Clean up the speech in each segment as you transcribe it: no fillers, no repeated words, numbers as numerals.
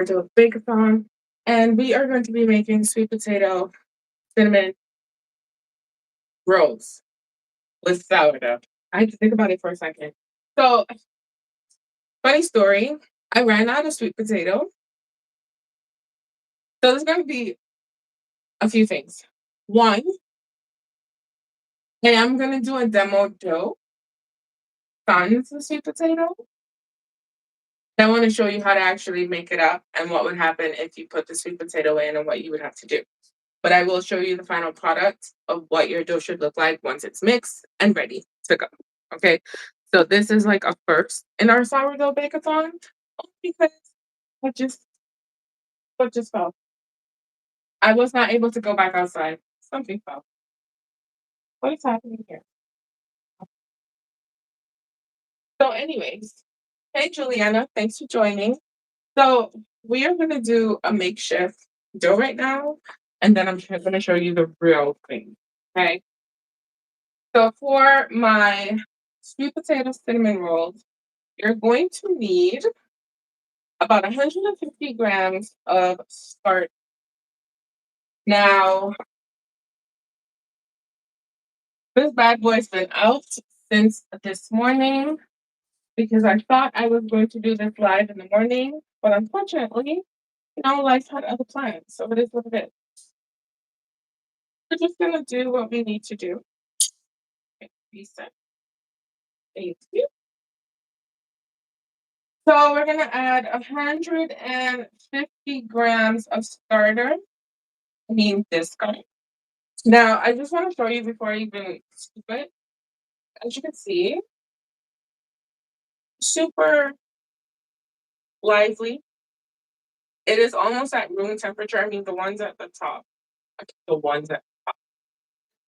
Sourdough Bake-a-thon, and we are going to be making sweet potato cinnamon rolls with sourdough. I had to think about it for a second. So, funny story, I ran out of sweet potato. So there's going to be a few things. One, I am going to do a demo dough on the sweet potato. I want to show you how to actually make it up and what would happen if you put the sweet potato in and what you would have to do. But I will show you the final product of what your dough should look like once it's mixed and ready to go. Okay, so this is like a first in our sourdough bake-a-thon because I just what just fell. I was not able to go back outside. Something fell. What is happening here? So, anyways, hey Juliana, thanks for joining. So we are gonna do a makeshift dough right now, and then I'm gonna show you the real thing. Okay. So for my sweet potato cinnamon rolls, you're going to need about 150 grams of starch. Now, this bad boy's been out since this morning because I thought I was going to do this live in the morning, but unfortunately, life had other plans, so it is what it is. We're just gonna do what we need to do. Okay, reset. Thank you. So we're gonna add 150 grams of starter. I mean discard. Now I just want to show you before I even scoop it. As you can see, super lively. It is almost at room temperature. I mean the ones at the top. The ones at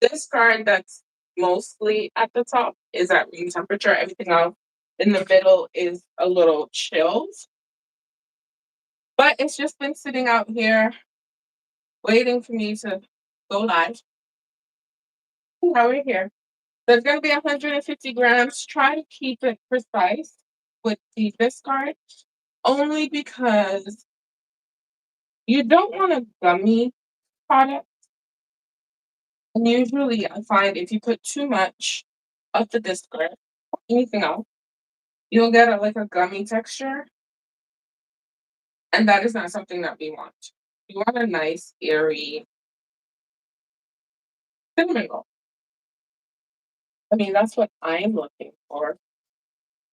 this card that's mostly at the top is at room temperature. Everything else in the middle is a little chilled. But it's just been sitting out here waiting for me to go live. Now we're here. So it's going to be 150 grams. Try to keep it precise with the discard, only because you don't want a gummy product. And usually I find if you put too much of the discard, anything else, you'll get like a gummy texture. And that is not something that we want. We want a nice, airy cinnamon roll. I mean, that's what I'm looking for.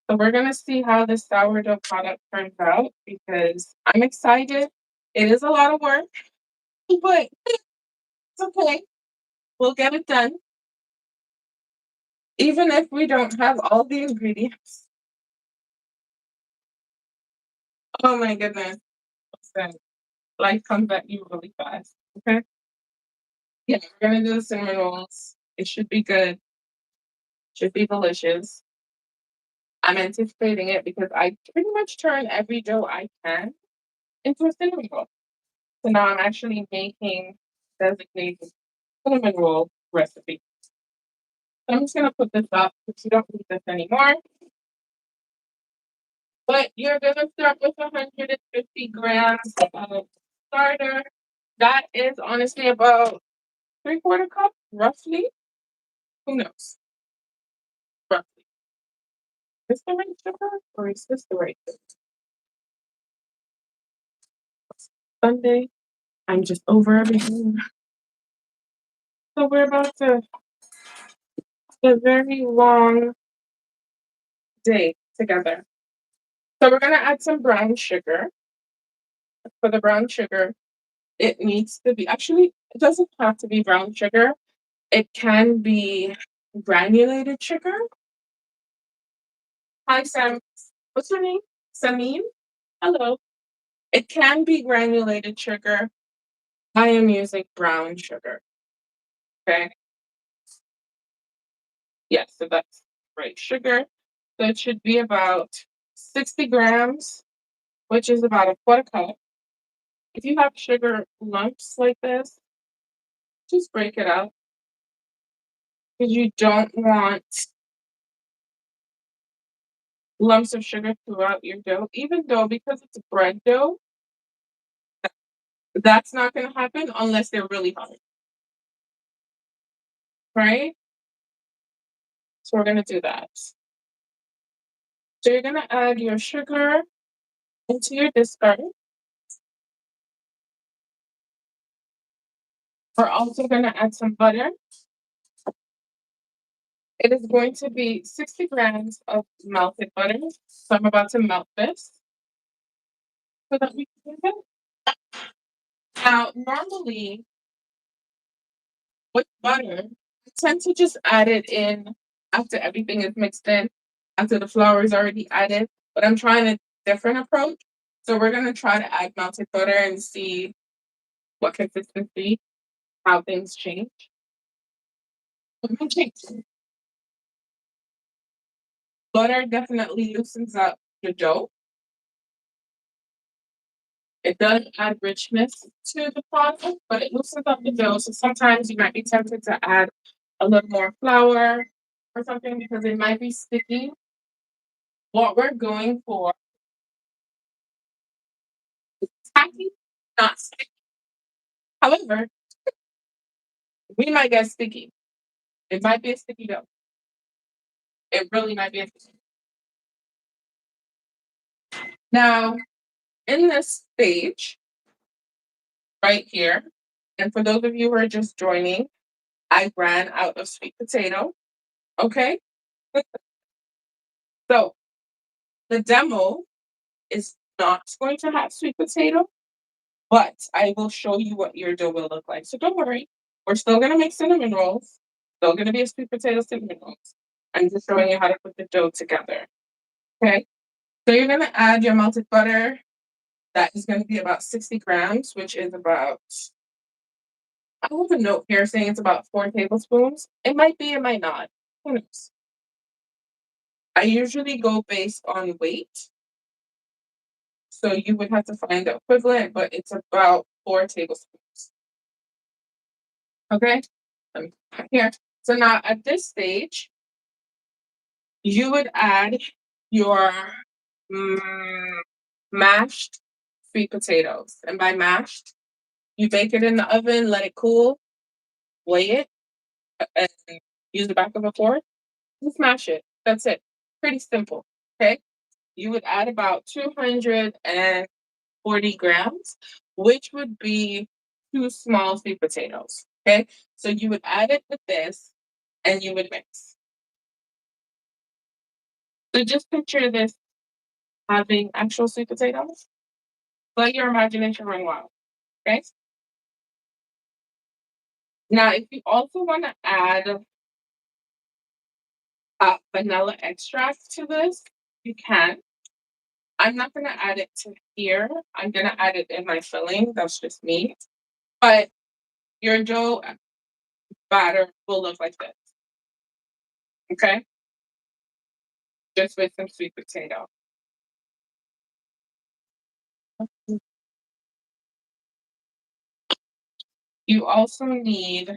So we're gonna see how this sourdough product turns out because I'm excited. It is a lot of work, but it's okay. We'll get it done. Even if we don't have all the ingredients. Oh my goodness. Listen, life comes at you really fast. Okay. Yeah, we're gonna do the cinnamon rolls. It should be good. Should be delicious. I'm anticipating it because I pretty much turn every dough I can into a cinnamon roll. So now I'm actually making designated cinnamon roll recipe. So I'm just gonna put this up because you don't need this anymore. But you're gonna start with 150 grams of starter. That is honestly about 3/4 cup, roughly. Who knows? Roughly. Is this the right sugar or is this the right sugar? Sunday. I'm just over everything. So we're about to a very long day together. So we're gonna add some brown sugar. For the brown sugar, it needs to be actually it doesn't have to be brown sugar. It can be granulated sugar. Hi Sam. What's your name? Samim? Hello. It can be granulated sugar. I am using brown sugar. Okay. Yes, so that's right. Sugar. So it should be about 60 grams, which is about a quarter cup. If you have sugar lumps like this, just break it up because you don't want lumps of sugar throughout your dough, even though because it's bread dough, That's not going to happen unless they're really hard, right? So we're going to do that. So you're going to add your sugar into your discard. We're also going to add some butter. It is going to be 60 grams of melted butter. So I'm about to melt this so that we can do it. Now, normally with butter, I tend to just add it in after everything is mixed in, after the flour is already added. But I'm trying a different approach. So we're going to try to add melted butter and see what consistency, how things change. Okay. Butter definitely loosens up the dough. It does add richness to the product, but it loosens up the dough. So sometimes you might be tempted to add a little more flour or something because it might be sticky. What we're going for is tacky, not sticky. However, we might get sticky. It might be a sticky dough. It really might be a sticky. Now, in this stage right here, and for those of you who are just joining, I ran out of sweet potato. Okay. So the demo is not going to have sweet potato, but I will show you what your dough will look like. So don't worry. We're still going to make cinnamon rolls. Still going to be a sweet potato cinnamon rolls. I'm just showing you how to put the dough together. Okay. So you're going to add your melted butter. That is going to be about 60 grams, which is about, I have a note here saying it's about 4 tablespoons. It might be, it might not. Who knows? I usually go based on weight. So you would have to find the equivalent, but it's about 4 tablespoons. Okay? Here. So now at this stage, you would add your mashed sweet potatoes. And by mashed, you bake it in the oven, let it cool, weigh it, and use the back of a fork. Just mash it. That's it. Pretty simple. Okay? You would add about 240 grams, which would be 2 small sweet potatoes. Okay? So you would add it with this and you would mix. So just picture this having actual sweet potatoes. Let your imagination run wild. Okay? Now, if you also want to add vanilla extract to this, you can. I'm not going to add it to here. I'm going to add it in my filling. That's just me. But your dough batter will look like this. Okay? Just with some sweet potato. You also need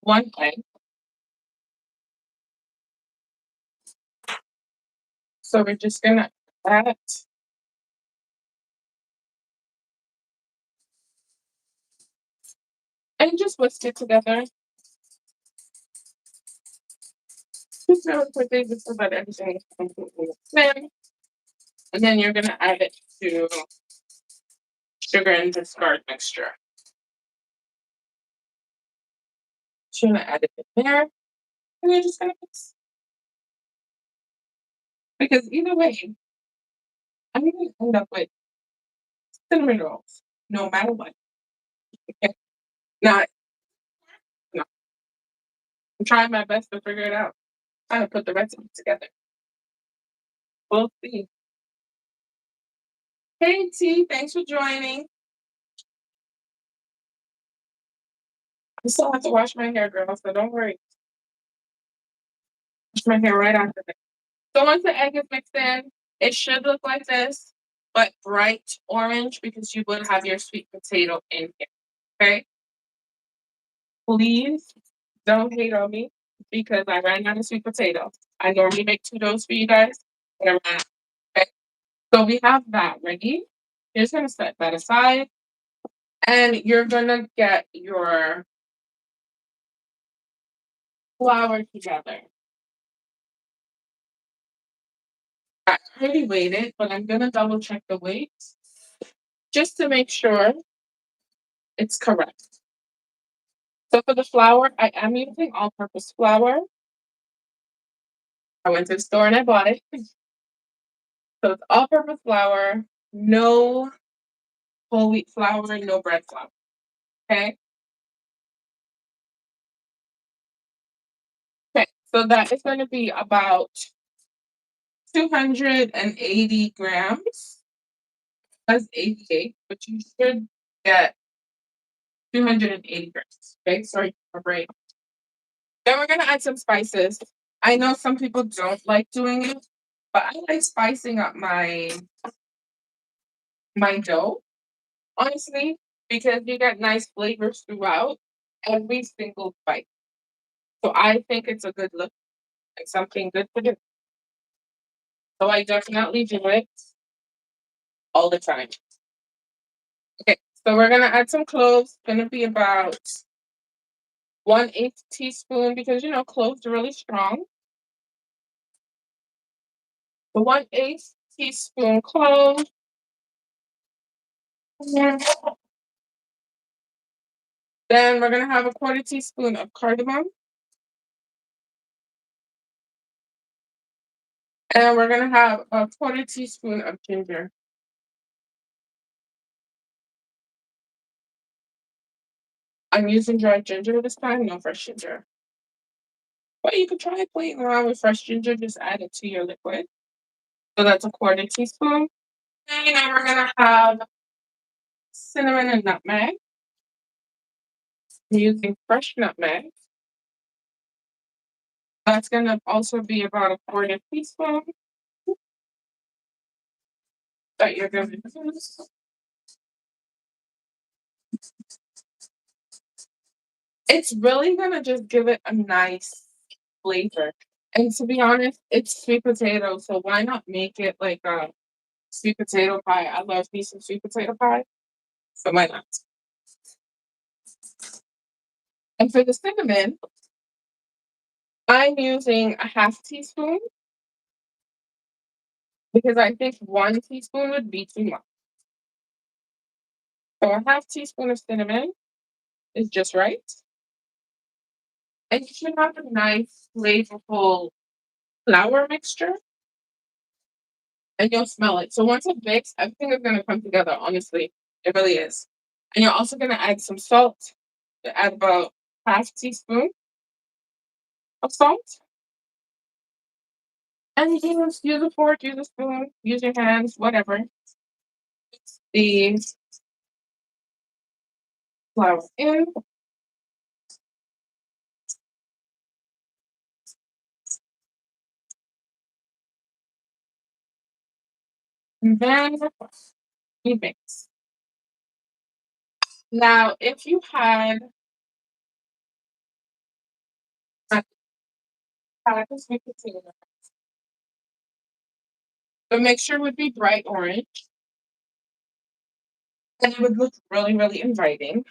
1 egg. So we're just going to add it. And just whisk it together. Just really quickly, just so that everything is completely thin. And then you're going to add it to sugar and discard mixture. So you're going to add it in there. And you're just going to mix. Because either way, I'm going to end up with cinnamon rolls, no matter what. Okay? Now, no, I'm trying my best to figure it out. Trying to put the recipe together. We'll see. Hey T, thanks for joining. I still have to wash my hair, girl, so don't worry. Wash my hair right after this. So once the egg is mixed in, it should look like this, but bright orange because you would have your sweet potato in here. Okay? Please don't hate on me because I ran out of sweet potato. I normally make 2 doughs for you guys, but I ran out. Okay? So we have that ready. You're just gonna set that aside. And you're gonna get your flour together. I already weighed it, but I'm gonna double check the weight just to make sure it's correct. So for the flour, I am using all-purpose flour. I went to the store and I bought it. So it's all-purpose flour, no whole wheat flour, no bread flour. Okay. Okay. So that is going to be about 280 grams. That's 88, but you should get 280 grams. Okay. Sorry for brain. Then we're gonna add some spices. I know some people don't like doing it, but I like spicing up my dough, honestly, because you get nice flavors throughout every single bite. So I think it's a good look and something good to do. So I definitely do it all the time. Okay, so we're gonna add some cloves. Gonna be about 1/8 teaspoon because you know cloves are really strong. So 1/8 teaspoon clove. Then we're gonna have a quarter teaspoon of cardamom. And we're gonna have a quarter teaspoon of ginger. I'm using dried ginger this time, no fresh ginger. But you could try playing around with fresh ginger, just add it to your liquid. So that's a quarter teaspoon. And then we're gonna have cinnamon and nutmeg. I'm using fresh nutmeg. That's gonna also be about a quarter teaspoon that you're gonna use. It's really gonna just give it a nice flavor. And to be honest, it's sweet potato, so why not make it like a sweet potato pie? I love me some sweet potato pie, so why not? And for the cinnamon, I'm using a half teaspoon because I think 1 teaspoon would be too much. So a half teaspoon of cinnamon is just right. And you should have a nice, flavorful flour mixture, and you'll smell it. So once it bakes, everything is going to come together, honestly. It really is. And you're also going to add some salt. You add about half teaspoon of salt. And you can use a fork, use a spoon, use your hands, whatever. Mix the flour in. And then you mix. Now, if you had a sweet potato, the mixture would be bright orange and it would look really, really inviting.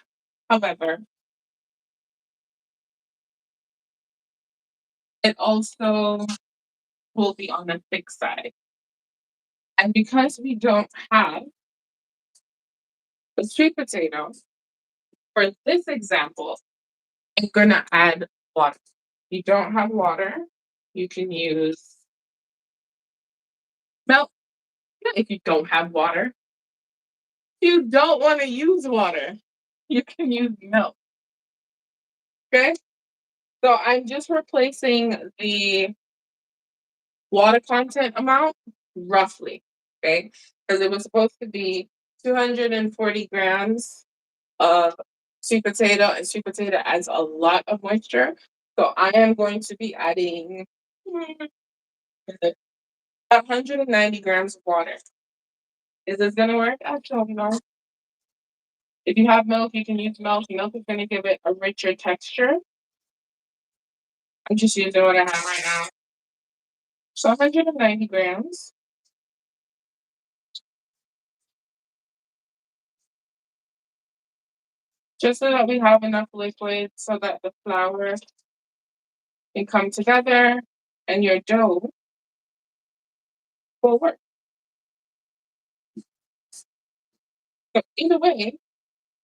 However, it also will be on the thick side. And because we don't have the sweet potato, for this example, I'm gonna add water. If you don't have water, you can use milk. If you don't have water, you don't want to use water. You can use milk. Okay. So I'm just replacing the water content amount roughly. Okay. Because it was supposed to be 240 grams of sweet potato, and sweet potato adds a lot of moisture. So I am going to be adding 190 grams of water. Is this going to work? Actually, no. If you have milk, you can use milk. Milk is going to give it a richer texture. I'm just using what I have right now. So 190 grams. just so that we have enough liquid so that the flour can come together and your dough will work. So either way,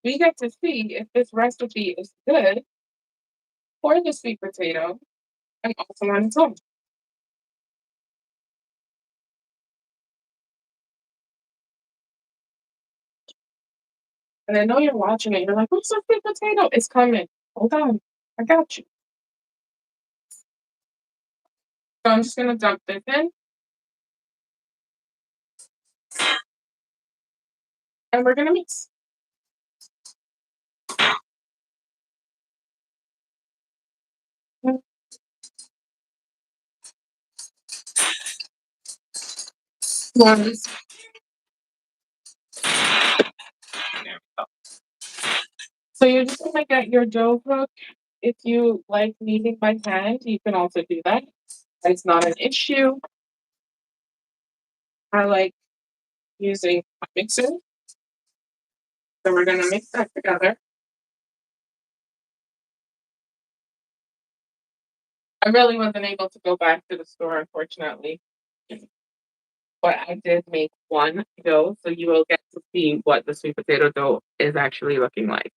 we get to see if this recipe is good for the sweet potato and also on its own. And I know you're watching it. You're like, what's a sweet potato? It's coming. Hold on. I got you. So I'm just gonna dump this in and we're gonna mix. Yes. There we go. So you're just gonna get your dough cooked. If you like kneading by hand, you can also do that. It's not an issue. I like using a mixer. So we're gonna mix that together. I really wasn't able to go back to the store, unfortunately. But I did make one dough, so you will get to see what the sweet potato dough is actually looking like.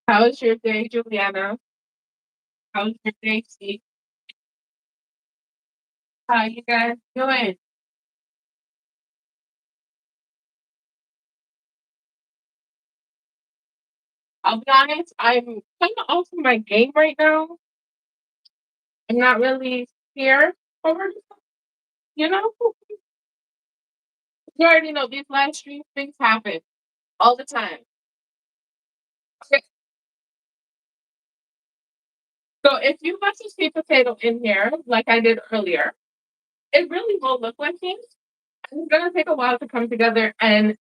How was your day, Juliana? How was your day, Steve? How you guys doing? I'll be honest, I'm kind of off of my game right now. I'm not really here for it, you know? You already know these live stream things happen all the time. Okay, so if you put some sweet potato in here, like I did earlier, it really will look like this. It's gonna take a while to come together, and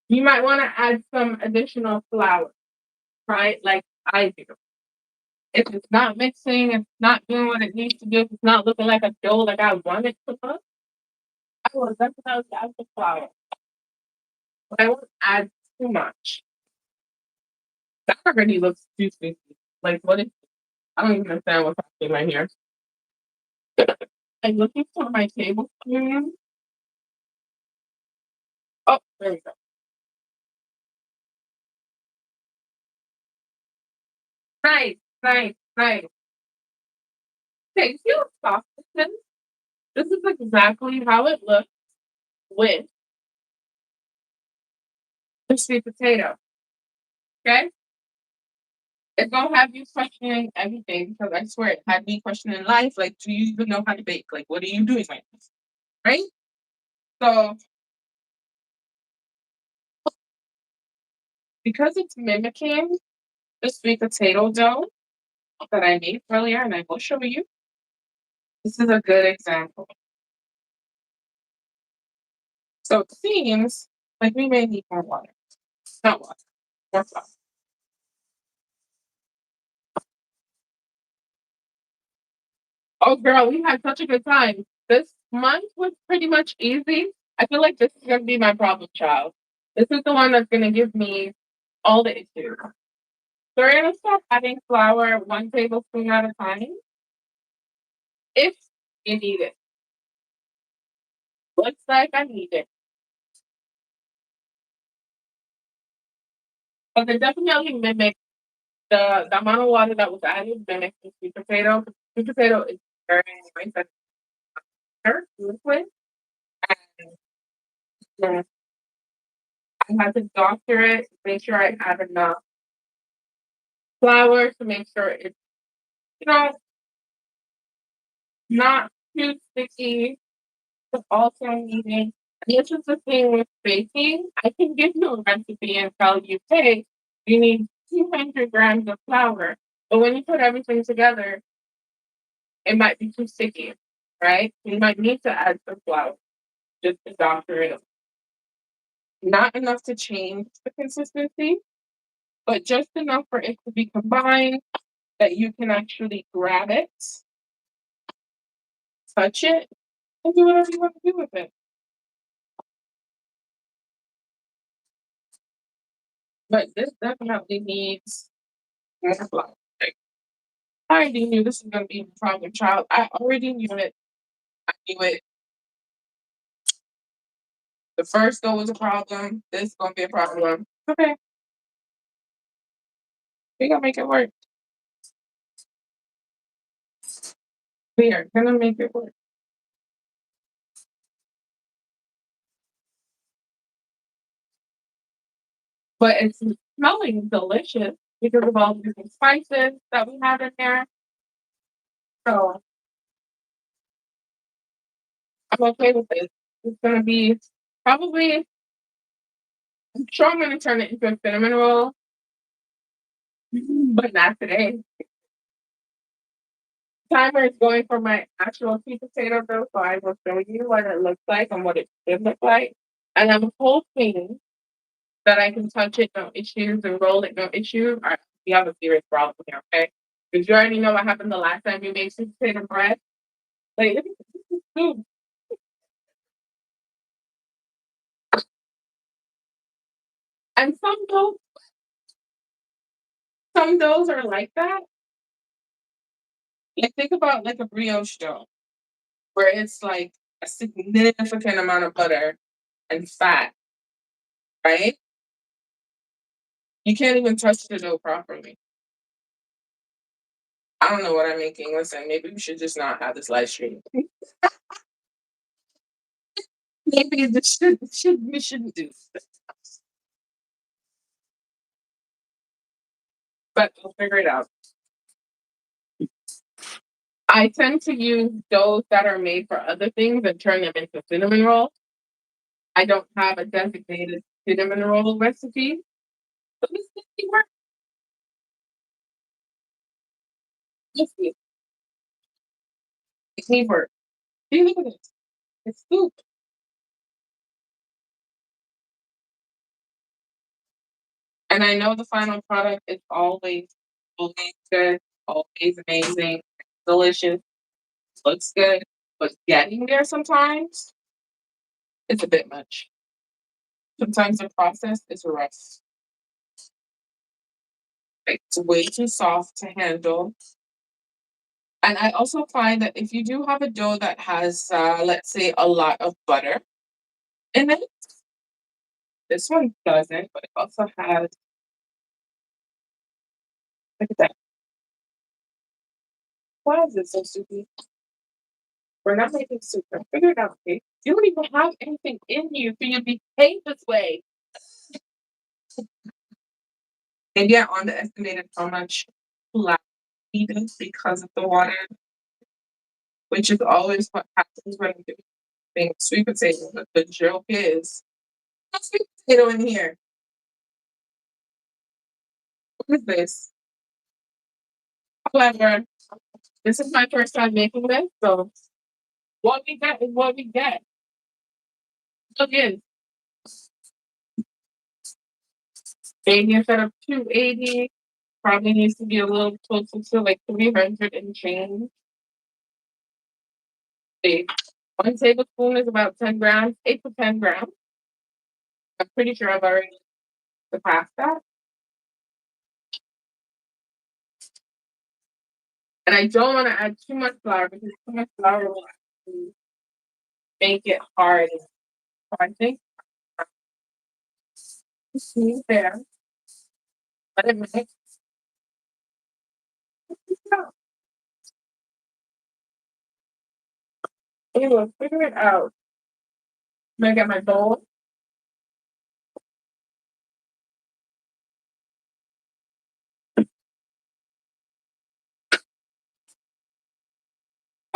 you might want to add some additional flour, right? Like I do. If it's not mixing, if it's not doing what it needs to do, if it's not looking like a dough like I want it to look, I will definitely add the flour. But I won't add too much. That already looks too sweet. Like what is I don't even understand what's happening right here. I'm looking for my tablespoon. Oh, there we go. Nice, nice, nice. Okay, see how soft this is? This is exactly how it looks with the sweet potato. Okay? It's gonna have you questioning everything because I swear it had me questioning life. Like, do you even know how to bake? Like, what are you doing right now? Right? So, because it's mimicking the sweet potato dough that I made earlier, and I will show you, this is a good example. So, it seems like we may need more water. Not water, more flour. Oh, girl, we had such a good time. This month was pretty much easy. I feel like this is going to be my problem child. This is the one that's going to give me all the issues. So we're going to start adding flour 1 tablespoon at a time if you need it. Looks like I need it. But it definitely mimics the amount of water that was added mimics the sweet potato. Sweet potato is very nice and liquid. And I had to doctor it, make sure I have enough flour to make sure it's, you know, not too sticky, but also needing. This is the thing with baking. I can give you a recipe and tell you, hey, you need 200 grams of flour. But when you put everything together, it might be too sticky, right? You might need to add some flour just to doctor it. Not enough to change the consistency, but just enough for it to be combined that you can actually grab it, touch it, and do whatever you want to do with it. But this definitely needs more flour. Like, I already knew this was gonna be a problem, child. I already knew it. I knew it. The first dough was a problem. This is gonna be a problem. Okay, we gotta make it work. We are gonna make it work. But it's smelling delicious because of all the different spices that we have in there. So I'm okay with this. It's gonna be probably, I'm sure I'm gonna turn it into a cinnamon roll, but not today. Timer is going for my actual sweet potato dough, so I will show you what it looks like and what it should look like. And I'm hoping that I can touch it, no issues, and roll it, no issues. All right, we have a serious problem here, okay? Because you already know what happened the last time you made sweet potato bread. Like, this is soup. And some doughs are like that. Like, think about like a brioche dough, where it's like a significant amount of butter and fat, right? You can't even touch the dough properly. I don't know what I'm making. Listen, maybe we should just not have this live stream. Maybe this should we shouldn't do this. But we'll figure it out. I tend to use doughs that are made for other things and turn them into cinnamon rolls. I don't have a designated cinnamon roll recipe. But this can work. Let's see. It can work. See, look at this. It's soup. And I know the final product is always good, always amazing, delicious, looks good. But getting there sometimes, it's a bit much. Sometimes the process is rough. Like, it's way too soft to handle. And I also find that if you do have a dough that has, let's say, a lot of butter in it, this one doesn't, but it also has, look at that. Why is it so soupy? We're not making soup. Figure it out, okay? You don't even have anything in you for you to behave this way. Maybe I underestimated how much flour needed because of the water, which is always what happens when you do sweet potato. But the joke is, no sweet potato in here. What is this? However, this is my first time making this, so what we get is what we get. Again, maybe instead of 280, probably needs to be a little closer to like 300 and change. See, 1 tablespoon is about 10 grams, 8 to 10 grams. I'm pretty sure I've already surpassed that. And I don't want to add too much flour because too much flour will actually make it hard. So I think see there. Let it mix. Anyway, figure it out. I'm gonna get my bowl.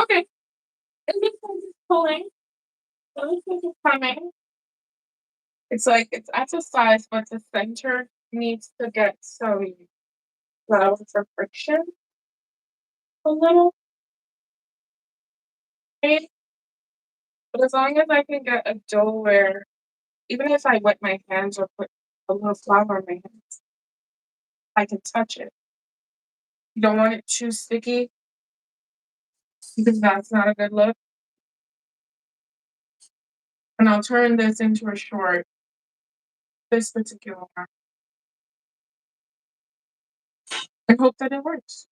Okay. And this one is pulling. So this one is coming. It's like it's at the size, but the center needs to get some flour for friction a little bit. But as long as I can get a dough where even if I wet my hands or put a little flour on my hands, I can touch it. You don't want it too sticky because that's not a good look. And I'll turn this into a short, this particular one. I hope that it works.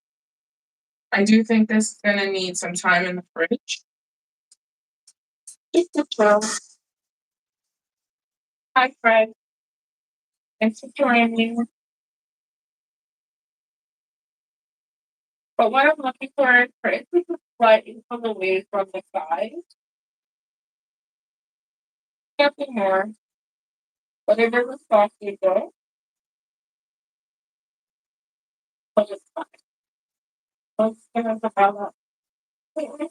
I do think this is gonna need some time in the fridge. Well, hi, Fred. Thanks for joining me. But what I'm looking for is for it to slightly come away from the side. Nothing more. Whatever the sauce you go, but it's fine. Let's get the bell up. And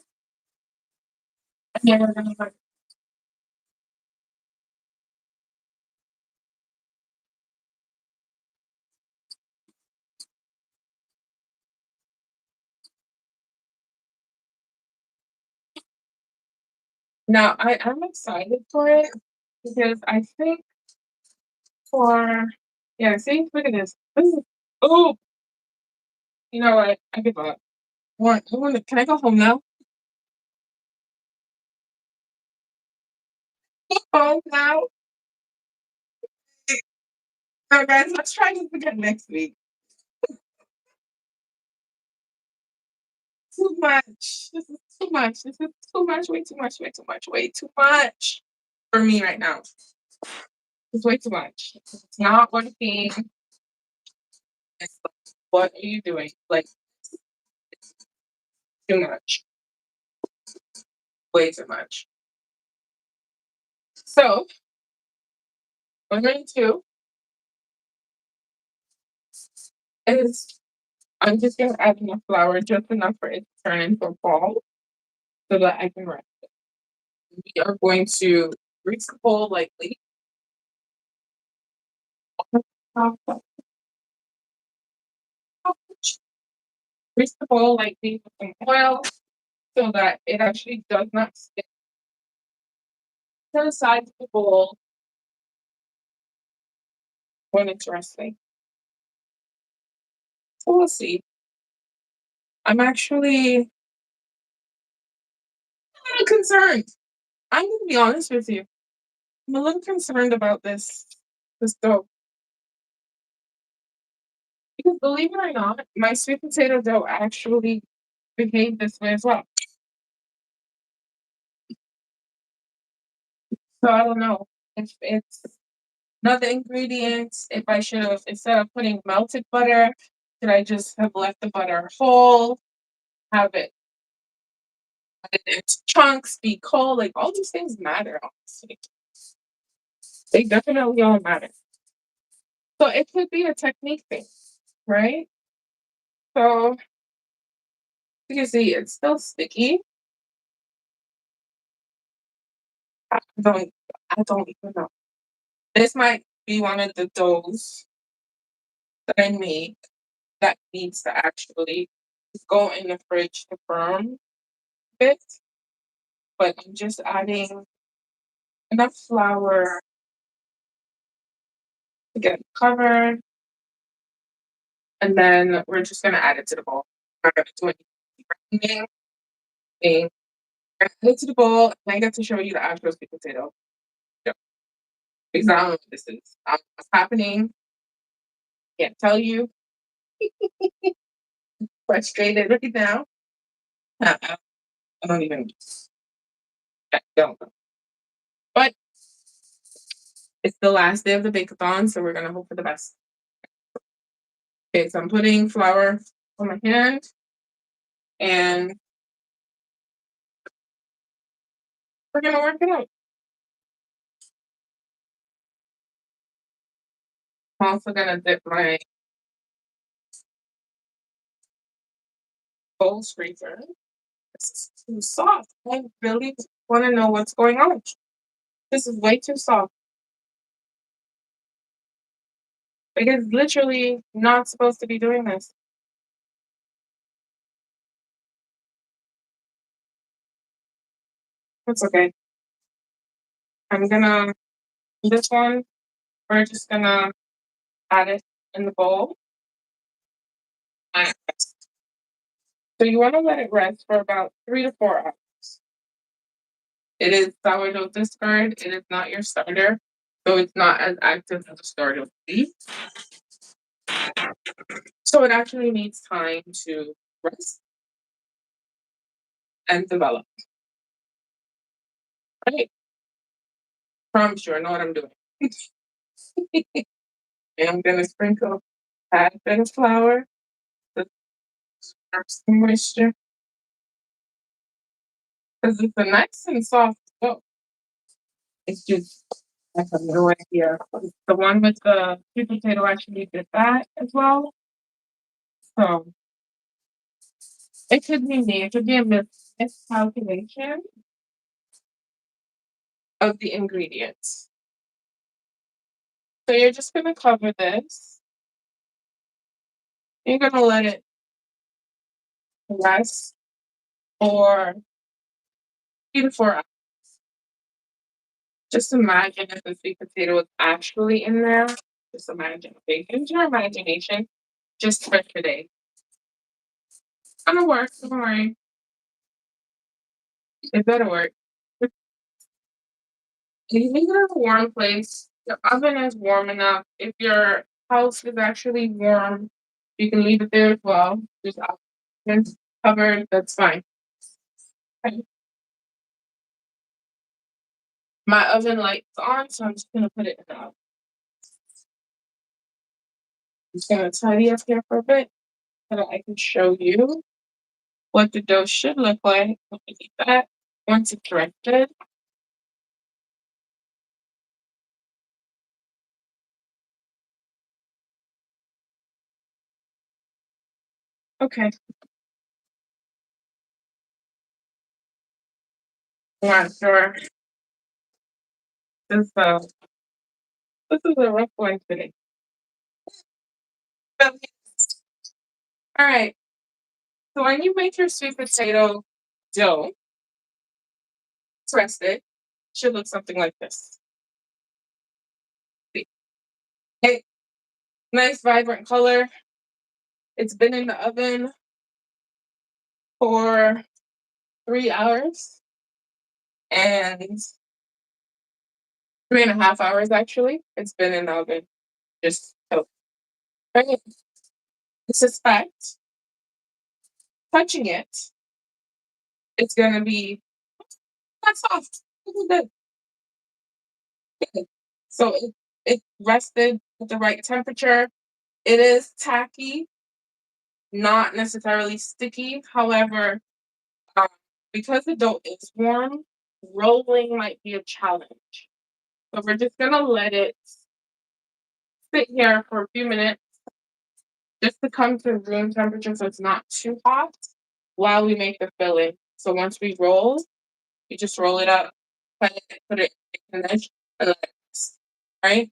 then we're gonna like, now I'm excited for it because I think for yeah, see, look at this. This is oh, you know what? I give up. Can I go home now? Home now. So guys, let's try this again next week. Too much. This is too much. This is too much. Way too much. Way too much. Way too much for me right now. It's way too much. It's not working. It's like, what are you doing? Like too much. Way too much. So what I'm going to do is I'm just gonna add enough flour, just enough for it to turn into a ball so that I can rest it. We are going to grease the bowl lightly. Grease the bowl lightly with some oil so that it actually does not stick to the sides of the bowl when it's resting. So we'll see. I'm actually a little concerned. I'm gonna be honest with you. I'm a little concerned about this dough. Because believe it or not, my sweet potato dough actually behaved this way as well. So I don't know if it's not the ingredients, if I should have, instead of putting melted butter, should I just have left the butter whole, have it cut it into chunks, be cold, like all these things matter, honestly. They definitely all matter. So it could be a technique thing, right? So you can see it's still sticky. I don't I don't even know. This might be one of the doughs that I make that needs to actually go in the fridge to firm a bit, but I'm just adding enough flour to get it covered, and then we're just gonna add it to the bowl. I'm not gonna do any grinding thing. Add it to the bowl, and I get to show you the actual sweet potato. Yeah, because I don't know what this is. What's happening? Can't tell you. Frustrated right now. I don't even. I don't know. But it's the last day of the bake-a-thon, so we're gonna hope for the best. Okay, so I'm putting flour on my hand, and we're gonna work it out. I'm also gonna dip my bowl scraper. This is too soft. I really want to know what's going on. This is way too soft. Like it's literally not supposed to be doing this. It's okay. I'm gonna this one. We're just gonna add it in the bowl. And so you want to let it rest for about 3 to 4 hours. It is sourdough discard. It is not your starter, so it's not as active as a starter would be. So it actually needs time to rest and develop. Right? Promise you, I know what I'm doing. And I'm gonna sprinkle a tad bit of flour to absorb some moisture because it's a nice and soft dough. It's just I have no idea. The one with the sweet potato actually did that as well. So it could be me. It could be a miscalculation of the ingredients. So you're just gonna cover this. You're gonna let it rest for 3 to 4 hours. Just imagine if the sweet potato was actually in there. Just imagine. Okay, use your imagination just for today. It's gonna work. Don't worry. It better work. You leave it in a warm place. The oven is warm enough. If your house is actually warm, you can leave it there as well. Just oven covered. That's fine. Okay. My oven light's on, so I'm just gonna put it in the oven. I'm just gonna tidy up here for a bit so that I can show you what the dough should look like. Look at that. Once it's rested. Okay. I'm not sure. This this is a rough one today. All right. So when you make your sweet potato dough, it's rested, should look something like this. See? Okay, nice vibrant color. It's been in the oven for 3 hours and 3.5 hours actually. It's been in the oven. Just so right. Suspect touching it, it's gonna be not soft. Look at that. So it rested at the right temperature. It is tacky, not necessarily sticky. However, um, because the dough is warm, rolling might be a challenge. So we're just gonna let it sit here for a few minutes just to come to room temperature so it's not too hot while we make the filling. So once we roll, you just roll it up, put it in the edge, and let it rest. Right?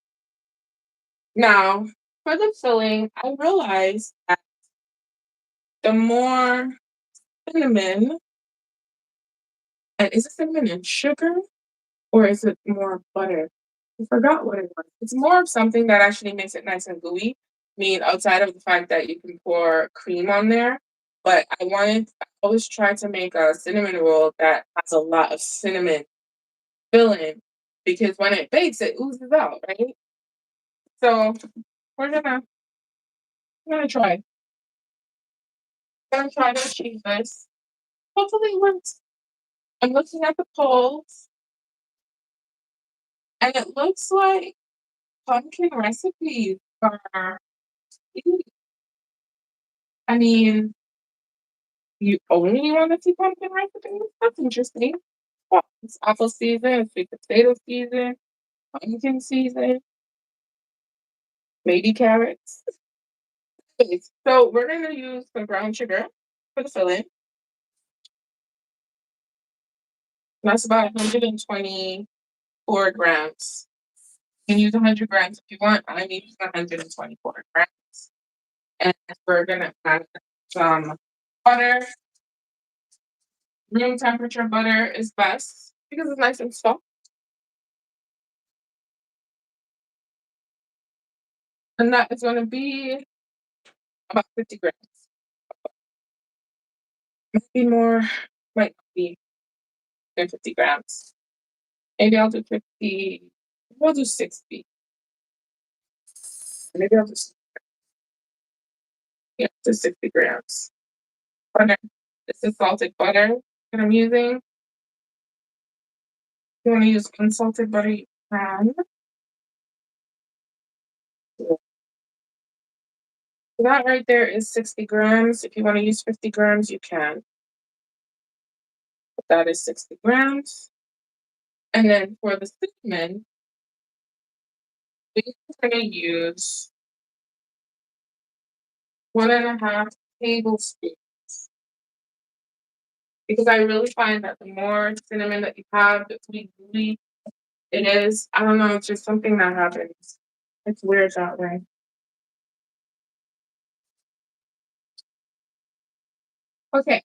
Now, for the filling, I realized that the more cinnamon, and is it cinnamon and sugar? Or is it more butter? I forgot what it was. It's more of something that actually makes it nice and gooey. I mean, outside of the fact that you can pour cream on there, but I always try to make a cinnamon roll that has a lot of cinnamon filling because when it bakes, it oozes out, right? So we're gonna try. Gonna try to achieve this. Hopefully it works. I'm looking at the polls, and it looks like pumpkin recipes are. I mean, you only want to see pumpkin recipes? That's interesting. Well, it's apple season, it's sweet potato season, pumpkin season, maybe carrots. Okay, so we're gonna use some brown sugar for the filling. That's about 124 grams. You can use 100 grams if you want. I'm using 124 grams. And we're gonna add some butter. Room temperature butter is best because it's nice and soft. And that is gonna be about 50 grams. Might be more, might not be than 50 grams. Maybe I'll do 50, we'll do 60. Maybe I'll do 60. Yeah, to 60 grams. Butter. This is salted butter that I'm using. If you want to use unsalted butter, you can. So that right there is 60 grams. If you want to use 50 grams, you can. But that is 60 grams. And then for the cinnamon, we're going to use 1.5 tablespoons because I really find that the more cinnamon that you have, the sweet gooey it is. I don't know, it's just something that happens. It's weird that way. Okay,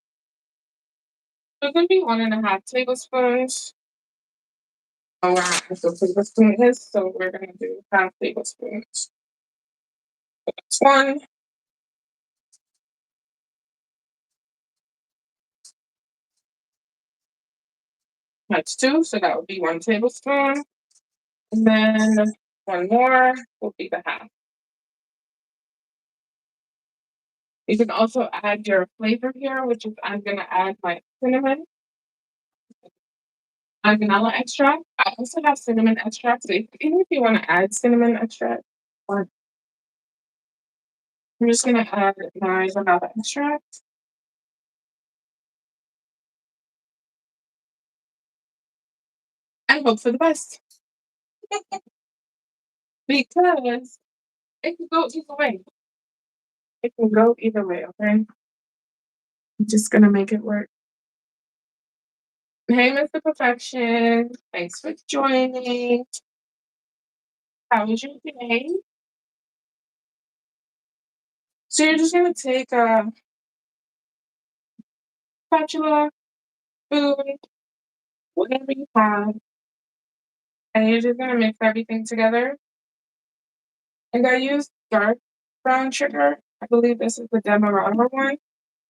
so it's gonna be 1.5 tablespoons. Oh, wow, that's what tablespoon is, so we're gonna do half tablespoons. That's one, that's two, so that would be 1 tablespoon. And then one more will be the half. You can also add your flavor here, which is I'm gonna add my cinnamon and vanilla extract. I also have cinnamon extract, so even if you want to add cinnamon extract, or I'm just gonna add my vanilla extract and hope for the best because it can go either way. It can go either way. Okay, I'm just gonna make it work. Hey, Mr. Perfection, thanks for joining. How was your day? So you're just gonna take a spatula, spoon, whatever you have, and you're just gonna mix everything together. And I use dark brown sugar. I believe this is the Demerara one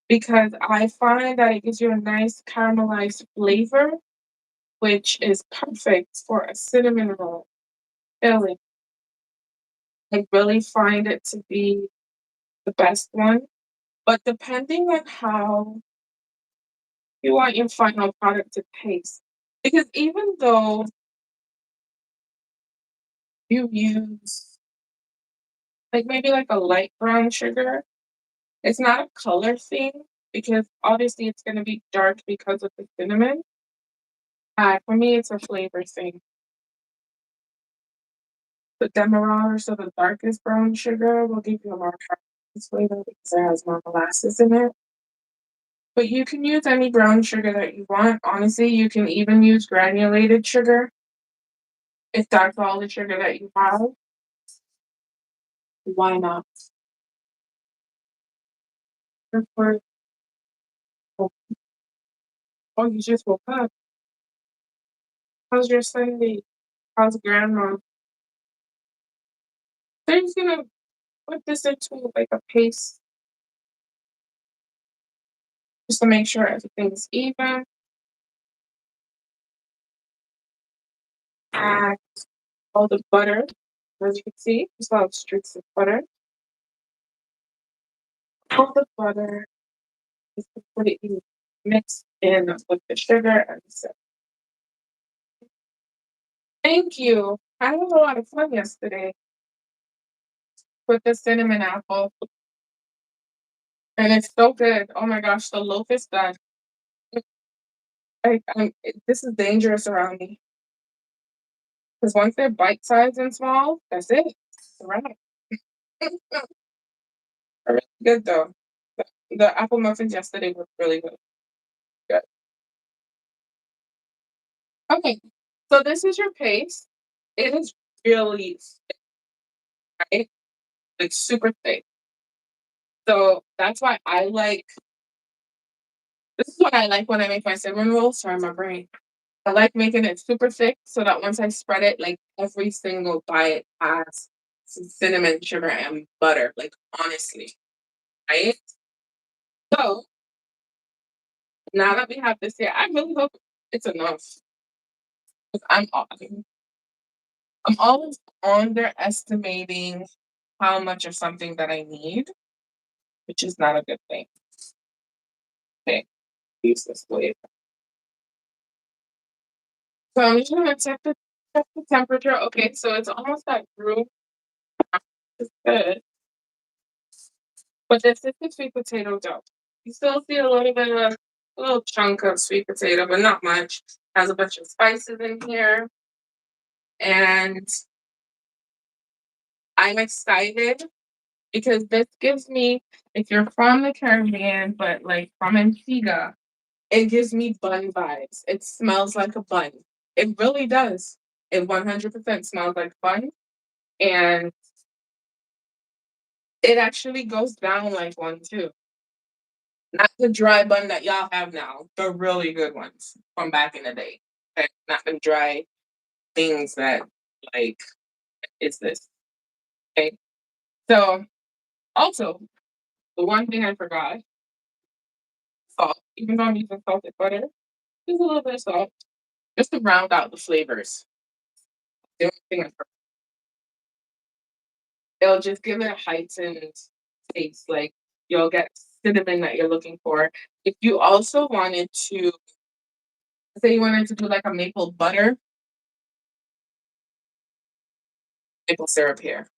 because I find that it gives you a nice caramelized flavor, which is perfect for a cinnamon roll filling. I really find it to be the best one. But depending on how you want your final product to taste, because even though you use like maybe like a light brown sugar, it's not a color thing because obviously it's going to be dark because of the cinnamon. For me, it's a flavor thing. The Demerara, so the darkest brown sugar, will give you a more caramelized flavor because it has more molasses in it. But you can use any brown sugar that you want. Honestly, you can even use granulated sugar if that's all the sugar that you have. Why not? Of course. Oh, you just woke up. How's your Sunday? How's grandma? They're just gonna put this into like a paste just to make sure everything's even. Add all the butter, as you can see, just a lot of streaks of butter. All the butter is completely mixed in with the sugar and the syrup. Thank you. I had a lot of fun yesterday with the cinnamon apple, and it's so good. Oh my gosh, the loaf is done. This is dangerous around me because once they're bite sized and small, that's it. It's a wrap. They're really good though. The apple muffins yesterday were really good. Good. Okay, so this is your paste. It is really thick, right? Like super thick. So that's why I like. This is what I like when I make my cinnamon rolls. Sorry, my brain. I like making it super thick so that once I spread it, like every single bite has some cinnamon, sugar, and butter. Like honestly, right? So now that we have this here, I really hope it's enough. 'Cause I'm always underestimating how much of something that I need which is not a good thing. Okay, use this blade. So I'm just gonna check the temperature. Okay, so it's almost at room. It's good. But this is the sweet potato dough. You still see a little bit of a little chunk of sweet potato, but not much. Has a bunch of spices in here. And I'm excited because this gives me, if you're from the Caribbean, but like from Antigua, it gives me bun vibes. It smells like a bun. It really does. It 100% smells like bun. And it actually goes down like one too. Not the dry bun that y'all have now, the really good ones from back in the day. Okay? Not the dry things that like is this. Okay. So also the one thing I forgot, salt. Even though I'm using salted butter, just a little bit of salt. Just to round out the flavors. The only thing I forgot. It'll just give it a heightened taste. Like you'll get cinnamon that you're looking for. If you also wanted to say you wanted to do like a maple butter, maple syrup here.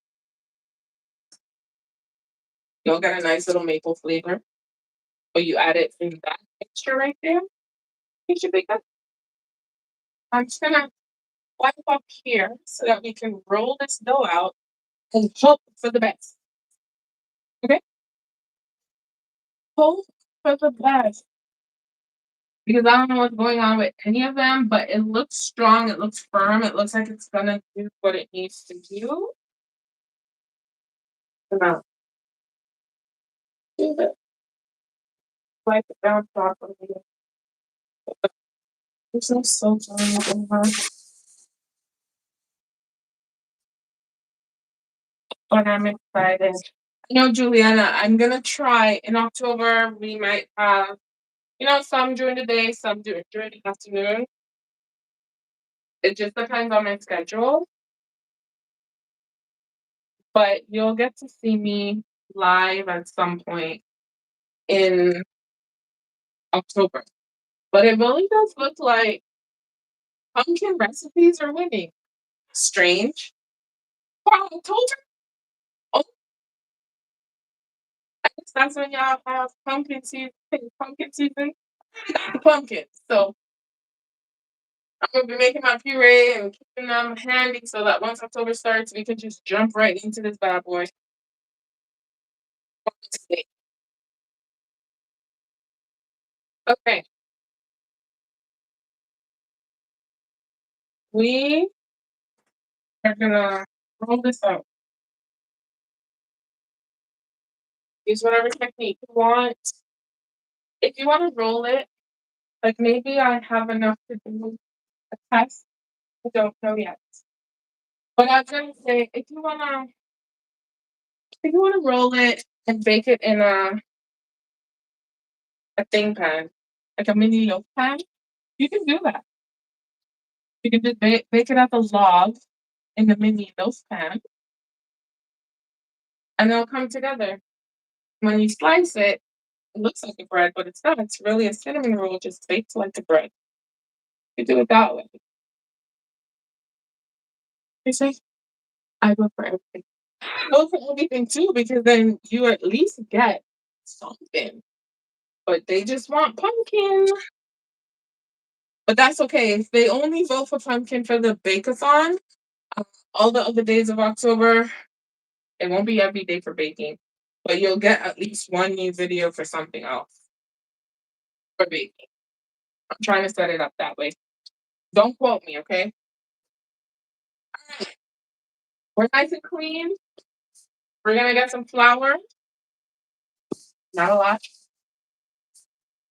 You'll get a nice little maple flavor. But you add it in that mixture right there. You should be good. I'm just gonna wipe up here so that we can roll this dough out and hope for the best. Okay? Hope for the best. Because I don't know what's going on with any of them, but it looks strong, it looks firm, it looks like it's gonna do what it needs to do. Now, do this. Wipe it down properly. There's no soap on it over. But I'm excited. Juliana, I'm gonna try in October. We might have, some during the day, some during the afternoon. It just depends on my schedule. But you'll get to see me live at some point in October. But it really does look like pumpkin recipes are winning. Strange. Wow, I told you. Oh, I guess that's when y'all have pumpkin season. Pumpkin season. Pumpkin. So I'm gonna be making my puree and keeping them handy so that once October starts, we can just jump right into this bad boy. Okay, we are gonna roll this out. Use whatever technique you want. If you want to roll it, like maybe I have enough to do a test. I don't know yet. But I was gonna say if you wanna roll it and bake it in a thing pan, like a mini loaf pan, you can do that. You can just bake it at the log in the mini loaf pan, and they'll come together. When you slice it, it looks like a bread, but it's not. It's really a cinnamon roll just baked like a bread. You do it that way. You say, I go for everything. I go for everything too, because then you at least get something. But they just want pumpkin. But that's okay. If they only vote for pumpkin for the bake-a-thon, all the other days of October, it won't be every day for baking. But you'll get at least one new video for something else for baking. I'm trying to set it up that way. Don't quote me, okay? We're nice and clean. We're gonna get some flour. Not a lot,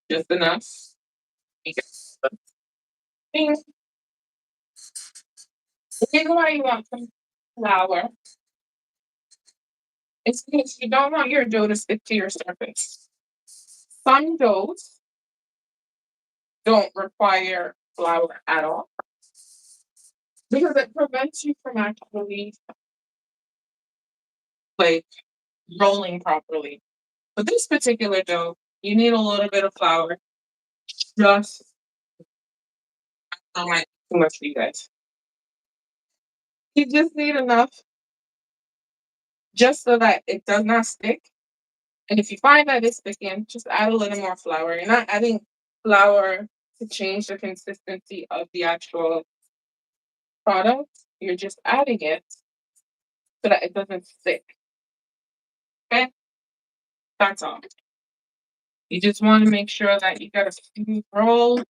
just enough. You get the thing. The reason why you want some flour is because you don't want your dough to stick to your surface. Some doughs don't require flour at all because it prevents you from actually like rolling properly. For this particular dough, you need a little bit of flour. Just don't like too much for you guys. You just need enough just so that it does not stick. And if you find that it's sticking, just add a little more flour. You're not adding flour to change the consistency of the actual product. You're just adding it so that it doesn't stick. Okay? That's all. You just want to make sure that you got a smooth roll,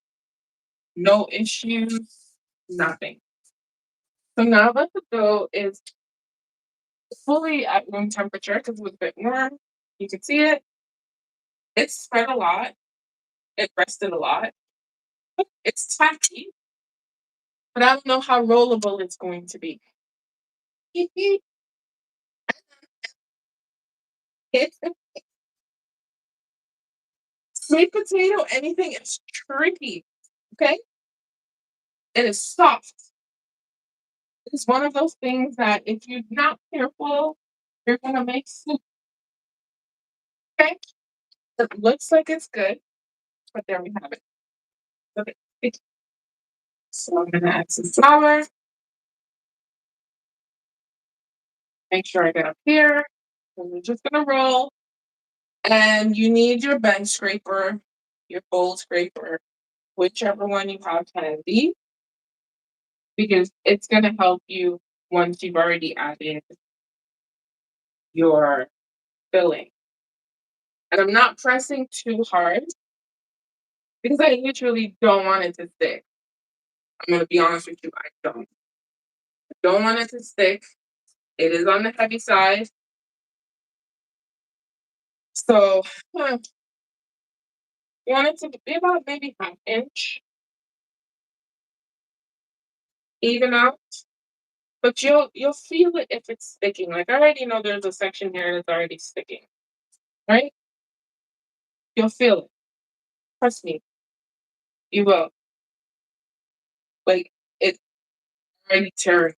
no issues, nothing. So now that the dough is fully at room temperature because it was a bit warm, you can see it. It's spread a lot. It rested a lot. It's tacky, but I don't know how rollable it's going to be. It's sweet potato, anything is tricky. Okay? It is soft. It's one of those things that if you're not careful, you're gonna make soup. Okay? It looks like it's good, but there we have it. Okay. So I'm gonna add some flour. Make sure I get up here. And we're just gonna roll. And you need your bench scraper, your bowl scraper, whichever one you have handy, because it's gonna help you once you've already added your filling. And I'm not pressing too hard because I literally don't want it to stick. I'm gonna be honest with you, I don't. I don't want it to stick. It is on the heavy side. So you want it to be about maybe half inch, even out. But you'll feel it if it's sticking. Like I already know there's a section here that's already sticking, right? You'll feel it. Trust me, you will. Like it's already tearing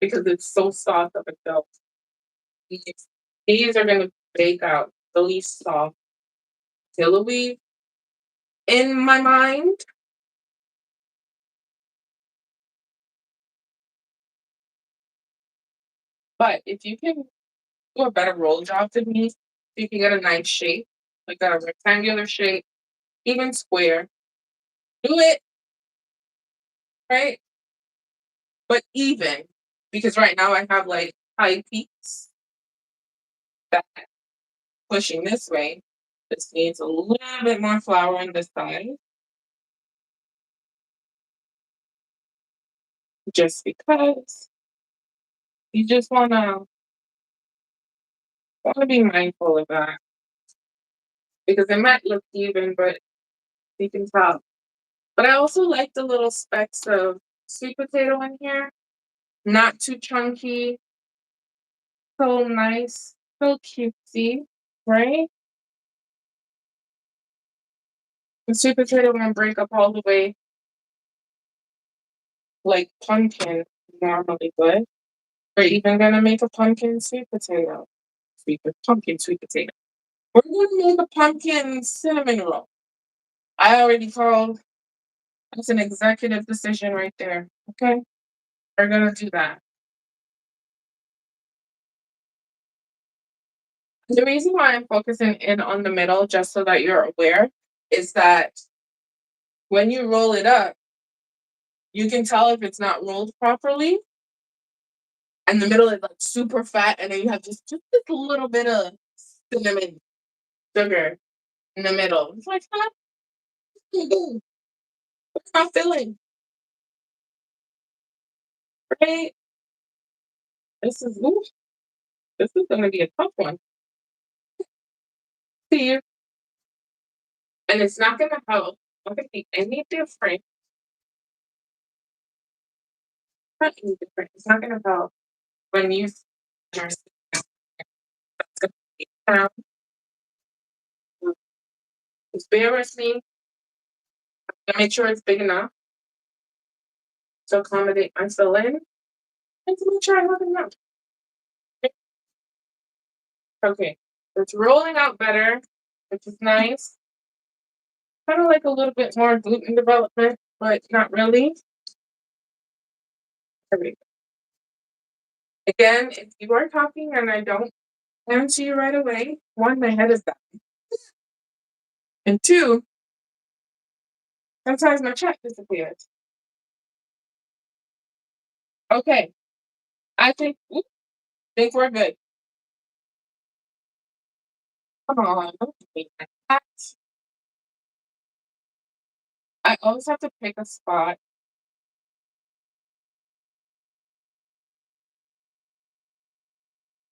because it's so soft of itself. These, these are gonna bake out the least soft pillowy in my mind. But if you can do a better roll job than me, if you can get a nice shape, like a rectangular shape, even square, do it, right? But even, because right now I have like high peaks that pushing this way. This needs a little bit more flour on this side, just because you just wanna be mindful of that because it might look even, but you can tell. But I also like the little specks of sweet potato in here, not too chunky, so nice, so cutesy, right? The sweet potato won't break up all the way like pumpkin normally would. We're even gonna make a pumpkin sweet potato. Pumpkin sweet potato. We're gonna make a pumpkin cinnamon roll. I already called. That's an executive decision right there. Okay, we're gonna do that. The reason why I'm focusing in on the middle, just so that you're aware, is that when you roll it up, you can tell if it's not rolled properly, and the middle is like super fat, and then you have just this little bit of cinnamon sugar in the middle. It's like, huh? It's not filling, right? This is ooh, this is gonna be a tough one. See you, and it's not gonna help. Not gonna be any different. Not any different. It's not gonna help when you just just bear with me. Make sure it's big enough to accommodate my filling and to make sure I have enough. Okay. It's rolling out better, which is nice. Kind of like a little bit more gluten development, but not really. There we go. Again, if you are talking and I don't answer you right away, one, my head is down. And two, sometimes my chat disappears. Okay, think we're good. Come on, don't make that. I always have to pick a spot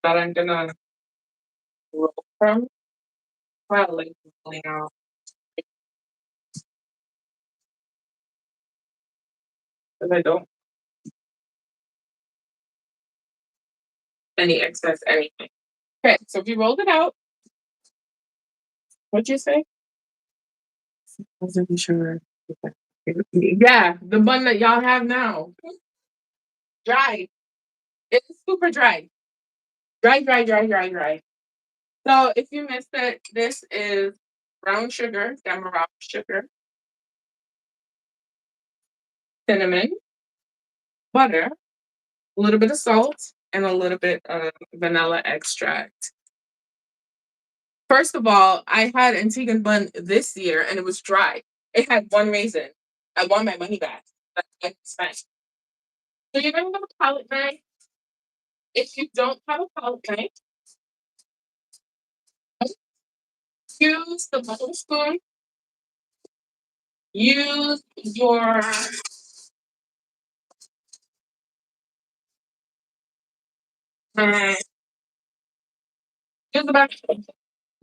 that I'm gonna roll from. Well, like rolling out. Because I don't any excess anything. Okay, so if you rolled it out, what'd you say? I wasn't sure. Yeah, the bun that y'all have now. Dry. It's super dry. Dry, dry, dry, dry, dry. So if you missed it, this is brown sugar, demerara sugar, cinnamon, butter, a little bit of salt, and a little bit of vanilla extract. First of all, I had Antiguan bun this year and it was dry. It had one raisin. I want my money back. That's what I spent. So you're gonna have a palette knife. If you don't have a palette knife, use the bubble spoon. Use your use the back.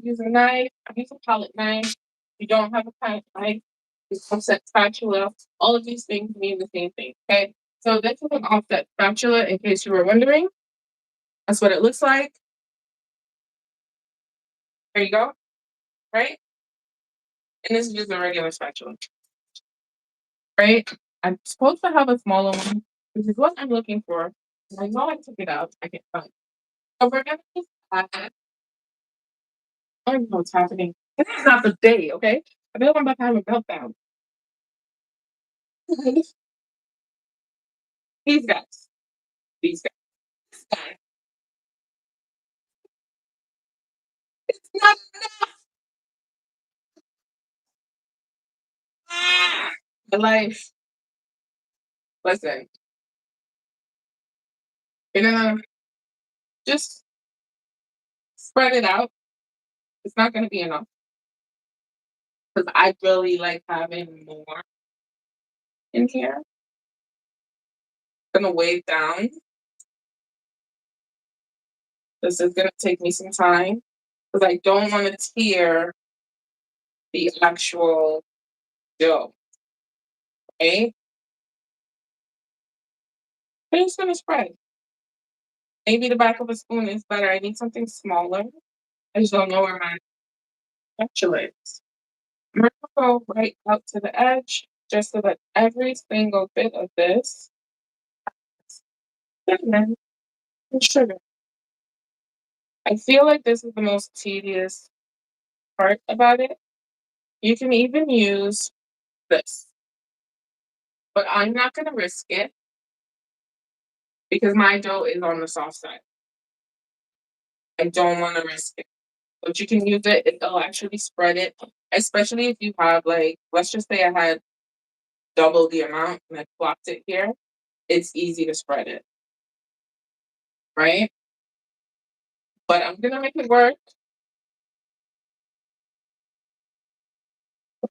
Use a knife. Use a palette knife. If you don't have a palette knife, use an offset spatula. All of these things mean the same thing. Okay. So this is an offset spatula, in case you were wondering. That's what it looks like. There you go. Right? And this is just a regular spatula. Right? I'm supposed to have a smaller one, which is what I'm looking for. And I know I took it out. I can't find it. So we're gonna just add. I don't know what's happening. This is not the day, okay? I feel like I'm about to have a meltdown. These guys. These guys. It's not my life. Listen, you're gonna just spread it out. It's not gonna be enough. Because I really like having more in here. Gonna weigh it down. This is gonna take me some time because I don't want to tear the actual dough. Okay? I'm just gonna spread. Maybe the back of a spoon is better. I need something smaller. I just don't know where my spatula is. I'm gonna go right out to the edge just so that every single bit of this cinnamon and sugar. I feel like this is the most tedious part about it. You can even use this, but I'm not gonna risk it because my dough is on the soft side. I don't want to risk it. But you can use it, it'll actually spread it, especially if you have like, let's just say I had double the amount and I plopped it here. It's easy to spread it, right? But I'm gonna make it work.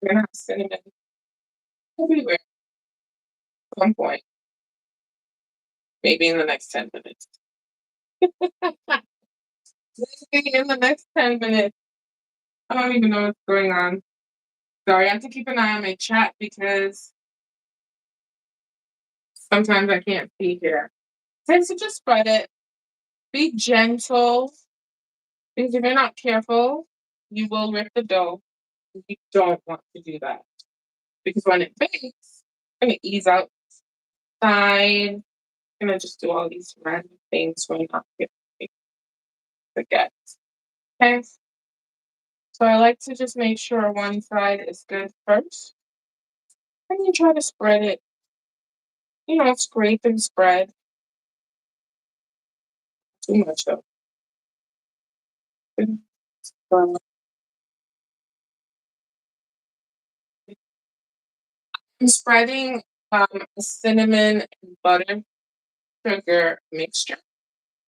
We're gonna have cinnamon everywhere at some point, maybe in the next 10 minutes. Maybe in the next 10 minutes. I don't even know what's going on. Sorry, I have to keep an eye on my chat because sometimes I can't see here. So just spread it. Be gentle because if you're not careful, you will rip the dough. You don't want to do that because when it bakes, it's gonna ease out side. I'm gonna just do all these random things so I'm not gonna forget. Okay. So I like to just make sure one side is good first, and then try to spread it, scrape and spread. Too much though. Um, I'm spreading a cinnamon and butter sugar mixture.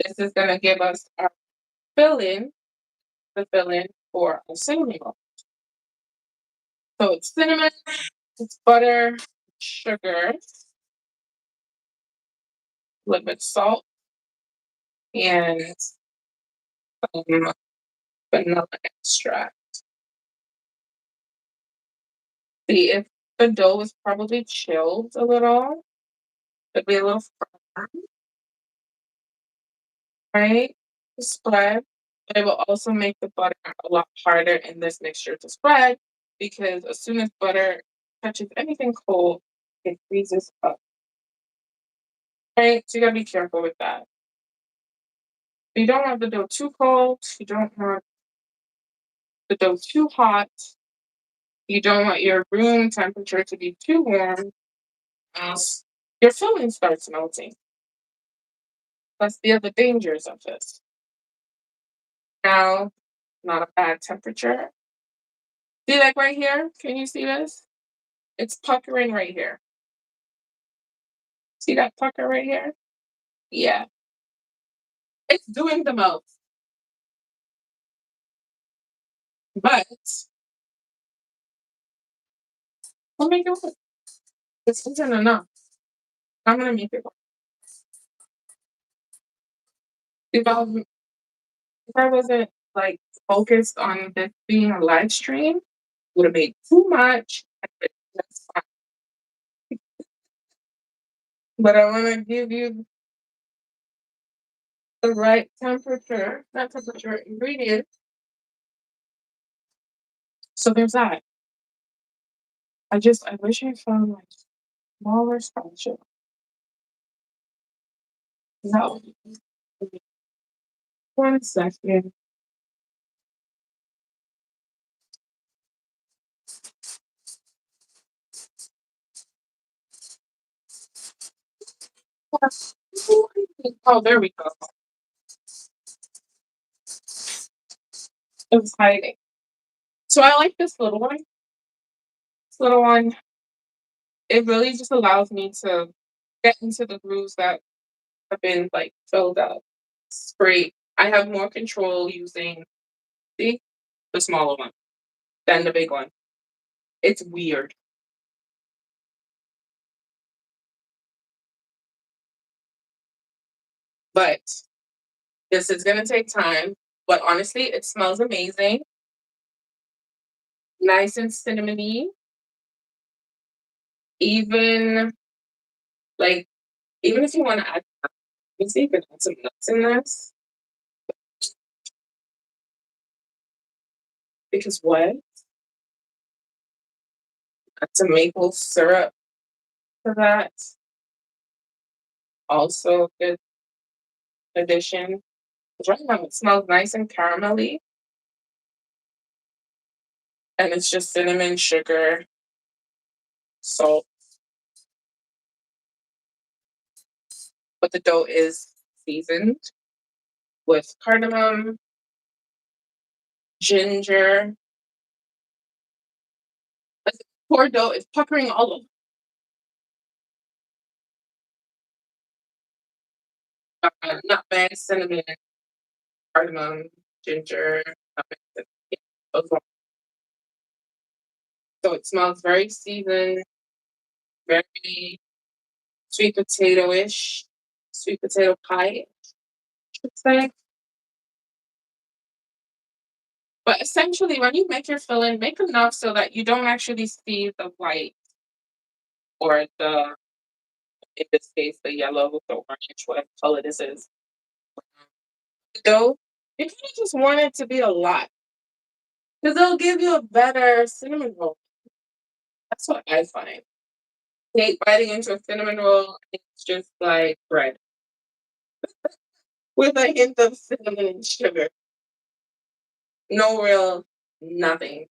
This is gonna give us our filling, the filling for a cinnamon roll. So it's cinnamon, it's butter, sugar, a little bit salt, and some vanilla extract. See if the dough is probably chilled a little. It'll be a little firm, right? To spread. But it will also make the butter a lot harder in this mixture to spread because as soon as butter touches anything cold, it freezes up. Right? So you gotta be careful with that. You don't want the dough too cold. You don't want the dough too hot. You don't want your room temperature to be too warm, else your filling starts melting. That's the other dangers of this. Now, not a bad temperature. See, like right here? Can you see this? It's puckering right here. See that pucker right here? Yeah, it's doing the most. But we'll make it work. This isn't enough. I'm gonna make it work. If I, was, if I wasn't like focused on this being a live stream, would have made too much. That's fine. But I want to give you the right temperature, not temperature, ingredients. So there's that. I wish I found like smaller spatula. No, 1 second. Oh, there we go. It was hiding. So I like this little one. This little one, it really just allows me to get into the grooves that have been like filled up. It's great. I have more control using the the smaller one than the big one. It's weird, but this is gonna take time. But honestly, it smells amazing, nice and cinnamony. Even like even if you want to add, let me see if you can add some nuts in this. Because what? Add some maple syrup to that. Also a good addition. 'Cause right now it smells nice and caramelly, and it's just cinnamon, sugar, salt, but the dough is seasoned with cardamom, ginger. Like, the poor dough is puckering all over. Nutmeg, cinnamon, cardamom, ginger. Nutmeg, yeah, those ones. So it smells very seasoned, very sweet potato-ish, sweet potato pie, I should say. But essentially, when you make your filling, make enough so that you don't actually see the white or in this case, the yellow, the orange, whatever color this is. The dough, you kind of just want it to be a lot because it'll give you a better cinnamon roll. That's what I find. Hate biting into a cinnamon roll. It's just like bread with a hint of cinnamon and sugar. No real nothing.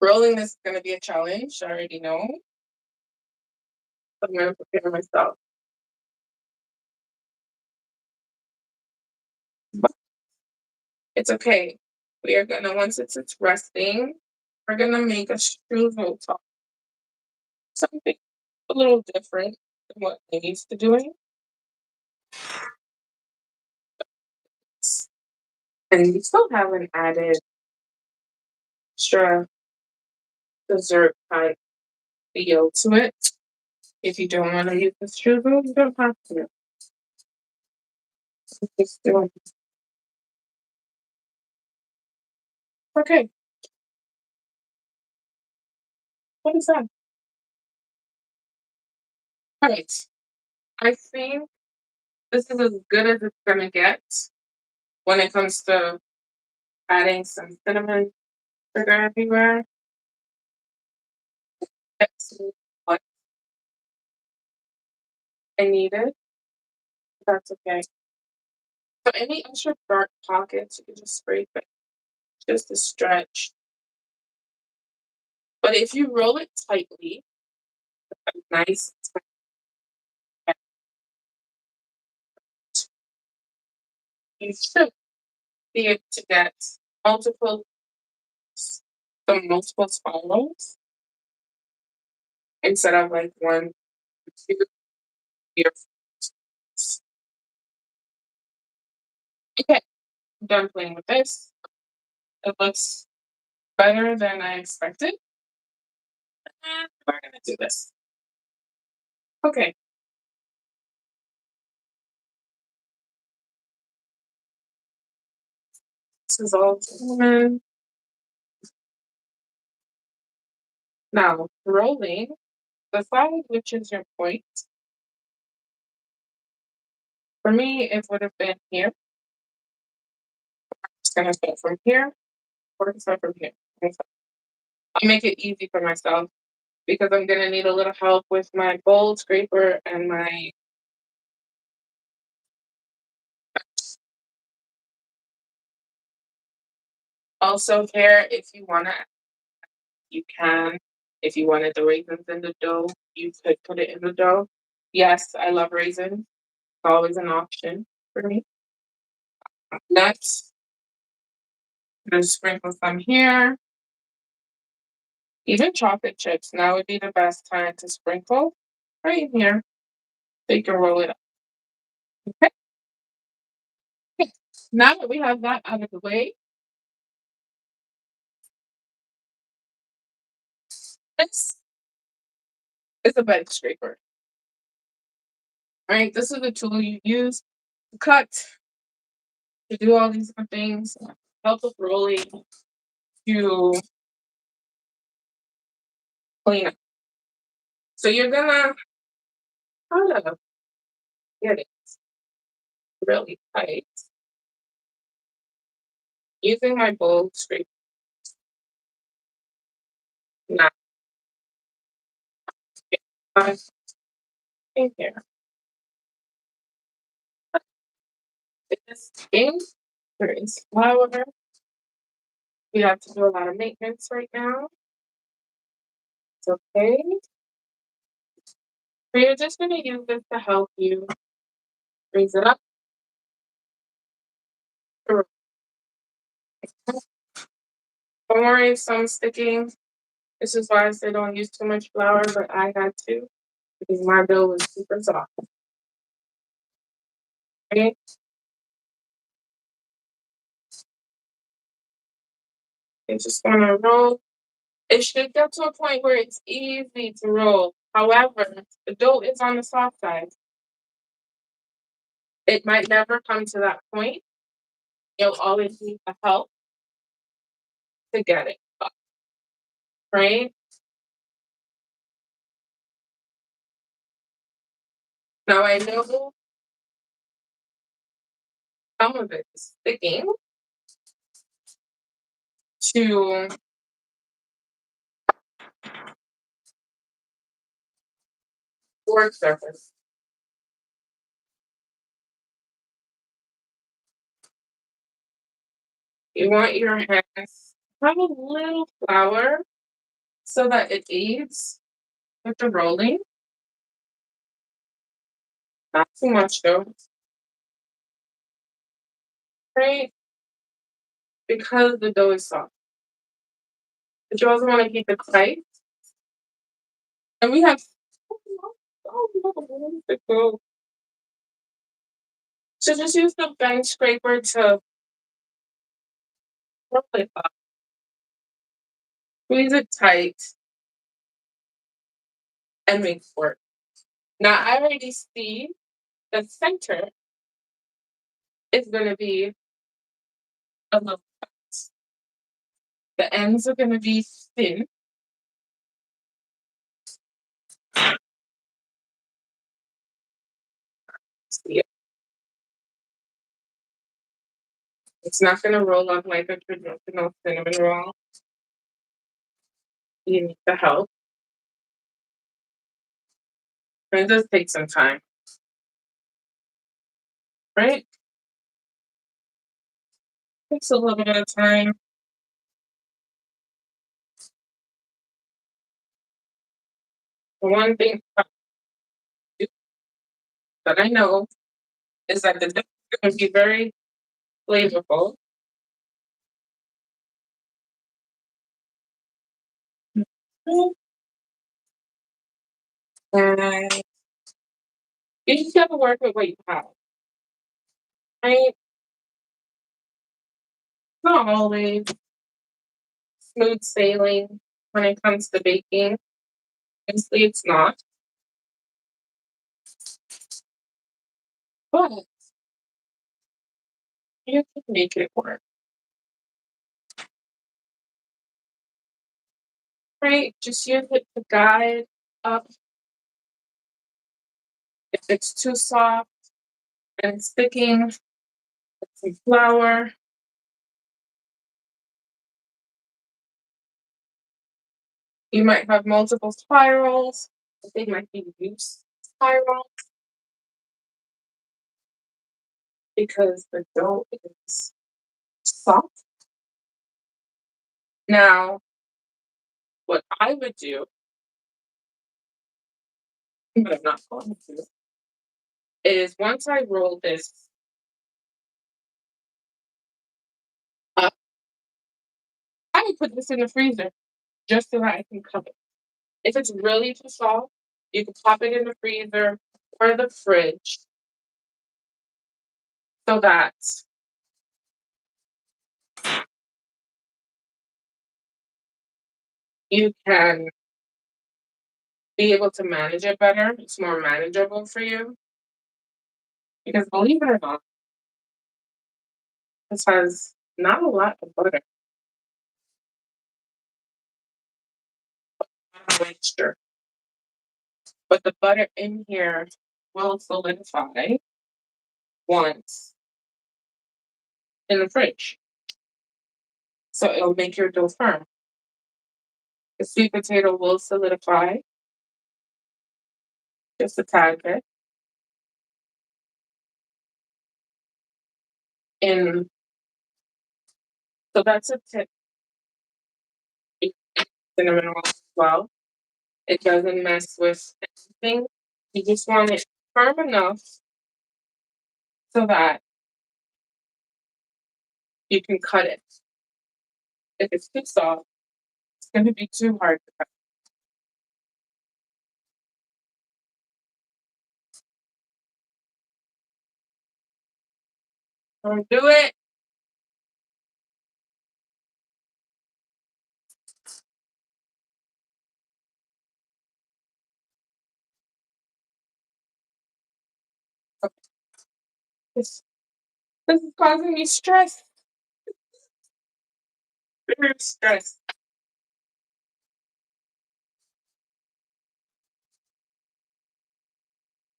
Rolling this is going to be a challenge. I already know. I'm going to prepare myself. But it's okay. We are going to, once it's resting, we're going to make a strudel top. Something a little different than what I'm used to doing. And we still have an added extra dessert type feel to it. If you don't want to use the strudel, you don't have to. Just do it. Okay, what is that? All right, I think this is as good as it's gonna get when it comes to adding some cinnamon sugar everywhere. That's what I needed. That's okay. So any extra dark pockets, you can just spray it just to stretch. But if you roll it tightly, nice, tight, you should be able to get multiple, some multiple spirals instead of like one, two, three, or four. Okay, I'm done playing with this. It looks better than I expected. And we're gonna do this. Okay, this is all cinnamon. Now rolling the side, which is your point. For me, it would have been here. Just gonna start from here, or start from here. I'll make it easy for myself because I'm gonna need a little help with my bowl scraper and my also here. If you wanna, you can. If you wanted the raisins in the dough, you could put it in the dough. Yes, I love raisins. It's always an option for me. Nuts. Gonna sprinkle some here. Even chocolate chips. Now would be the best time to sprinkle right here. So you can roll it up. Okay. Now that we have that out of the way, this is a bed scraper. Right? This is the tool you use to cut, to do all these different things, help with rolling, to clean up. So you're gonna kind of get it really tight using my bowl scraper. Now, in here. This thing, there is flour. We have to do a lot of maintenance right now. It's okay. So you're just gonna use this to help you raise it up. Don't worry if some sticking. This is why I say don't use too much flour, but I had to because my dough was super soft. Okay. You just wanna roll. It should get to a point where it's easy to roll. However, the dough is on the soft side. It might never come to that point. You'll always need the help to get it up, right? Now I know some of it is sticking to work surface. You want your hands to have a little flour so that it aids with the rolling. Not too much though, right? Because the dough is soft. But you also want to keep it tight. And we have so just use the bench scraper to roll it up. Squeeze it tight and make it work. Now I already see the center is gonna be a little fat. The ends are gonna be thin. See it? It's not gonna roll up like a traditional cinnamon roll. You need the help. And it does take some time, right? Takes a little bit of time. The one thing that I know is that the dough is gonna be very flavorful. And you just have to work with what you have, right? Not always smooth sailing when it comes to baking. Obviously, it's not, but you can make it work, right? Just use it to guide up. If it's too soft and sticking, put some flour. You might have multiple spirals. They might be loose spirals because the dough is soft. Now, what I would do, but I'm not going to, is once I roll this up, I would put this in the freezer just so that I can cover it. If it's really too soft, you can pop it in the freezer or the fridge so that you can be able to manage it better. It's more manageable for you. Because believe it or not, this has not a lot of butter, moisture, but the butter in here will solidify once in the fridge. So it'll make your dough firm. The sweet potato will solidify just a tad bit. And so that's a tip. Cinnamon roll as well. It doesn't mess with anything. You just want it firm enough so that you can cut it. If it's too soft, it's going to be too hard to cut. Don't do it. This, this is causing me stress. Serious stress.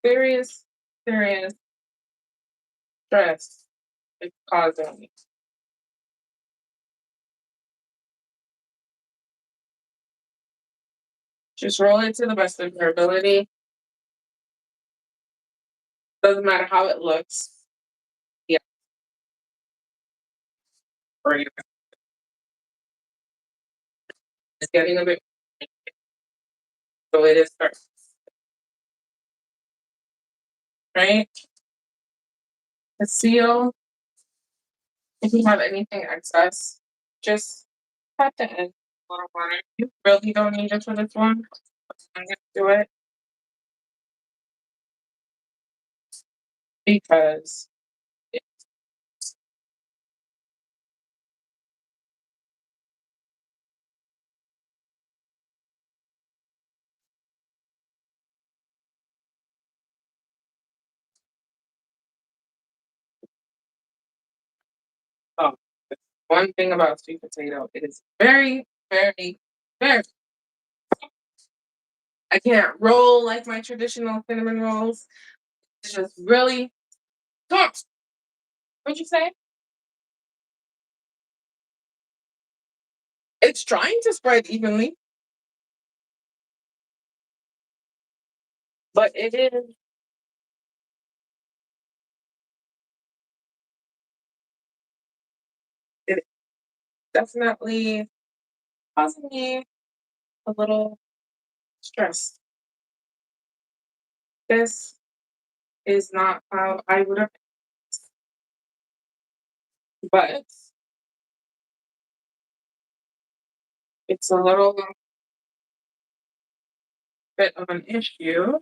Serious, serious stress it's causing me. Just roll it to the best of your ability. Doesn't matter how it looks. Yeah. Right. It's getting a bit, so it is first, right? The seal, if you have anything excess, just pat the end a little water. You really don't need it for this one. I'm gonna do it because um, one thing about sweet potato, it is very, very, very. I can't roll like my traditional cinnamon rolls. It's just really soft. What'd you say? It's trying to spread evenly, but it definitely causing me a little stress. This is not how I would have, but it's a little bit of an issue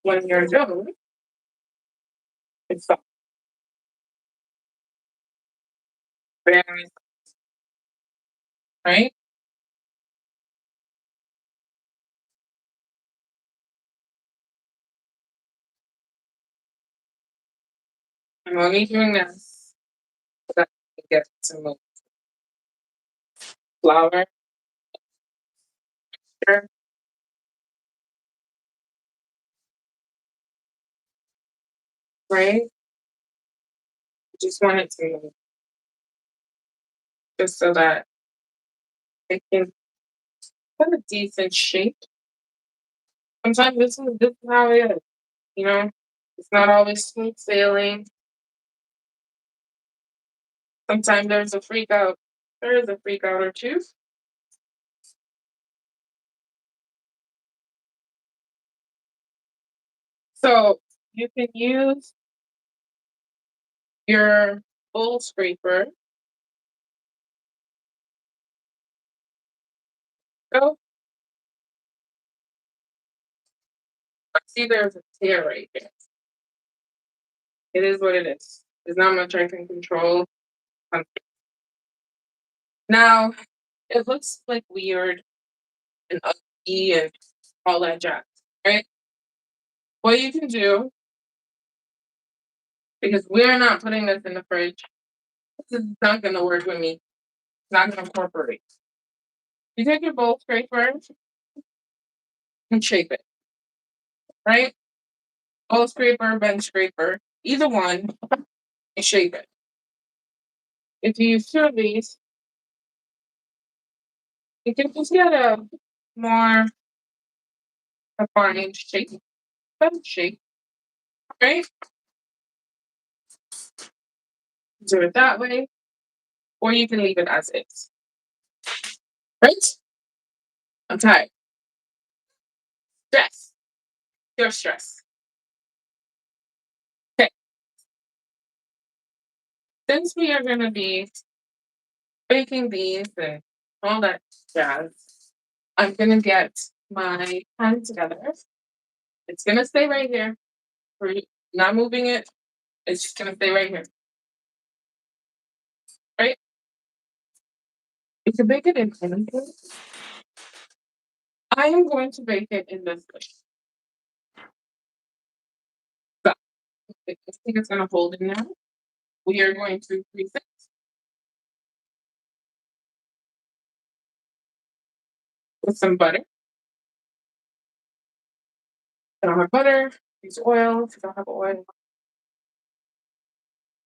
when your dough is soft, very right? I'm only doing this so that I can get some flour, sure, right? Just want it to move just so that it can have a decent shape. Sometimes this is how it is, you know? It's not always smooth sailing. Sometimes there's a freak out. There is a freak out or two. So you can use your bowl scraper. So I see there's a tear right there. It is what it is. There's not much I can control. Um, Now it looks like weird and ugly and all that jazz, right? What you can do, because we're not putting this in the fridge, this is not going to work with me. It's not going to incorporate. You take your bowl scraper and shape it, right? Bowl scraper, bench scraper, either one, and shape it. If you use two of these, you can just get a more refined shape, better shape, right? Do it that way, or you can leave it as is, right? I'm tired. Stress. Your stress. Okay. Since we are going to be baking these and all that jazz, I'm going to get my pen together. It's going to stay right here. We're not moving it. It's just going to stay right here, right? You can bake it in anything. I am going to bake it in this way. So, I think it's going to hold in now. We are going to grease it with some butter. If you don't have butter, use oil. If you don't have oil,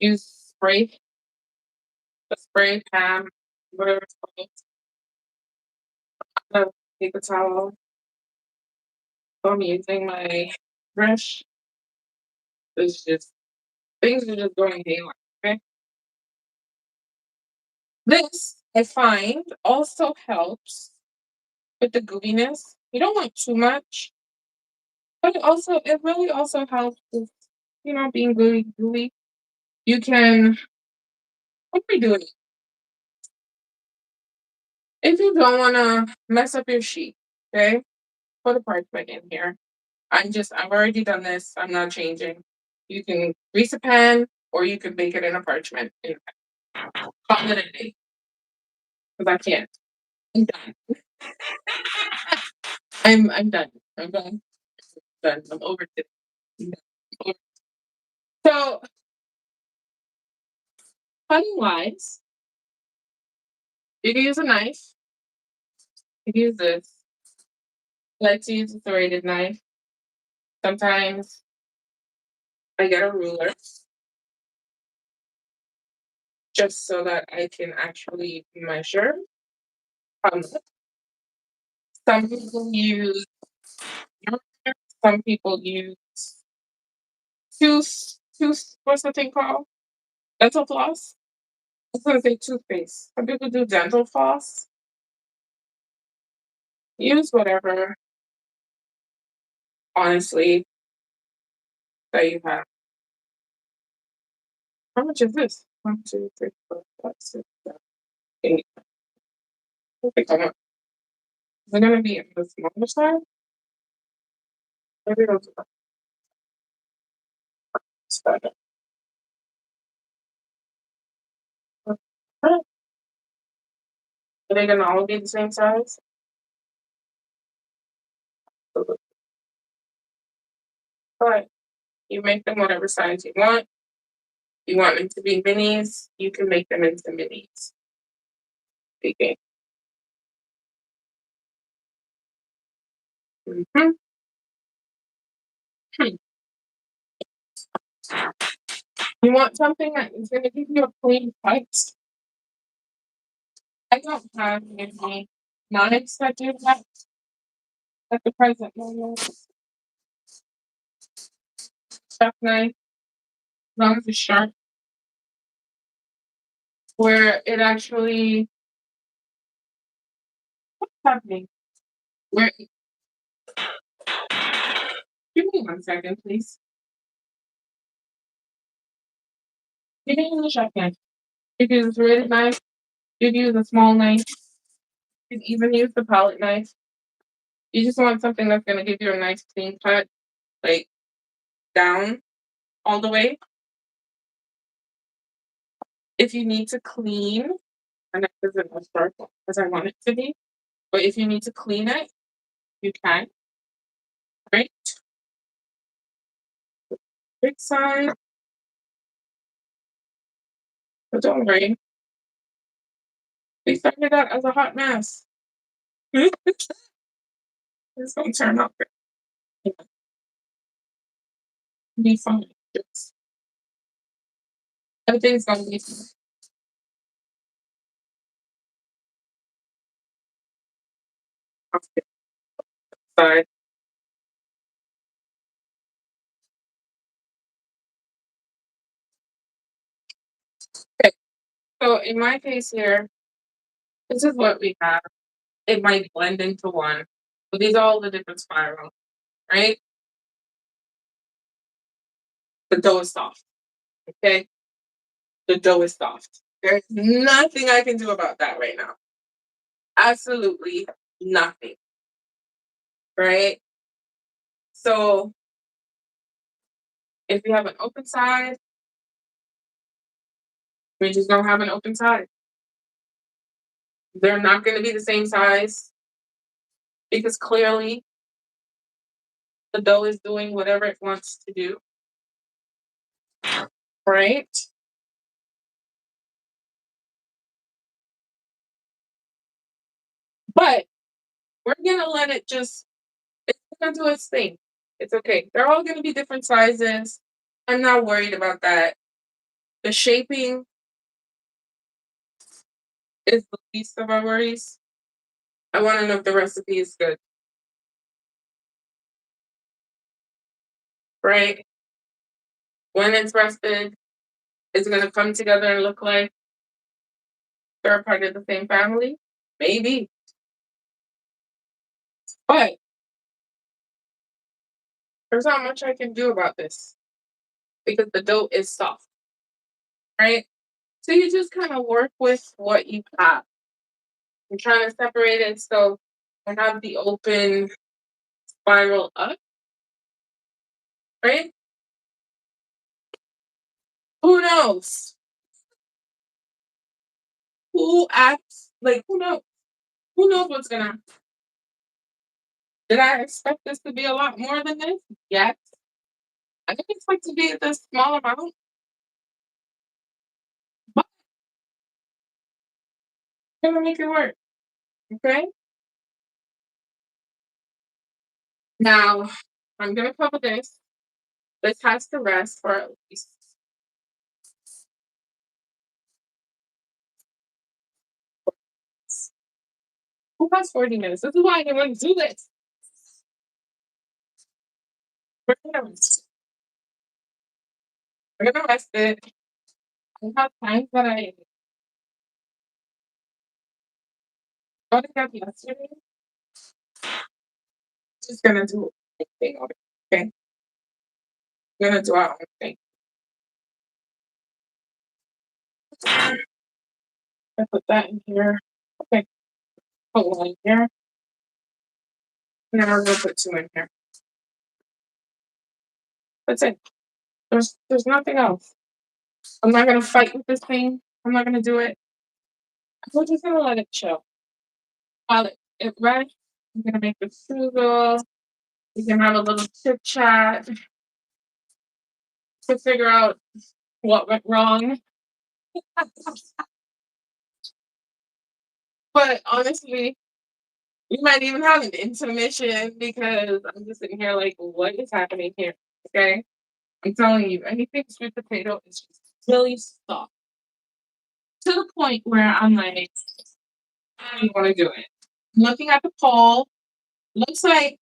use spray, the spray pan, whatever it's called. So, paper towel. So I'm using my brush. It's just things are just going haywire. Okay. This, I find, also helps with the gooiness. You don't want too much, but it really also helps with, being gooey. You can what are we doing? If you don't wanna mess up your sheet, okay, put a parchment in here. I've already done this, I'm not changing. You can grease a pan or you can bake it in a parchment and call it a day, 'cause I can't. I'm done. I'm done. I'm done. Done. I'm over it. I'm done. Over So, cutting wise, you can use a knife. You can use this. I like to use a serrated knife. Sometimes I get a ruler just so that I can actually measure how much. Some people use some people use what's the thing called? Dental floss? I was gonna say toothpaste. Some people do dental floss. Use whatever, honestly, that you have. How much is this? One, two, three, four, five, six, seven, eight. I think I'm is it gonna be on the smaller side? Maybe it'll be on this side. Are they gonna all be the same size? But you make them whatever size you want. You want them to be minis, you can make them into minis. Okay. Mhm. Hmm. You want something that is gonna give you a clean cut? I don't have any knives that do that at the present moment. Chef knife, as long as it's sharp, where it actually what's happening? Where give me 1 second, please. Give me the chef knife. You can use a serrated knife, you can use a small knife, you can even use the palette knife. You just want something that's gonna give you a nice clean cut, like down all the way. If you need to clean, and it isn't as sharp as I want it to be, but if you need to clean it, you can, right? Big side, but don't worry, they started out as a hot mess. It's gonna turn out good. It'll be fine. It's, everything's gonna be fine. Okay, so in my case here, this is what we have. It might blend into one, but these are all the different spirals, right? The dough is soft. Okay, the dough is soft. There's nothing I can do about that right now. Absolutely nothing, right? So if you have an open side, we just don't have an open side. They're not going to be the same size because clearly the dough is doing whatever it wants to do, right? But we're going to let it just, it's going to do its thing. It's okay. They're all going to be different sizes. I'm not worried about that. The shaping is the least of our worries. I want to know if the recipe is good, right? When it's rested, it's going to come together and look like They're part of the same family? Maybe. But there's not much I can do about this because the dough is soft, right? So you just kind of work with what you have. I'm trying to separate it so I have the open spiral up, right? Who knows? Who acts like who knows? Who knows what's gonna did I expect this to be a lot more than this? Yes. I didn't expect to be this small amount, but I'm gonna make it work. Okay. Now I'm gonna cover this. This has to rest for at least who has 40 minutes. This is why I didn't want to do this. We're gonna rest. We're gonna rest it. I have times that I got it up yesterday. Just gonna do everything on it. Okay. We're gonna do our own thing. I put that in here. Okay. Put one in here. And then I'm gonna put two in here. That's it. There's nothing else. I'm not gonna fight with this thing. I'm not gonna do it. We're just gonna let it chill. While it rests, I'm gonna make the strudel. We can have a little chit chat to figure out what went wrong. But honestly, we might even have an intermission because I'm just sitting here like, what is happening here? Okay. I'm telling you, anything sweet potato is just really soft to the point where I'm like, I don't want to do it. Looking at the poll, looks like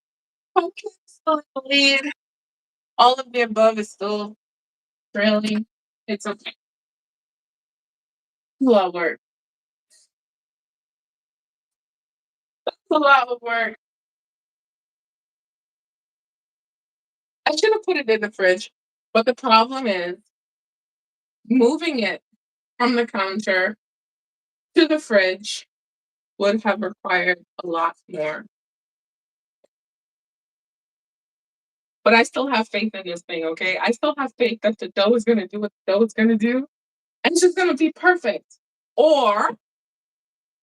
pumpkin's still in the lead. All of the above is still trailing. It's okay. It's a lot of work. It's a lot of work. I should have put it in the fridge, but the problem is moving it from the counter to the fridge would have required a lot more. But I still have faith in this thing, okay? I still have faith that the dough is gonna do what the dough is gonna do, and it's just gonna be perfect. Or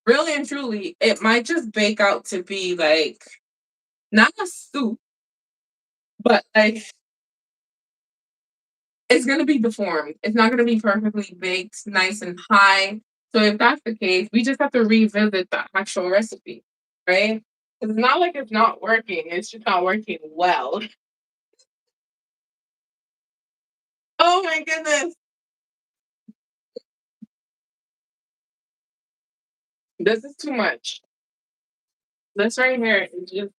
really and truly, it might just bake out to be like not a soup, but like it's gonna be deformed. It's not gonna be perfectly baked, nice and high. So if that's the case, we just have to revisit the actual recipe, right? 'Cause it's not like it's not working. It's just not working well. Oh my goodness. This is too much. This right here is just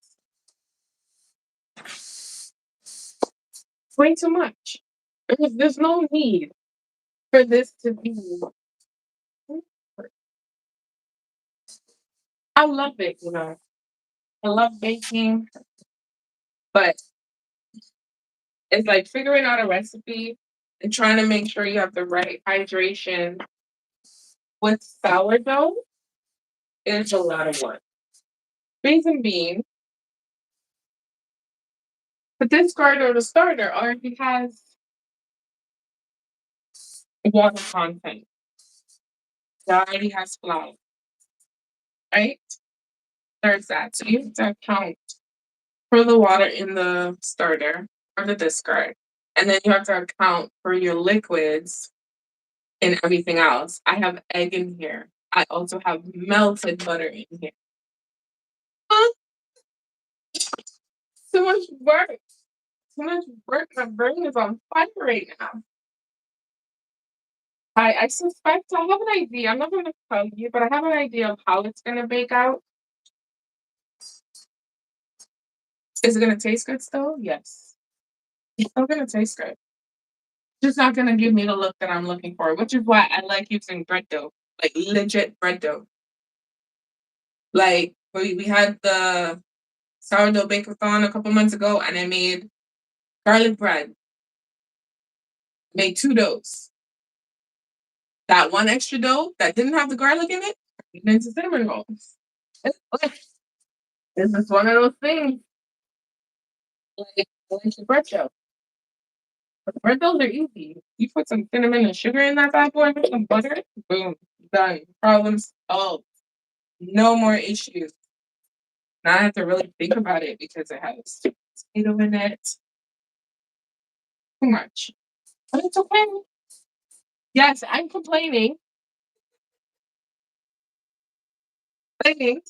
way too much. There's no need for this to be. I love it, you know. I love baking, but it's like figuring out a recipe and trying to make sure you have the right hydration with sourdough is a lot of work. Reason being, but this starter, the starter already has water content. It already has flour, right? There's that. So you have to account for the water in the starter or the discard. And then you have to account for your liquids and everything else. I have egg in here. I also have melted butter in here. Ah, so much work. So much work. My brain is on fire right now. I suspect I have an idea. I'm not going to tell you, but I have an idea of how it's going to bake out. Is it going to taste good still? Yes. It's still going to taste good. Just not going to give me the look that I'm looking for, which is why I like using bread dough. like legit bread dough. Like we had the sourdough bake-a-thon a couple months ago, and I made garlic bread. Made two doughs. That one extra dough that didn't have the garlic in it, made into cinnamon rolls. This is one of those things. Like the bread dough. But bread doughs are easy. You put some cinnamon and sugar in that bad boy with some butter, boom, done. Problems solved. No more issues. Now I have to really think about it because it has potato in it. Too much. But it's okay. Yes, I'm complaining. Complaining.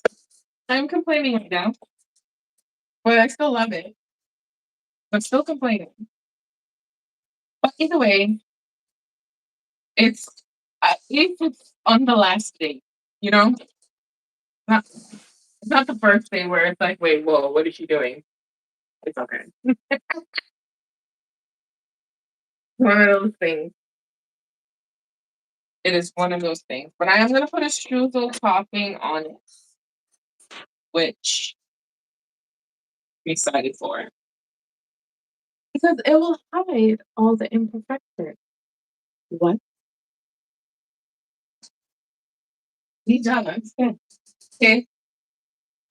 I'm complaining right now, but I still love it. But still complaining. But either way, it's at least it's on the last day. You know, not it's not the first day where it's like, wait, whoa, what is she doing? It's okay. One of those things. It is one of those things. But I am gonna put a streusel topping on it, which I'm excited for because it will hide all the imperfections. What? Be jealous. Okay.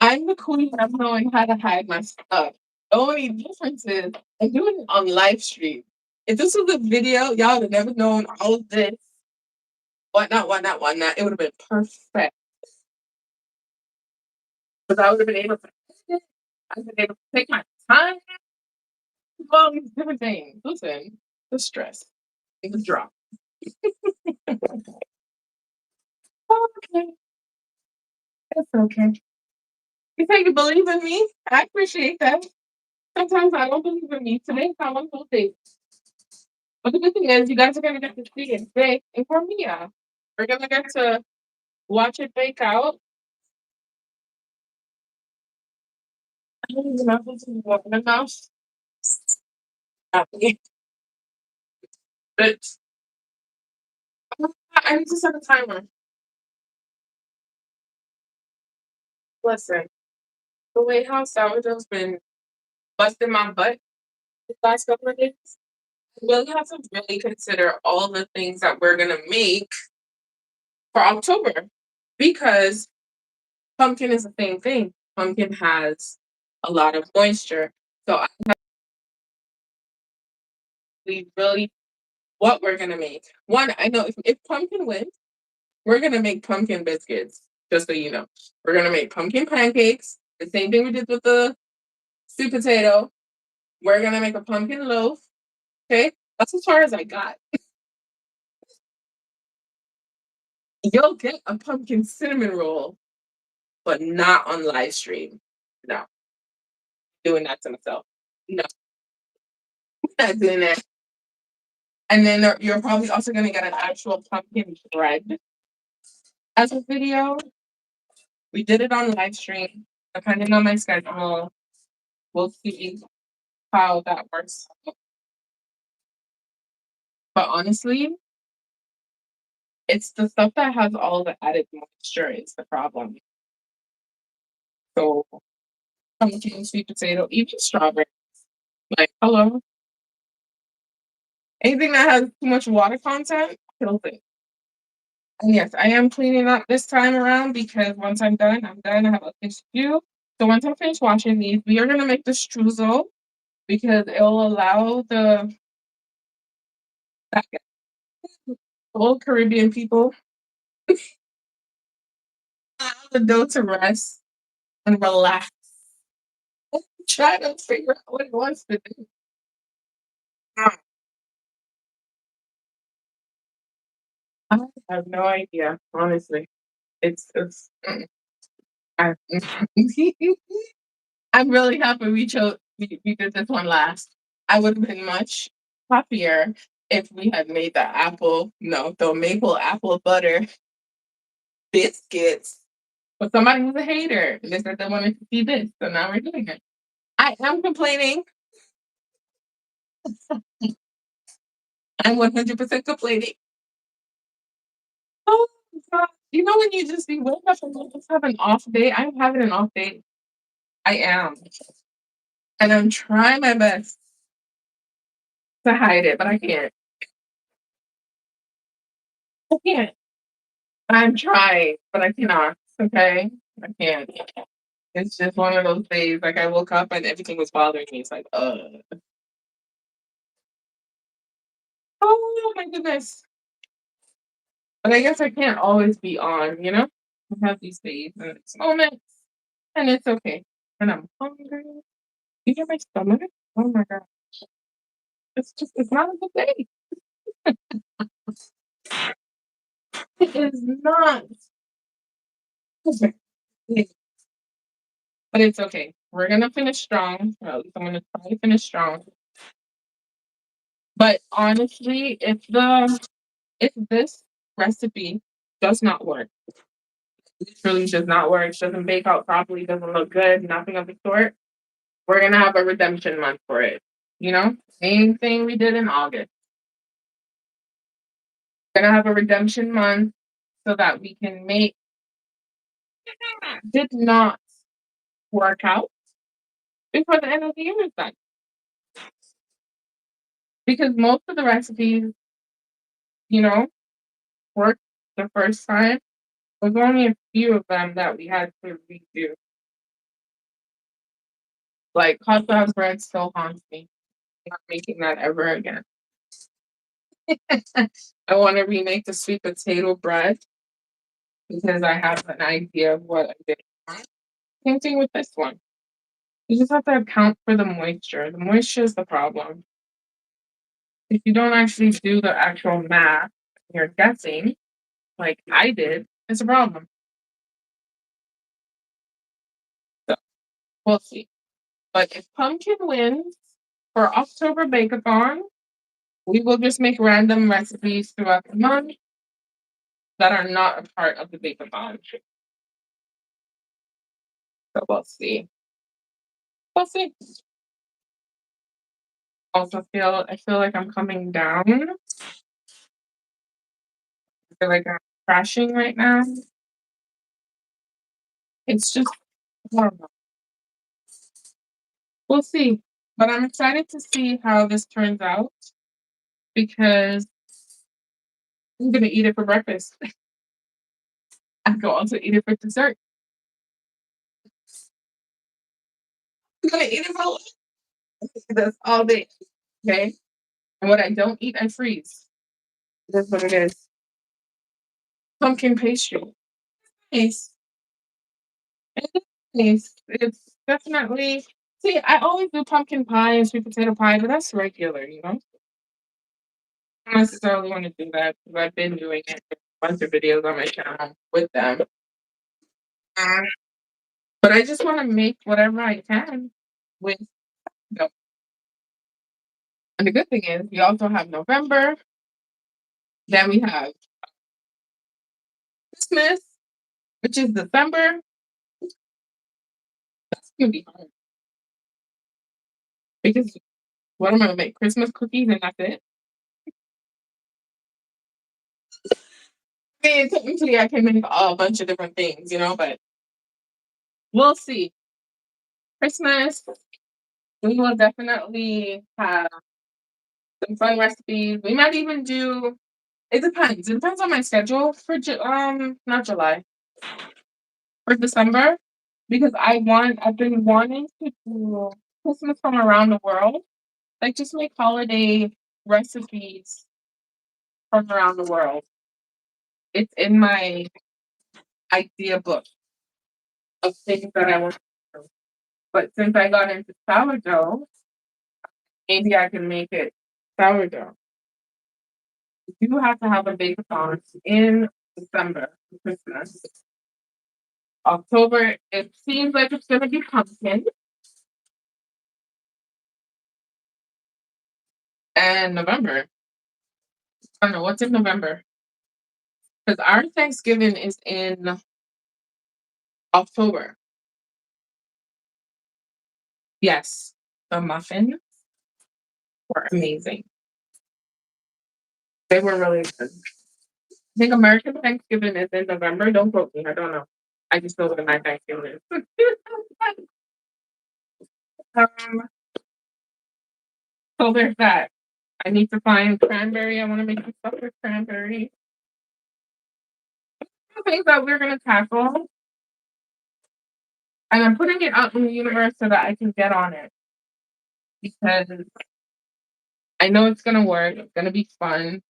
I'm the queen of knowing how to hide my stuff. The only difference is I'm doing it on live stream. If this was a video, y'all would have never known all of this. Whatnot, whatnot, whatnot. It would have been perfect. Because I would have been able to I've been able to take my time, all these different things. Listen, the stress. It was drop. Okay. It's okay. You say you believe in me? I appreciate that. Sometimes I don't believe in me. Today's not one of those days. But the good thing is, you guys are gonna get to see it bake in Crimea. We're gonna get to watch it bake out. I don't even know if this is warm enough. But I need to set a timer. Listen, the way how sourdough's been busting my butt the last couple of days, we'll have to really consider all the things that we're gonna make for October because pumpkin is the same thing. Pumpkin has a lot of moisture. So I we really what we're gonna make. One, I know if pumpkin wins, we're gonna make pumpkin biscuits, just so you know. We're gonna make pumpkin pancakes, the same thing we did with the sweet potato. We're gonna make a pumpkin loaf. Okay? That's as far as I got. You'll get a pumpkin cinnamon roll, but not on live stream. No, doing that to myself. No, not doing that. And then you're probably also gonna get an actual pumpkin bread as a video. We did it on live stream. Depending on my schedule, we'll see how that works. But honestly, it's the stuff that has all the added moisture is the problem. So pumpkin, sweet potato, even strawberry. Like, hello. Anything that has too much water content kills it. And yes, I am cleaning up this time around because once I'm done, I'm done. I have a fish to. So once I'm finished washing these, we are gonna make the streusel because it will allow the old Caribbean people allow the dough to rest and relax. Try to figure out what it wants to do. I have no idea, honestly. It's I, I'm really happy we did this one last. I would have been much happier if we had made the maple apple butter biscuits. But somebody was a hater. And they said they wanted to see this, so now we're doing it. I am complaining. I'm 100% complaining. Oh, You know when you wake up and you just have an off day? I'm having an off day. I am. And I'm trying my best to hide it, but I can't. I can't. I'm trying, but I cannot. Okay? I can't. It's just one of those days. Like I woke up and everything was bothering me. It's like, oh my goodness. But I guess I can't always be on, you know? I have these days and it's moments and it's okay. And I'm hungry. You hear my stomach? Oh my god. It's not a good day. It is not a good day. But it's okay. We're gonna finish strong. Or at least I'm gonna try to finish strong. But honestly, if this recipe does not work, literally does not work, doesn't bake out properly, doesn't look good, nothing of the sort, we're gonna have a redemption month for it. You know? Same thing we did in August. We're gonna have a redemption month so that we can make did not work out before the end of the year is done. Because most of the recipes, you know, worked the first time. There's only a few of them that we had to redo. Like hot dog bread still haunts me. I'm not making that ever again. I want to remake the sweet potato bread because I have an idea of what I did. Same thing with this one. You just have to account for the moisture. The moisture is the problem. If you don't actually do the actual math, you're guessing, like I did, it's a problem. So we'll see. But if pumpkin wins for October Bake-a-thon, we will just make random recipes throughout the month that are not a part of the Bake-a-thon. So we'll see. We'll see. I feel like I'm coming down. I feel like I'm crashing right now. It's just horrible. We'll see. But I'm excited to see how this turns out because I'm gonna eat it for breakfast. I'm going to eat it for dessert. I'm gonna eat it for lunch. That's all day. Okay. And what I don't eat, I freeze. That's what it is. Pumpkin pastry. Nice. It is nice. It's definitely see, I always do pumpkin pie and sweet potato pie, but that's regular, you know? I don't necessarily want to do that because I've been doing it. A bunch of videos on my channel with them. Uh, but I just want to make whatever I can with them. And the good thing is we also have November, then we have Christmas, which is December. That's gonna be hard because what am I gonna make? Christmas cookies and that's it? I mean, technically I can make a bunch of different things, you know, but we'll see. Christmas, we will definitely have some fun recipes. We might even do it depends. It depends on my schedule for not July, for December. Because I've been wanting to do Christmas from around the world. Like just make holiday recipes from around the world. It's in my idea book of things that I want to do. But since I got into sourdough, maybe I can make it sourdough. You do have to have a bake-a-thon in December for Christmas. October, it seems like it's gonna be pumpkin. And November. I don't know what's in November. Because our Thanksgiving is in October. Yes. The muffins were amazing. They were really good. I think American Thanksgiving is in November. Don't quote me. I don't know. I just know what my Thanksgiving is. um, so there's that. I need to find cranberry. I want to make some stuff with cranberry. The things that we're gonna tackle, and I'm putting it out in the universe so that I can get on it because I know it's gonna work. It's gonna be fun.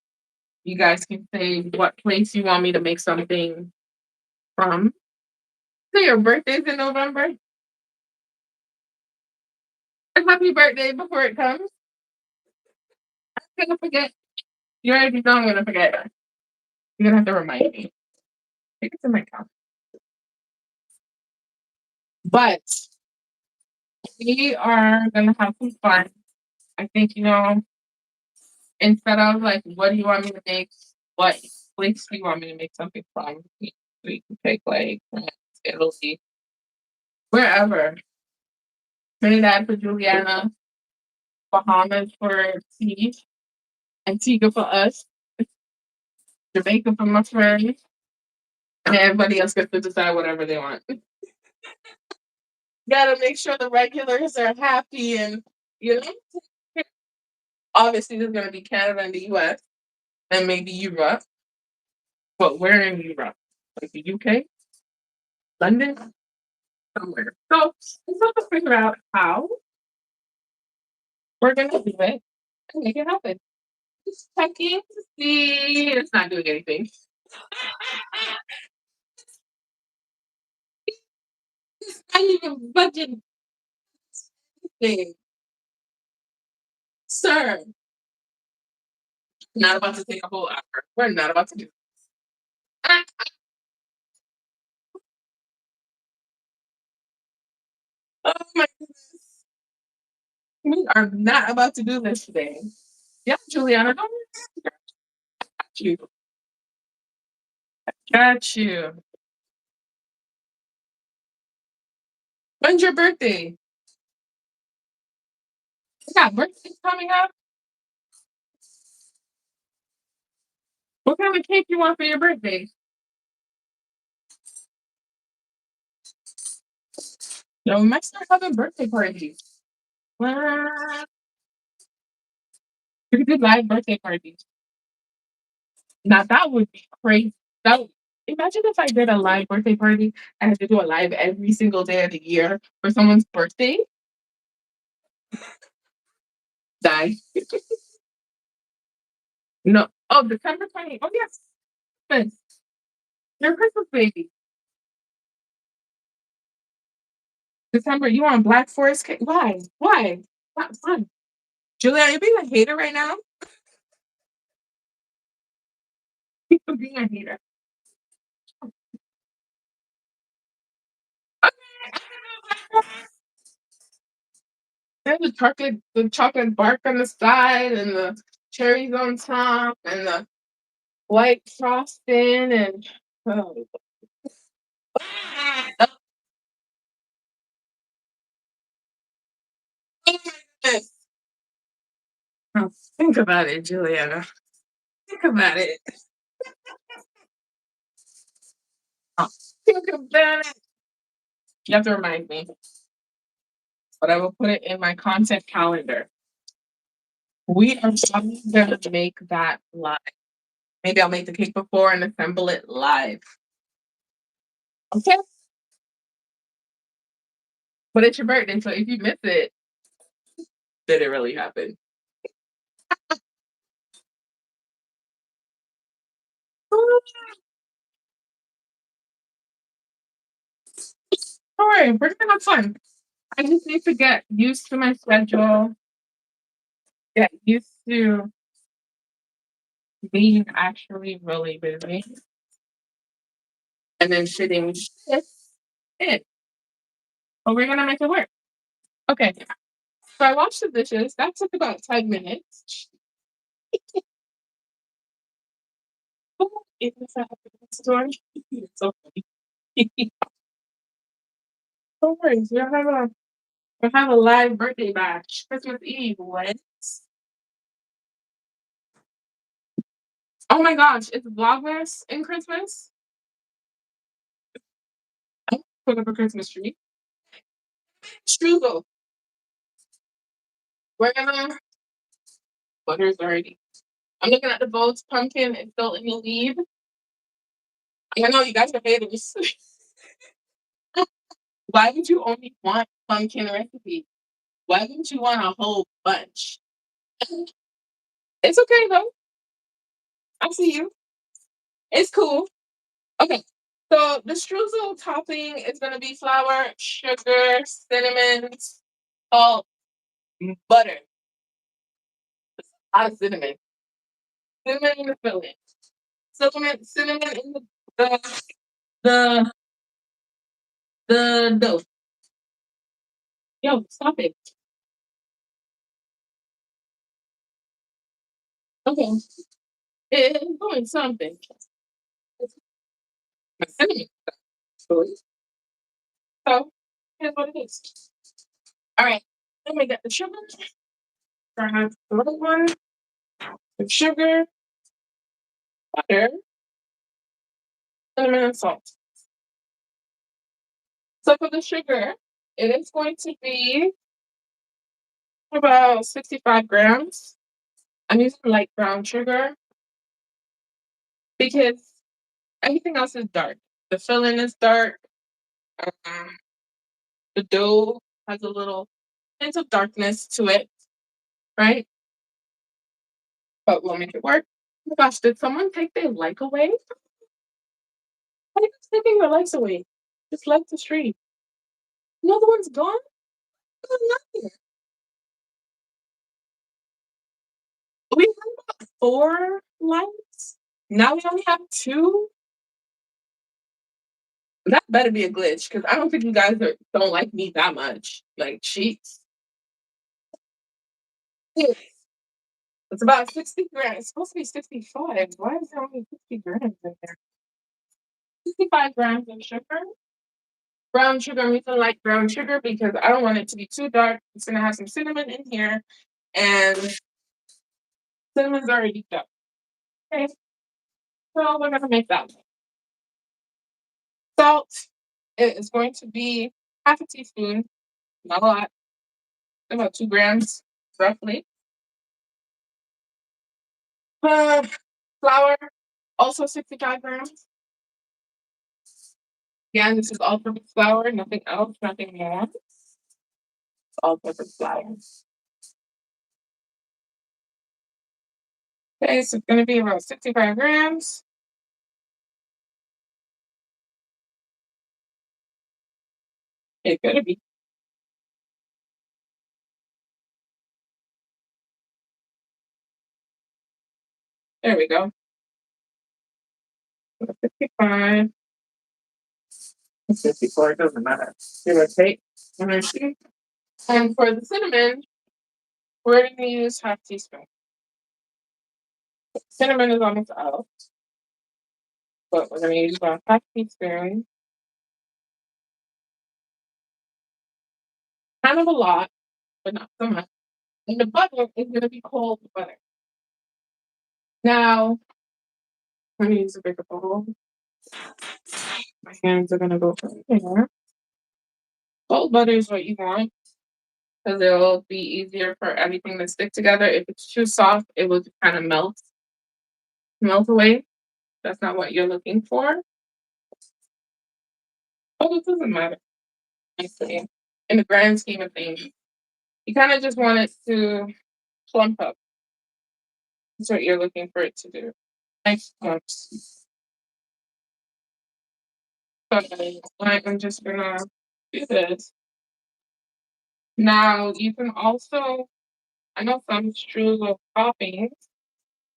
You guys can say what place you want me to make something from. So your birthday's in November. And happy birthday before it comes. I'm gonna forget. You already know I'm gonna forget. You're gonna have to remind me. I think it's in my calendar. But we are gonna have some fun. I think, instead of like, what do you want me to make? What place do you want me to make something from? We can pick like France, Italy, wherever. Trinidad for Juliana, Bahamas for T, Antigua for us, Jamaica for my friends, and everybody else gets to decide whatever they want. Gotta make sure the regulars are happy and you know. Obviously, there's gonna be Canada and the US and maybe Europe, but where in Europe? Like the UK, London, somewhere. So we have to figure out how we're gonna do it and make it happen. Just checking to see it's not doing anything. It's not even budget thing. Sir, not about to take a whole hour. We're not about to do that. Oh my goodness. We are not about to do this today. Yeah, Juliana, don't got you. Got you. When's your birthday? You got birthdays coming up? What kind of cake you want for your birthday? No, we might start having birthday parties. What? We could do live birthday parties. Now that would be crazy. Imagine if I did a live birthday party. I had to do a live every single day of the year for someone's birthday. Die. No. Oh, December 20th. Oh, yes. Christmas. You're a Christmas baby. December, you want Black Forest cake? Why? Why? Not fun. Julia, you're being a hater right now. You're being a hater. There's the chocolate bark on the side, and the cherries on top, and the white frosting, and oh, oh my goodness. Oh, think about it, Juliana. Think about it. Oh, think about it. You have to remind me, but I will put it in my content calendar. We are probably gonna make that live. Maybe I'll make the cake before and assemble it live. Okay, but it's your birthday, so if you miss it, did it really happen? Don't worry, we're gonna have fun. I just need to get used to my schedule, get used to being actually really busy, and then fitting this in. But we're gonna make it work. Okay, so I washed the dishes. That took about 10 minutes. Oh, it's a store. It's so funny. Don't worry, we have a live birthday bash. Christmas Eve. What? Oh my gosh, it's Vlogmas in Christmas. I put up a Christmas tree. Strudel. We're gonna butter's already. I'm looking at the votes. Pumpkin is still in the lead. I know you guys are haters. Why would you only want pumpkin recipe? Why wouldn't you want a whole bunch? It's okay though. I see you. It's cool. Okay. So the streusel topping is gonna be flour, sugar, cinnamon, salt, butter. A lot of cinnamon. Cinnamon in the filling. Cinnamon in the the dough. Yo, stop it. Okay. It's doing something. My cinnamon. Actually. So here's what it is. All right. Then we get the sugar. I have the little one, the sugar, butter, cinnamon, and salt. So for the sugar, it is going to be about 65 grams. I'm using light brown sugar because everything else is dark. The filling is dark. Um, the dough has a little hint of darkness to it, right? But we'll make it work. Oh my gosh, did someone take their like away? Why are you taking your likes away? Just like the stream. Another one's gone? There's nothing. We had about 4 likes. Now we only have 2. That better be a glitch because I don't think you guys don't like me that much. Like, sheets. It's about 60 grams. It's supposed to be 65. Why is there only 50 grams in there? 65 grams of sugar. Brown sugar, I'm using light brown sugar because I don't want it to be too dark. It's gonna have some cinnamon in here, and cinnamon's already done. Okay, so we're gonna make that. Salt, it is going to be half a teaspoon, not a lot, about 2 grams roughly. Uh, Flour, also 65 grams. Again, this is all-purpose flour, nothing else, nothing more. It's all-purpose flour. Okay, so it's gonna be about 65 grams. It better be. There we go. 55. 54, it doesn't matter. Give or take. And for the cinnamon, we're gonna use half teaspoon. Cinnamon is almost out, but we're gonna use about half teaspoon. Kind of a lot, but not so much. And the butter is gonna be cold butter. Now, I'm gonna use a bigger bowl. My hands are gonna go from here. Cold butter is what you want because it'll be easier for everything to stick together. If it's too soft, it will just kind of melt away. That's not what you're looking for. But it doesn't matter, honestly. In the grand scheme of things, you kind of just want it to plump up. That's what you're looking for it to do. Nice clumps. So I'm just gonna do this. Now you can also, I know some strudel toppings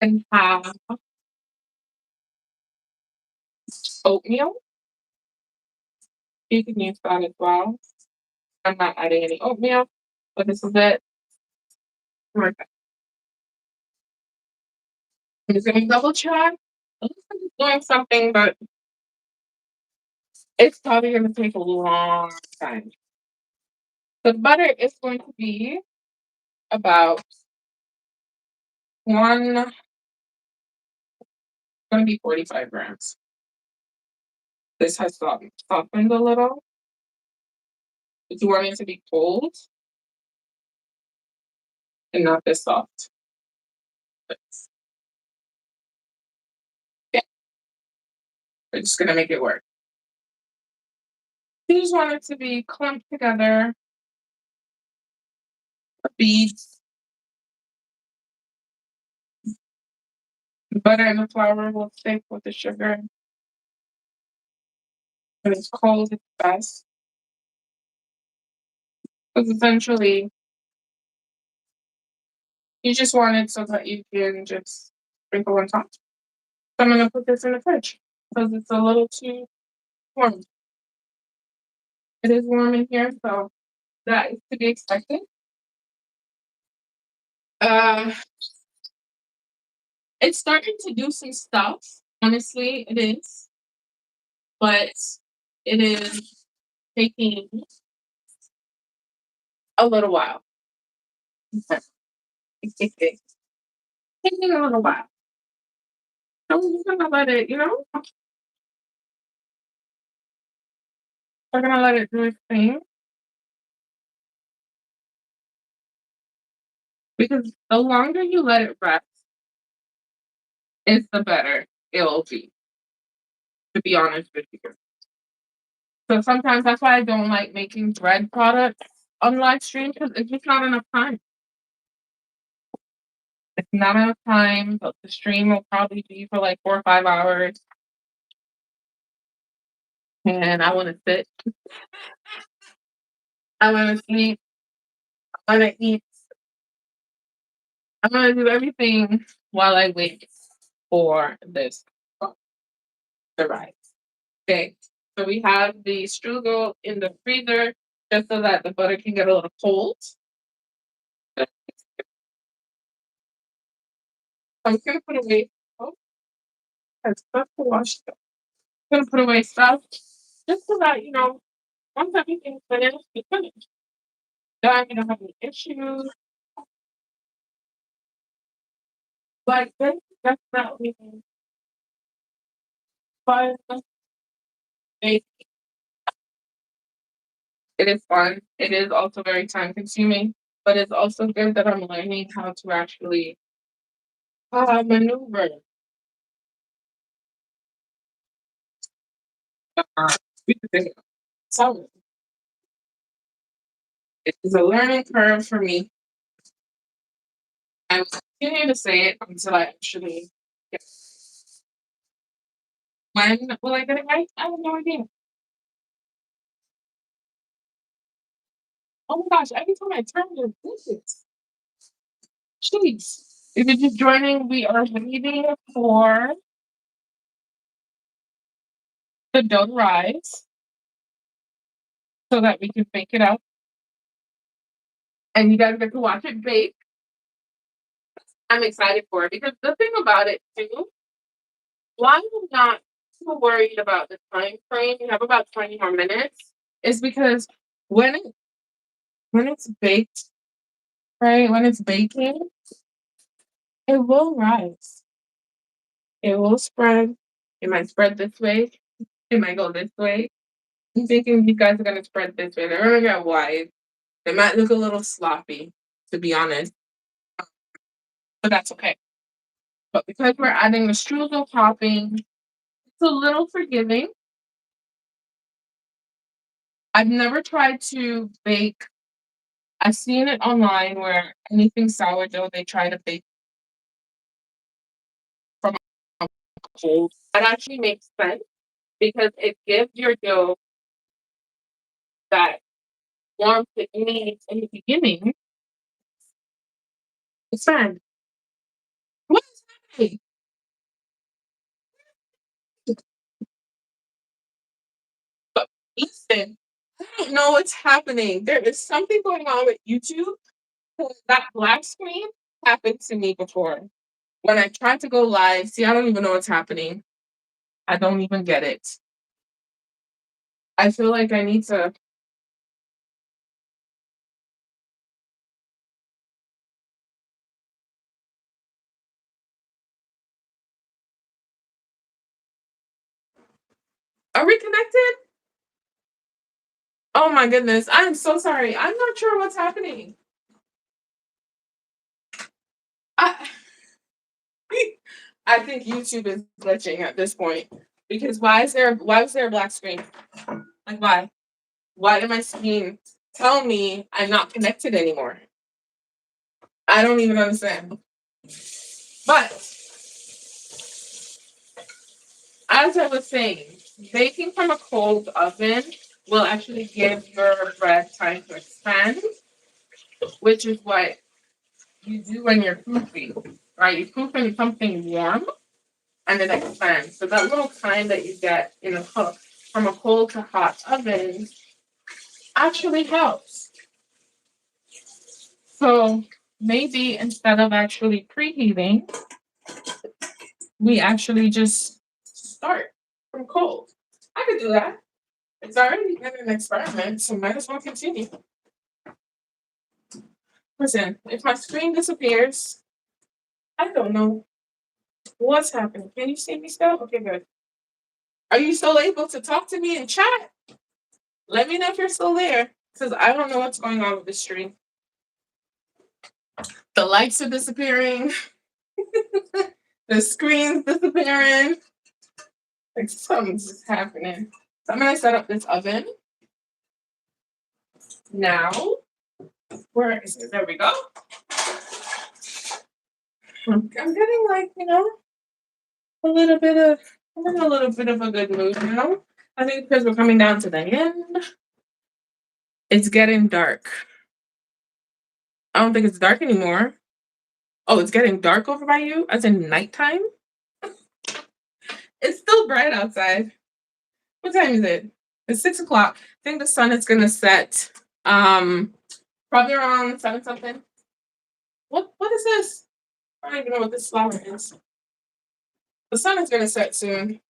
can have oatmeal. You can use that as well. I'm not adding any oatmeal, but this is it. I'm just gonna double check. I'm just doing something, but it's probably gonna take a long time. The butter is going to be about 1 Going to be 45 grams. This has softened a little. If you want it to be cold and not this soft. Yeah, we're just gonna make it work. You just want it to be clumped together. Beads, butter and the flour will stick with the sugar. When it's cold, it's best. Because essentially, you just want it so that you can just sprinkle on top. So I'm gonna put this in the fridge because it's a little too warm. It is warm in here, so that is to be expected. Uh, it's starting to do some stuff. Honestly, it is, but it is taking a little while. It's taking a little while. So we're just gonna let it, we're gonna let it do its thing because the longer you let it rest, is the better it'll be. To be honest with you. So sometimes that's why I don't like making bread products on live stream because it's just not enough time. It's not enough time. The stream will probably be for like 4 or 5 hours, and I want to sit. I want to sleep. I want to eat. I'm gonna do everything while I wait for this to rise. Okay. So we have the strudel in the freezer just so that the butter can get a little cold. I'm gonna put away. Oh, that's stuff to wash. I'm gonna put away stuff just so that once everything's finished, it's finished. Then you don't have any issues. Like this, that's not really fun. It is fun. It is also very time consuming, but it's also good that I'm learning how to actually maneuver. Uh, so it is a learning curve for me. I will continue to say it until I actually get. When will I get it right? I have no idea. Oh my gosh, every time I turn the dishes. Jeez. If you're just joining, we are waiting for the dough to rise so that we can bake it up. And you guys get to watch it bake. I'm excited for it because the thing about it too, why I'm not too worried about the time frame, you have about 20 more minutes, is because when it when it's baked, right, when it's baking, it will rise. It will spread. It might spread this way. It might go this way. I'm thinking you guys are gonna spread this way. They're gonna get wide. They might look a little sloppy, to be honest, but that's okay. But because we're adding the strudel topping, it's a little forgiving. I've never tried to bake. I've seen it online where anything sourdough they try to bake from cold. That actually makes sense because it gives your dough that warmth it needs in the beginning. It's fine. What is happening? But listen, I don't know what's happening. There is something going on with YouTube. That black screen happened to me before. When I tried to go live, see, I don't even know what's happening. I don't even get it. I feel like I need to. Are we connected? Oh my goodness. I'm so sorry. I'm not sure what's happening. I, I think YouTube is glitching at this point. Because why was there a black screen? Like why? Why did my screen tell me I'm not connected anymore? I don't even understand. But as I was saying, baking from a cold oven will actually give your bread time to expand, which is what you do when you're proofing, right? You proof in something warm and it expands. So that little time that you get in a cook from a cold to hot oven actually helps. So maybe instead of actually preheating, we actually just start from cold. I could do that. It's already been an experiment, so might as well continue. Listen, if my screen disappears, I don't know what's happening. Can you see me still? Okay, good. Are you still able to talk to me in chat? Let me know if you're still there, because I don't know what's going on with the stream. The lights are disappearing. The screen's disappearing. Like something's just happening. So I'm gonna set up this oven now. Where is it? There we go. I'm getting like, a little bit of I'm in a little bit of a good mood now. I think because we're coming down to the end. It's getting dark. I don't think it's dark anymore. Oh, it's getting dark over by you? As in nighttime? It's still bright outside. What time is it? It's 6 o'clock. I think the sun is gonna set probably around 7 something. What is this? I don't even know what this flower is. The sun is gonna set soon.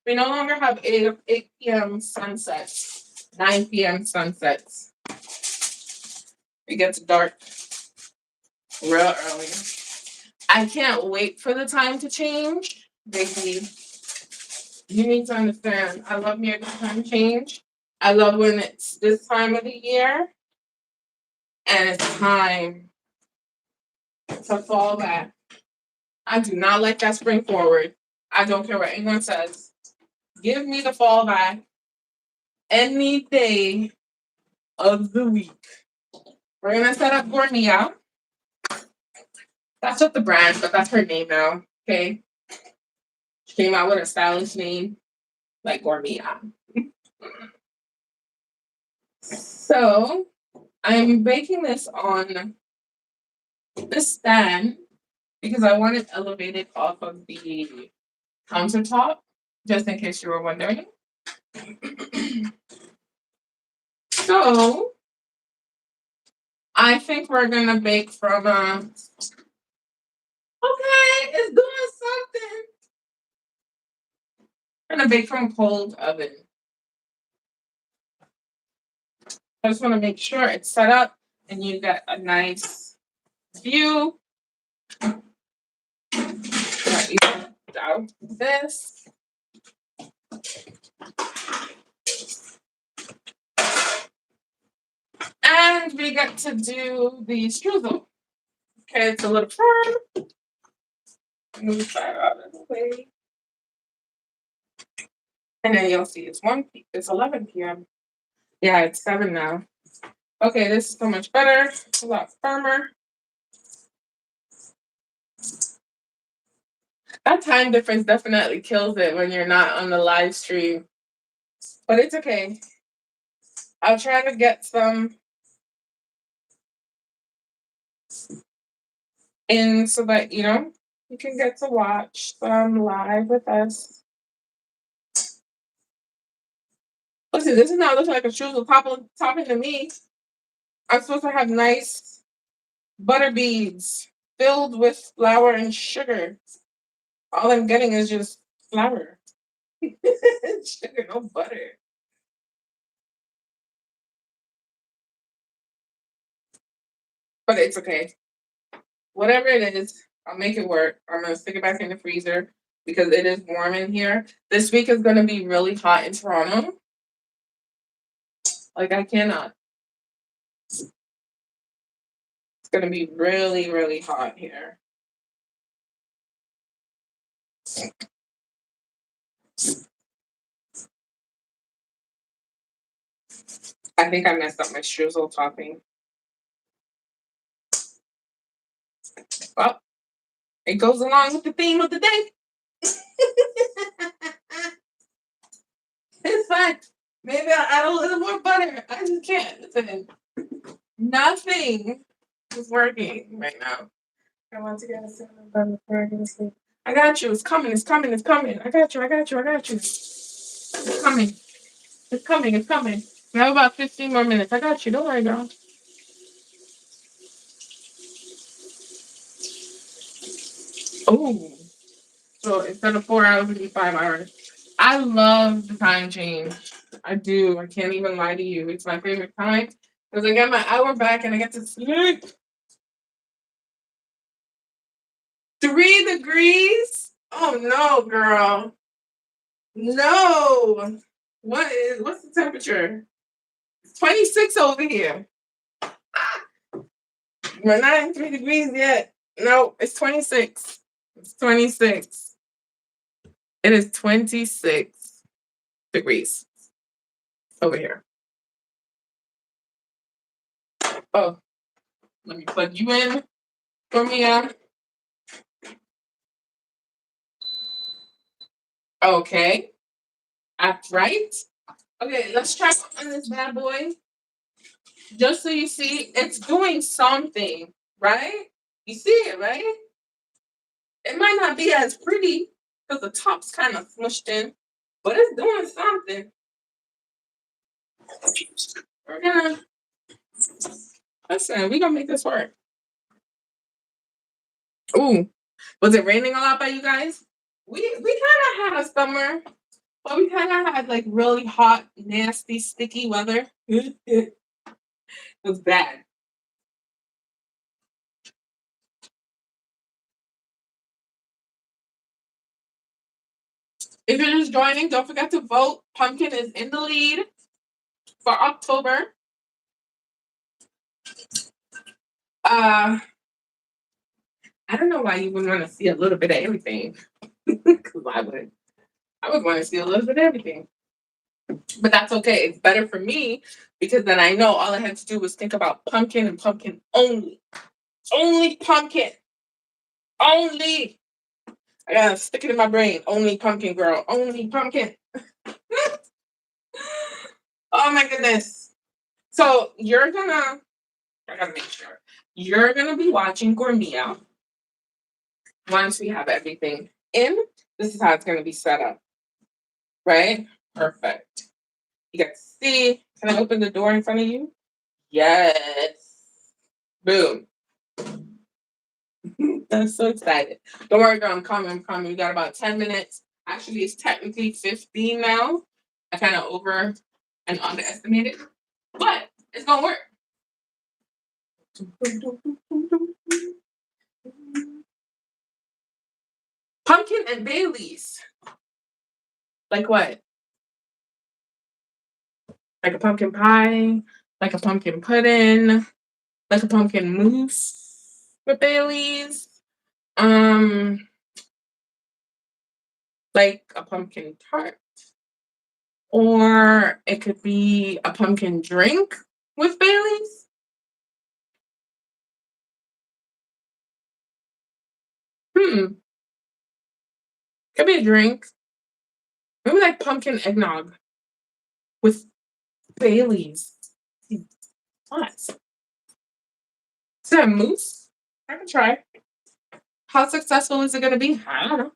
We no longer have 8 p.m. sunsets, 9 p.m. sunsets. It gets dark real early. I can't wait for the time to change. Baby, you need to understand. I love me a good time change. I love when it's this time of the year and it's time to fall back. I do not like that spring forward. I don't care what anyone says. Give me the fall back any day of the week. We're gonna set up Gormia. That's just the brand, but that's her name now. Okay. She came out with a stylish name like Gormia. So I'm baking this on this stand because I want it elevated off of the countertop, just in case you were wondering. So I think we're gonna bake from okay, it's doing something. We're gonna bake from a cold oven. I just want to make sure it's set up and you get a nice view. Down this. And we get to do the streusel. Okay, it's a little firm. Move that out of the way. And then you'll see it's 11 p.m. Yeah, it's 7 now. Okay, this is so much better. It's a lot firmer. That time difference definitely kills it when you're not on the live stream. But it's okay. I'll try to get some in so that, you can get to watch some live with us. Listen, this is not looking like a streusel topping to me. I'm supposed to have nice butter beads filled with flour and sugar. All I'm getting is just flour. Sugar, no butter. But it's okay. Whatever it is, I'll make it work. I'm gonna stick it back in the freezer because it is warm in here. This week is going to be really hot in Toronto. Like, I cannot. It's going to be really, really hot here. I think I messed up my streusel topping. Well, it goes along with the theme of the day. It's fine. Maybe I'll add a little more butter. I just can't. Listen, nothing is working right now. I want to get a cinnamon bun before I go to sleep. I got you. It's coming. It's coming. It's coming. I got you. I got you. I got you. It's coming. It's coming. It's coming. We have about 15 more minutes. I got you. Don't worry, girl. Oh. So instead of 4 hours, it'll be 5 hours. I love the time change. I do. I can't even lie to you. It's my favorite time because I get my hour back and I get to sleep. 3 degrees? Oh no, girl. No. What's the temperature? It's 26 over here. We're not in 3 degrees yet. No, it's 26. It's 26. It is 26 degrees over here. Oh, let me plug you in for me. Okay. That's right. Okay, let's try on this bad boy. Just so you see, it's doing something, right? You see it, right? It might not be as pretty because the top's kind of smushed in, but it's doing something. We're gonna listen, we're gonna make this work. Ooh, was it raining a lot by you guys? We kind of had a summer, but we kind of had like really hot, nasty, sticky weather. It was bad. If you're just joining, don't forget to vote. Pumpkin is in the lead for October. Uh, I don't know why you would want to see a little bit of everything. Because I would. I would want to see a little bit of everything. But that's okay. It's better for me because then I know all I had to do was think about pumpkin and pumpkin only. Only pumpkin. Only. I gotta stick it in my brain. Only pumpkin, girl. Only pumpkin. Oh my goodness. So I gotta make sure. You're gonna be watching Gourmia once we have everything in. This is how it's gonna be set up. Right? Perfect. You got to see. Can I open the door in front of you? Yes. Boom. I'm so excited. Don't worry, girl. I'm coming. I'm coming. We got about 10 minutes. Actually, it's technically 15 now. I kind of over and underestimated, but it's going to work. Pumpkin and Baileys. Like what? Like a pumpkin pie, like a pumpkin pudding, like a pumpkin mousse with Baileys. Um, like a pumpkin tart. Or it could be a pumpkin drink with Baileys. Could be a drink. Maybe like pumpkin eggnog with Baileys. What? Is that mousse? I can try. How successful is it going to be? I don't know.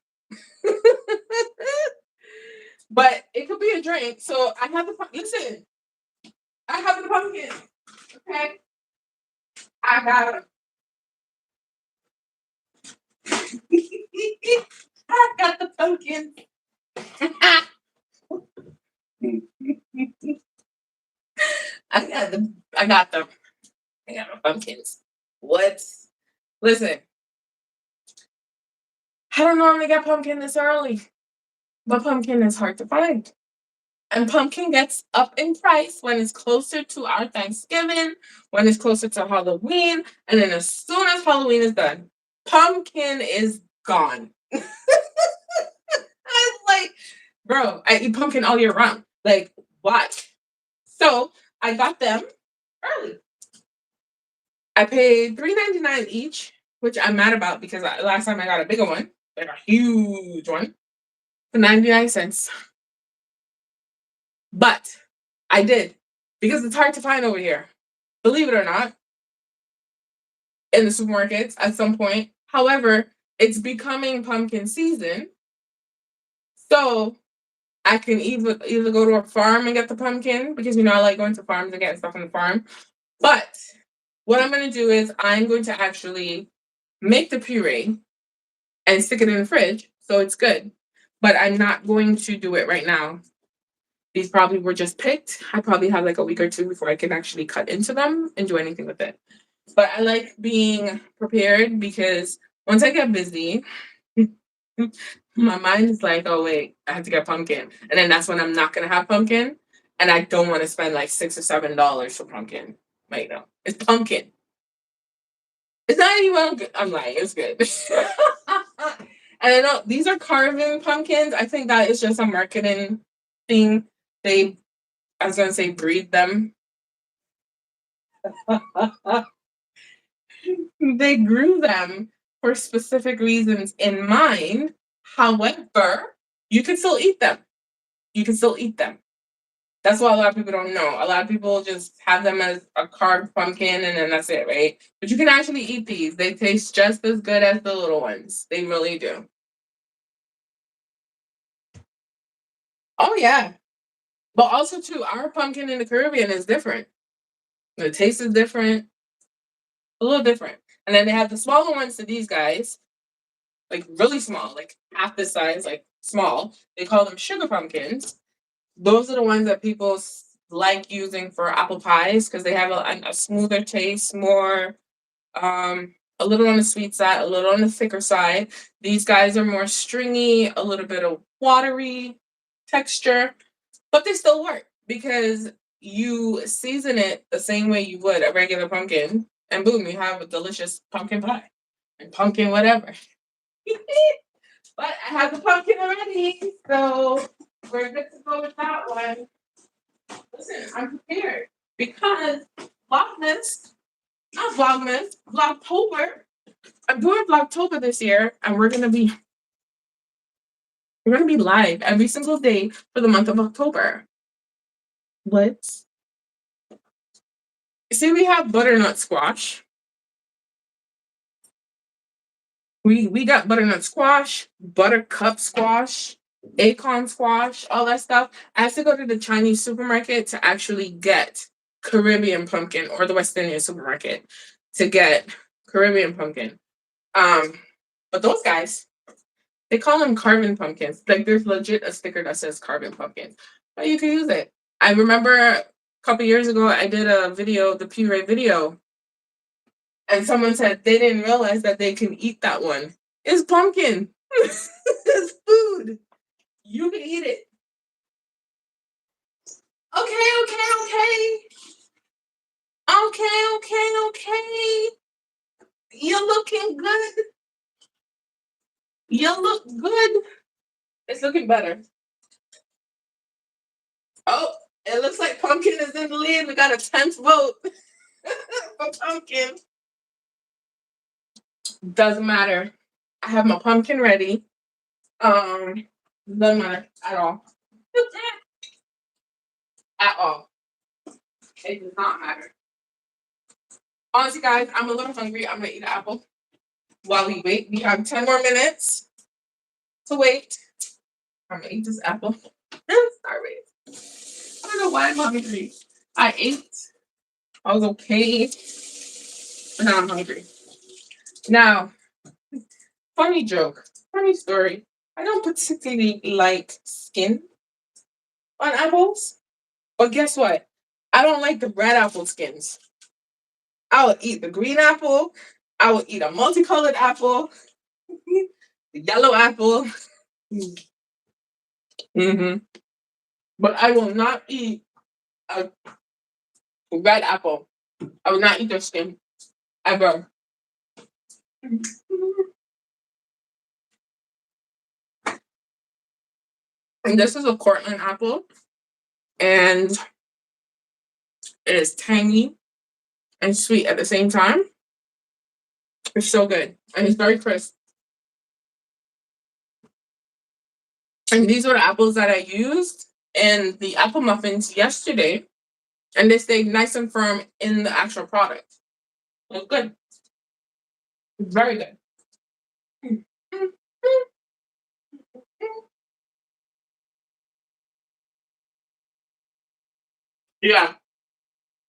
But it could be a drink. So I have the listen. I have the pumpkin. Okay, I got it. I got the pumpkin. I got the. I got the. I got the pumpkins. What? Listen. I don't normally get pumpkin this early, but pumpkin is hard to find. And pumpkin gets up in price when it's closer to our Thanksgiving, when it's closer to Halloween, and then as soon as Halloween is done, pumpkin is gone. I'm like, bro, I eat pumpkin all year round. Like, what? So I got them early. I paid $3.99 each, which I'm mad about because last time I got a bigger one, like a huge one, for 99 cents. But I did because it's hard to find over here. Believe it or not, in the supermarkets at some point. However, it's becoming pumpkin season, so I can either go to a farm and get the pumpkin because I like going to farms and getting stuff from the farm. But what I'm going to do is I'm going to actually make the puree and stick it in the fridge so it's good. But I'm not going to do it right now. These probably were just picked. I probably have like a week or two before I can actually cut into them and do anything with it. But I like being prepared because once I get busy, my mind is like, oh wait, I have to get pumpkin. And then that's when I'm not gonna have pumpkin. And I don't want to spend like $6 or $7 for pumpkin. Like, no. It's pumpkin. It's not even good. I'm lying, it's good. And I know these are carving pumpkins. I think that is just a marketing thing. They I was gonna say breed them. They grew them for specific reasons in mind. However, you can still eat them. You can still eat them. That's what a lot of people don't know. A lot of people just have them as a carved pumpkin and then that's it, right? But you can actually eat these. They taste just as good as the little ones. They really do. Oh yeah. But also too, our pumpkin in the Caribbean is different. The taste is different, a little different. And then they have the smaller ones to these guys, like really small, like half this size, like small. They call them sugar pumpkins. Those are the ones that people like using for apple pies because they have a smoother taste, more a little on the sweet side, a little on the thicker side. These guys are more stringy, a little bit of watery texture, but they still work because you season it the same way you would a regular pumpkin, and boom, you have a delicious pumpkin pie and pumpkin whatever. But I have the pumpkin already, so we're good to go with that one. Listen, I'm prepared because Vlogmas, not Vlogmas, Vlogtober. I'm doing Vlogtober this year, and we're gonna be live every single day for the month of October. What? See, we have butternut squash. We got butternut squash, buttercup squash, acorn squash, all that stuff. I have to go to the Chinese supermarket to actually get Caribbean pumpkin or the West Indian supermarket to get Caribbean pumpkin. Um, but those guys, they call them carbon pumpkins. Like there's legit a sticker that says carbon pumpkins. But you can use it. I remember a couple years ago I did a video, the puree video, and someone said they didn't realize that they can eat that one. It's pumpkin. It's food. You can eat it. Okay, okay, okay. Okay, okay, okay. You're looking good. You look good. It's looking better. Oh, it looks like pumpkin is in the lead. We got a 10th vote for pumpkin. Doesn't matter. I have my pumpkin ready. Doesn't matter at all. At all. It does not matter. Honestly, guys, I'm a little hungry. I'm gonna eat an apple while we wait. We have 10 more minutes to wait. I'm gonna eat this apple. I'm sorry. I don't know why I'm hungry. I ate. I was okay. But now I'm hungry. Now, funny joke, funny story. I don't particularly like skin on apples, but guess what? I don't like the red apple skins. I will eat the green apple. I will eat a multicolored apple. Yellow apple. Hmm. But I will not eat a red apple. I will not eat the skin ever. And this is a Cortland apple, and it is tangy and sweet at the same time. It's so good, and it's very crisp. And these were the apples that I used in the apple muffins yesterday, and they stayed nice and firm in the actual product. It's good. It's very good. Yeah,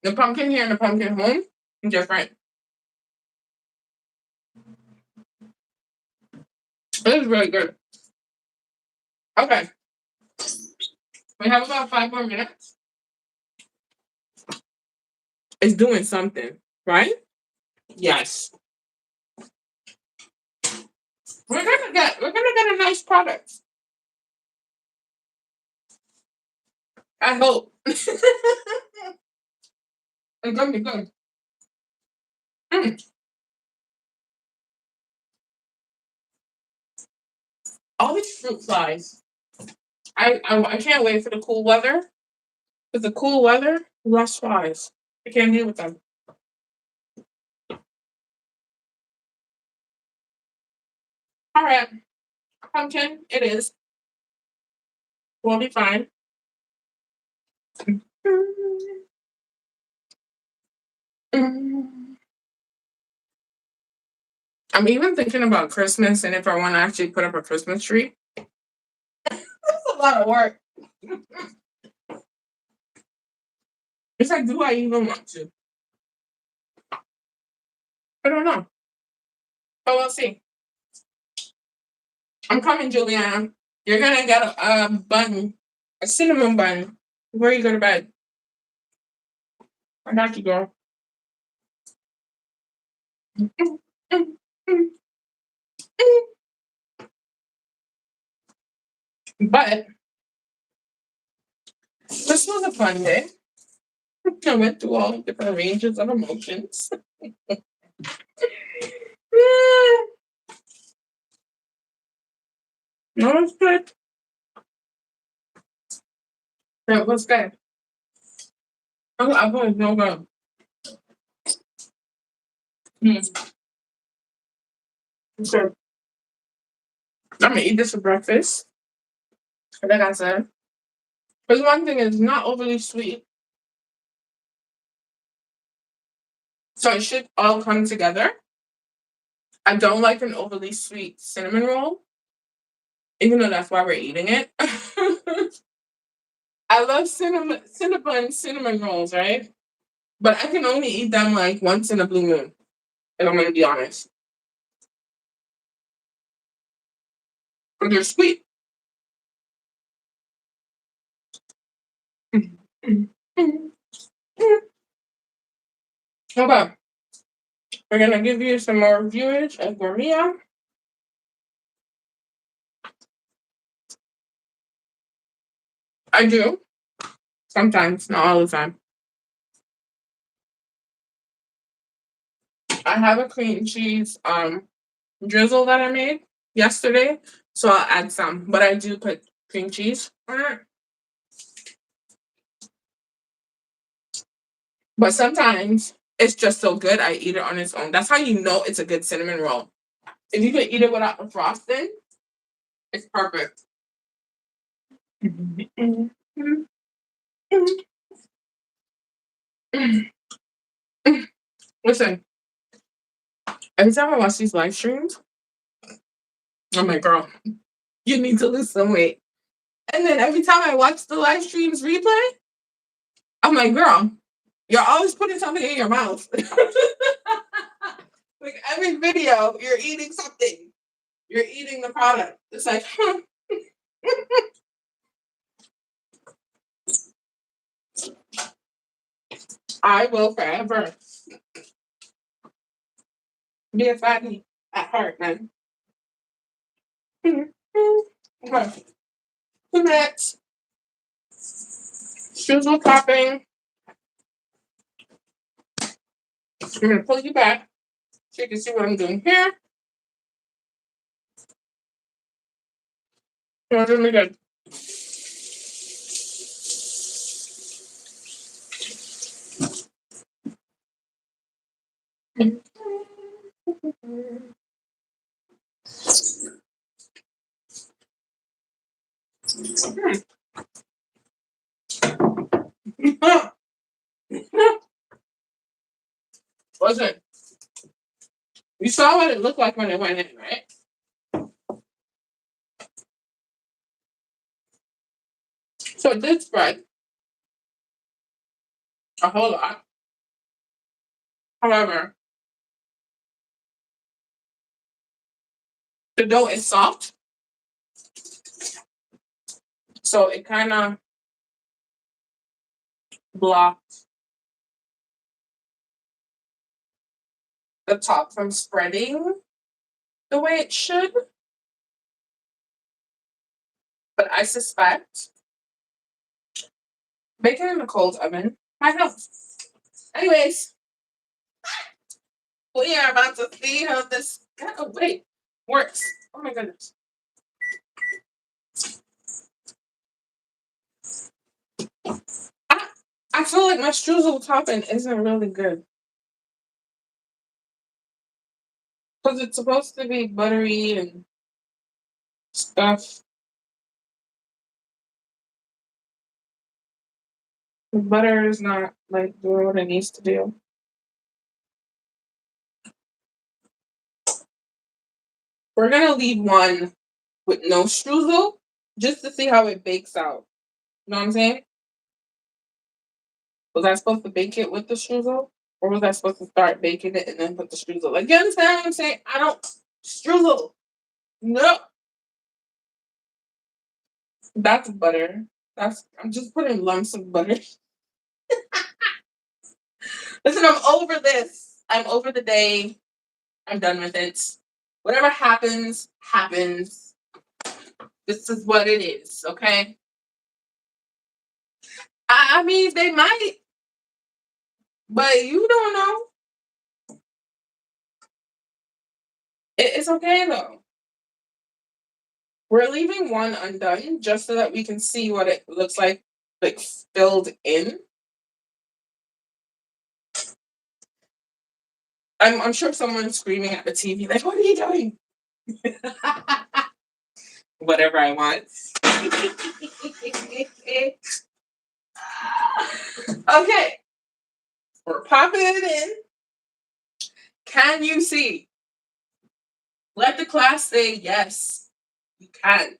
the pumpkin here and the pumpkin home different. It is really good. Okay, we have about 5 more minutes. It's doing something, right? Yes. We're gonna get a nice product. I hope. It's gonna be good. Mm. All these fruit flies. I can't wait for the cool weather. With the cool weather, less flies. I can't deal with them. All right, pumpkin. It is. We'll be fine. I'm even thinking about Christmas and if I want to actually put up a Christmas tree. That's a lot of work. It's like, do I even want to? I don't know. But we'll see. I'm coming, Juliana. You're gonna get a bun, a cinnamon bun, before you go to bed. I got you, girl. But this was a fun day. I went through all the different ranges of emotions. No, it's good. It was good. Oh, I was no good. So I'm gonna eat this for breakfast. Like I said, because one thing is not overly sweet, so it should all come together. I don't like an overly sweet cinnamon roll, even though that's why we're eating it. I love cinnamon rolls, right? But I can only eat them like once in a blue moon, if I'm gonna be honest. But they're sweet. Okay, we're gonna give you some more viewage of Gourmia. I do sometimes, not all the time. I have a cream cheese drizzle that I made yesterday, so I'll add some. But I do put cream cheese on it. But sometimes it's just so good I eat it on its own. That's how you know it's a good cinnamon roll. If you can eat it without the frosting, it's perfect. Listen, every time I watch these live streams, I'm like, girl, you need to lose some weight. And then every time I watch the live streams replay, I'm like, girl, you're always putting something in your mouth. Like every video, you're eating something. You're eating the product. It's like, I will forever be a fatty at heart, man. Okay. 2 minutes. Streusel topping. I'm gonna pull you back so you can see what I'm doing here. You're doing good. Listen, you saw what it looked like when it went in, right? So it did spread a whole lot. However, the dough is soft, so it kind of blocked the top from spreading the way it should. But I suspect baking in a cold oven might help. Anyways, we are about to see how this works. Oh my goodness. I, I feel like my streusel topping isn't really good. Because it's supposed to be buttery and stuff. The butter is not like doing what it needs to do. We're gonna leave one with no streusel just to see how it bakes out. You know what I'm saying? Was I supposed to bake it with the streusel? Or was I supposed to start baking it and then put the streusel? Like, you understand what I'm saying? I don't streusel. No. That's butter. I'm just putting lumps of butter. Listen, I'm over this. I'm over the day. I'm done with it. Whatever happens, happens. This is what it is, okay? I mean, they might, but you don't know. It's okay though. We're leaving one undone just so that we can see what it looks like filled in. I'm sure someone's screaming at the TV, like, what are you doing? Whatever I want. Okay. We're popping it in. Can you see? Let the class say yes. You can.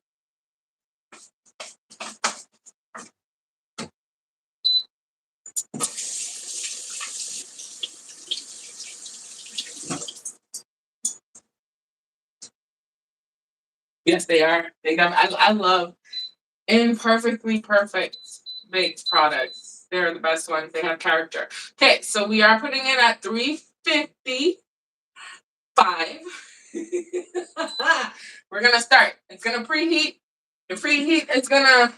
Yes, they are. I love imperfectly perfect baked products. They're the best ones. They have character. Okay, so we are putting it at 355. We're gonna start. It's gonna preheat. The preheat is gonna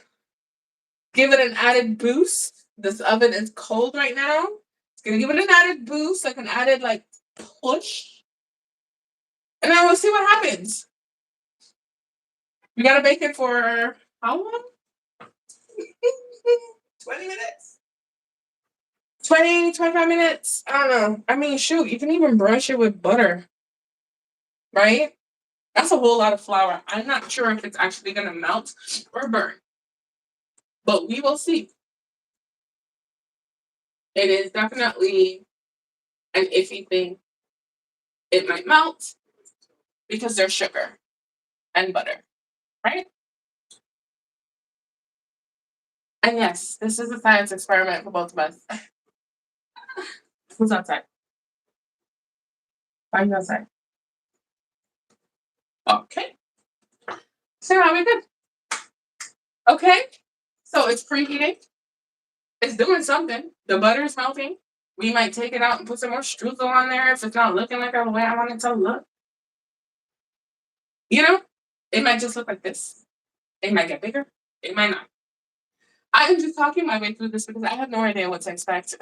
give it an added boost. This oven is cold right now. It's gonna give it an added boost, like an added push. And then we'll see what happens. We gotta bake it for how long? 20 minutes? 20, 25 minutes? I don't know. I mean, shoot, you can even brush it with butter, right? That's a whole lot of flour. I'm not sure if it's actually going to melt or burn, but we will see. It is definitely an iffy thing. It might melt because there's sugar and butter, right? And yes, this is a science experiment for both of us. Who's outside? Why are you outside? Okay. So now we're good. Okay. So it's preheating. It's doing something. The butter is melting. We might take it out and put some more streusel on there if it's not looking like the way I want it to look. You know, It might just look like this. It might get bigger. It might not. I am just talking my way through this because I have no idea what to expect.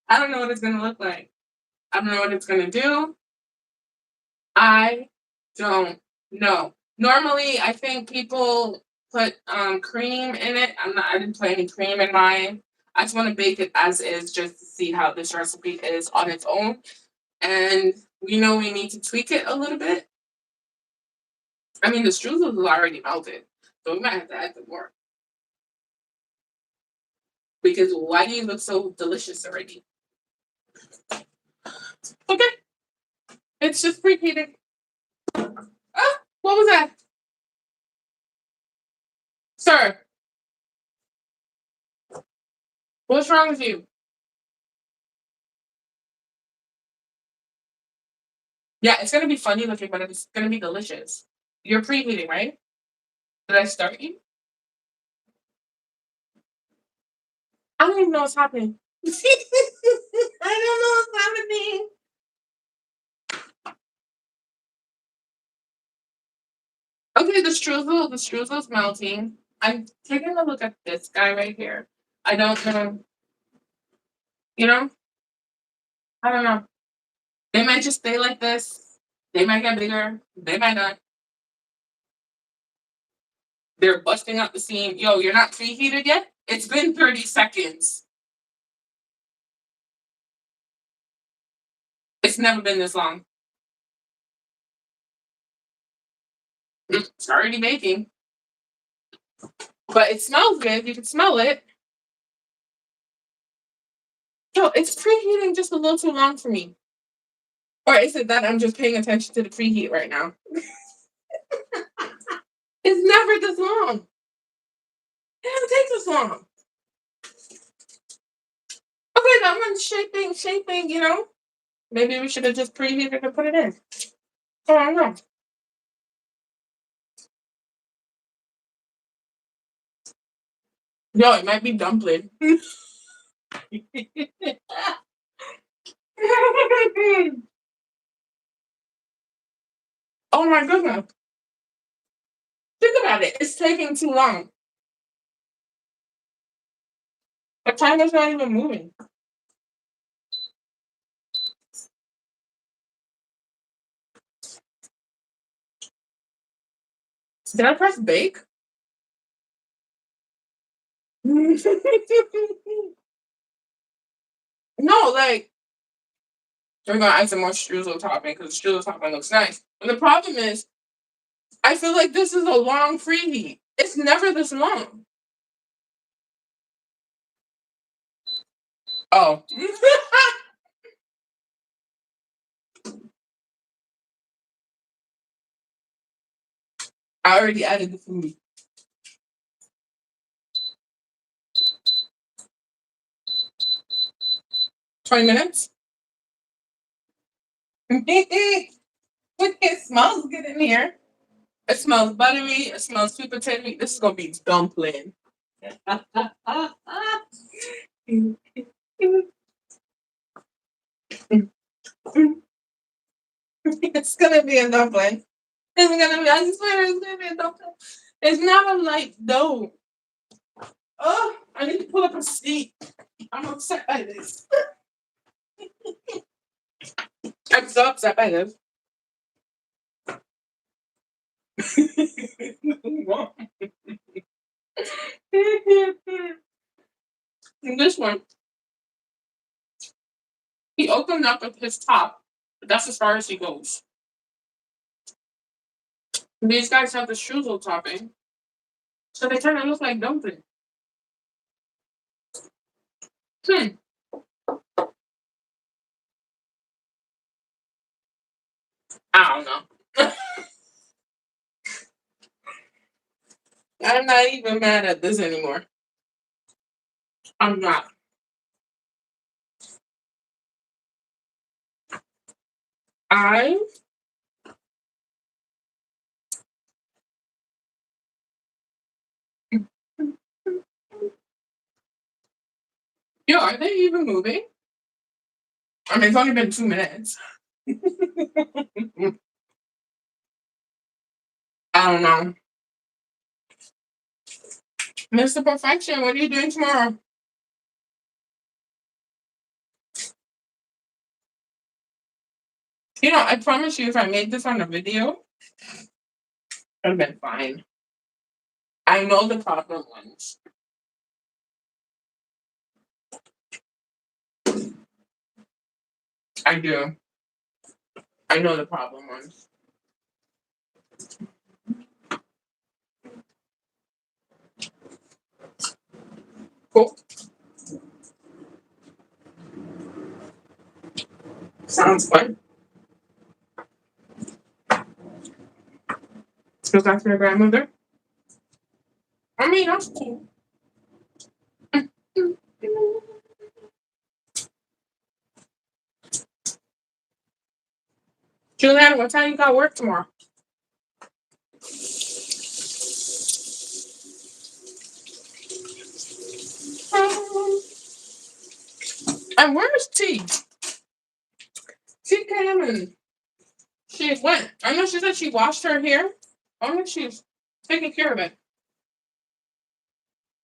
I don't know what it's gonna look like. I don't know what it's gonna do. I don't know. Normally, I think people put cream in it. I didn't put any cream in mine. I just want to bake it as is, just to see how this recipe is on its own. And we know we need to tweak it a little bit. I mean, the streusel is already melted, so we might have to add some more. Because why do you look so delicious already? Okay, it's just preheated. Ah, what was that, sir? What's wrong with you? Yeah, it's gonna be funny looking, but it's gonna be delicious. You're preheating, right? Did I start you? I don't even know what's happening. I don't know what's happening. Okay, the struzel's melting. I'm taking a look at this guy right here. I don't know, you know, I don't know. They might just stay like this. They might get bigger. They might not. They're busting out the seam. Yo, you're not preheated yet? It's been 30 seconds. It's never been this long. It's already baking. But it smells good. You can smell it. Yo, it's preheating just a little too long for me. Or is it that I'm just paying attention to the preheat right now? It's never this long. It doesn't take this long. Okay, that one's shaping, you know? Maybe we should have just preheated and put it in. Oh, I don't know. Yo, it might be dumpling. Oh my goodness. Think about it. It's taking too long. The timer's not even moving. Did I press bake? No, like we're gonna add some more streusel topping because the streusel topping looks nice. And the problem is, I feel like this is a long preheat. It's never this long. Oh. I already added the food. 20 minutes? It smells good in here. It smells buttery. It smells sweet potato. This is gonna be dumpling. It's gonna be a dumpling. It's gonna be. I swear, it's gonna be a dumpling. It's not a light dough. Oh, I need to pull up a seat. I'm upset by this. I'm so upset by this. This one, he opened up at his top, but that's as far as he goes. These guys have the streusel topping, so they kind of look like dumplings. Hmm. I don't know. I'm not even mad at this anymore. I'm not. I Yo, are they even moving? I mean, it's only been 2 minutes. I don't know. Mr. Perfection, what are you doing tomorrow? You know, I promise you, if I made this on a video, it would have been fine. I know the problem ones. I do. I know the problem ones. Cool. Sounds fun. Goes back to your grandmother. I mean, that's cool. Juliana, what time you got work tomorrow? And where's T? She came and she went. I know she said she washed her hair. I know she's taking care of it.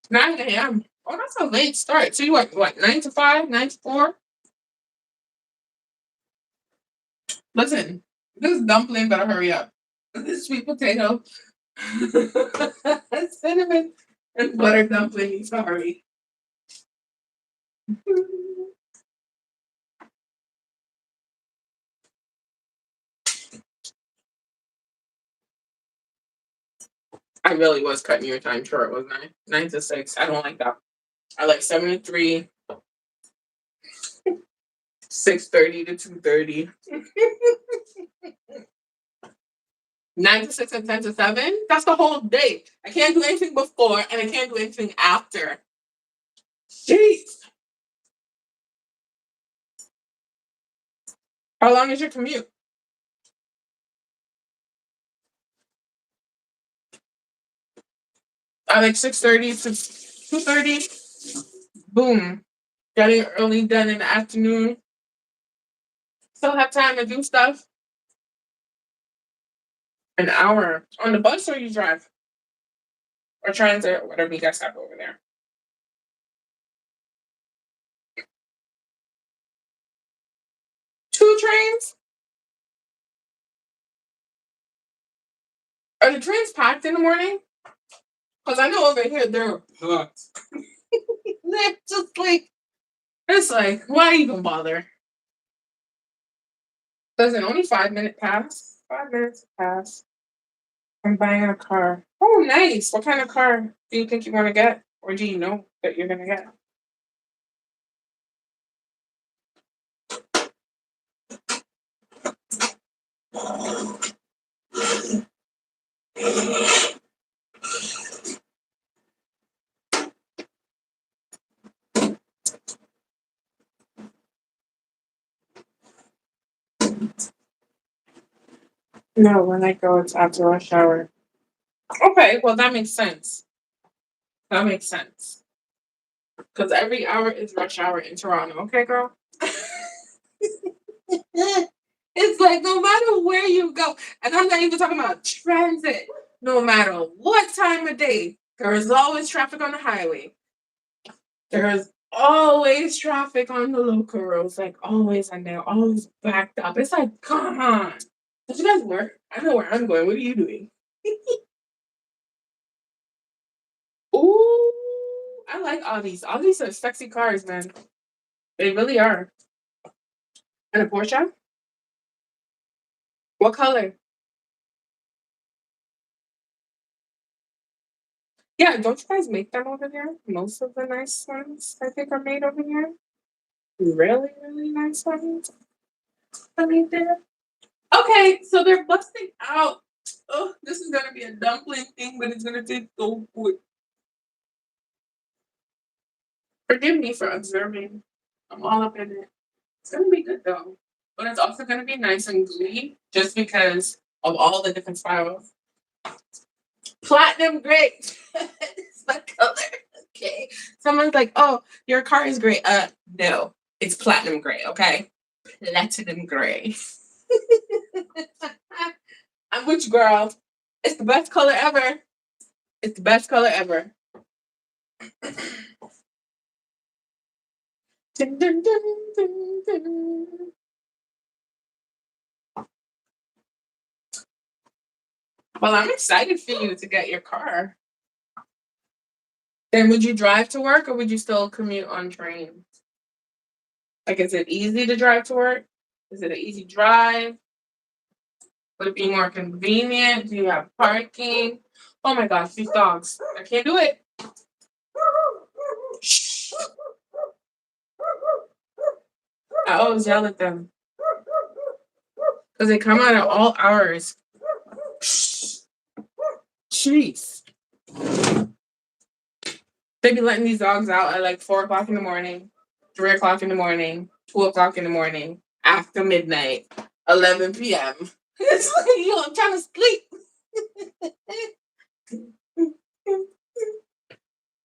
9 a.m. Oh, that's a late start. So you what 9 to 5, 9 to 4? Listen, this dumpling better hurry up. This sweet potato, cinnamon, and butter dumpling needs to hurry. I really was cutting your time short, wasn't I? 9 to 6. I don't like that. I like 7 to 3, 6:30 to 2:30. 9 to 6 and 10 to 7. That's the whole day. I can't do anything before and I can't do anything after. Jeez. How long is your commute? I like 6:30 to 2:30. Boom. Getting early done in the afternoon. Still have time to do stuff. An hour on the bus or you drive or transit or whatever you guys have over there. 2 trains? Are the trains packed in the morning? Because I know over here they're packed. They're just like, it's like, why even bother? Does it only 5 minute pass? 5 minutes pass. I'm buying a car. Oh, nice. What kind of car do you think you want to get? Or do you know that you're going to get? No, when I go, it's after rush hour. Okay, well, that makes sense. That makes sense. Because every hour is rush hour in Toronto. Okay, girl? It's like no matter where you go, and I'm not even talking about transit, no matter what time of day, there is always traffic on the highway. There is always traffic on the local roads, like always, and they're always backed up. It's like, come on. Did you guys work? I know where I'm going. What are you doing? Ooh, I like all these. All these are sexy cars, man. They really are. And a Porsche? What color? Yeah, don't you guys make them over there? Most of the nice ones I think are made over here. Really, really nice ones. I mean, there. Okay, so they're busting out. Oh, this is gonna be a dumpling thing, but it's gonna taste so good. Forgive me for observing. I'm all up in it. It's gonna be good though, but it's also gonna be nice and gooey, just because of all the different styles. Platinum gray. It's my color. Okay. Someone's like, "Oh, your car is gray." No, it's platinum gray. Okay, platinum gray. I'm which girl. It's the best color ever. It's the best color ever. Dun, dun, dun, dun, dun. Well, I'm excited for you to get your car. Then would you drive to work or would you still commute on train? Like, is it easy to drive to work? Is it an easy drive? Would it be more convenient? Do you have parking? Oh my gosh, these dogs. I can't do it. Shh. I always yell at them because they come out at all hours. Shh. Jeez. They be letting these dogs out at like 4 o'clock in the morning, 3 o'clock in the morning, 2 o'clock in the morning, after midnight, 11 p.m. It's like, yo, I'm trying to sleep.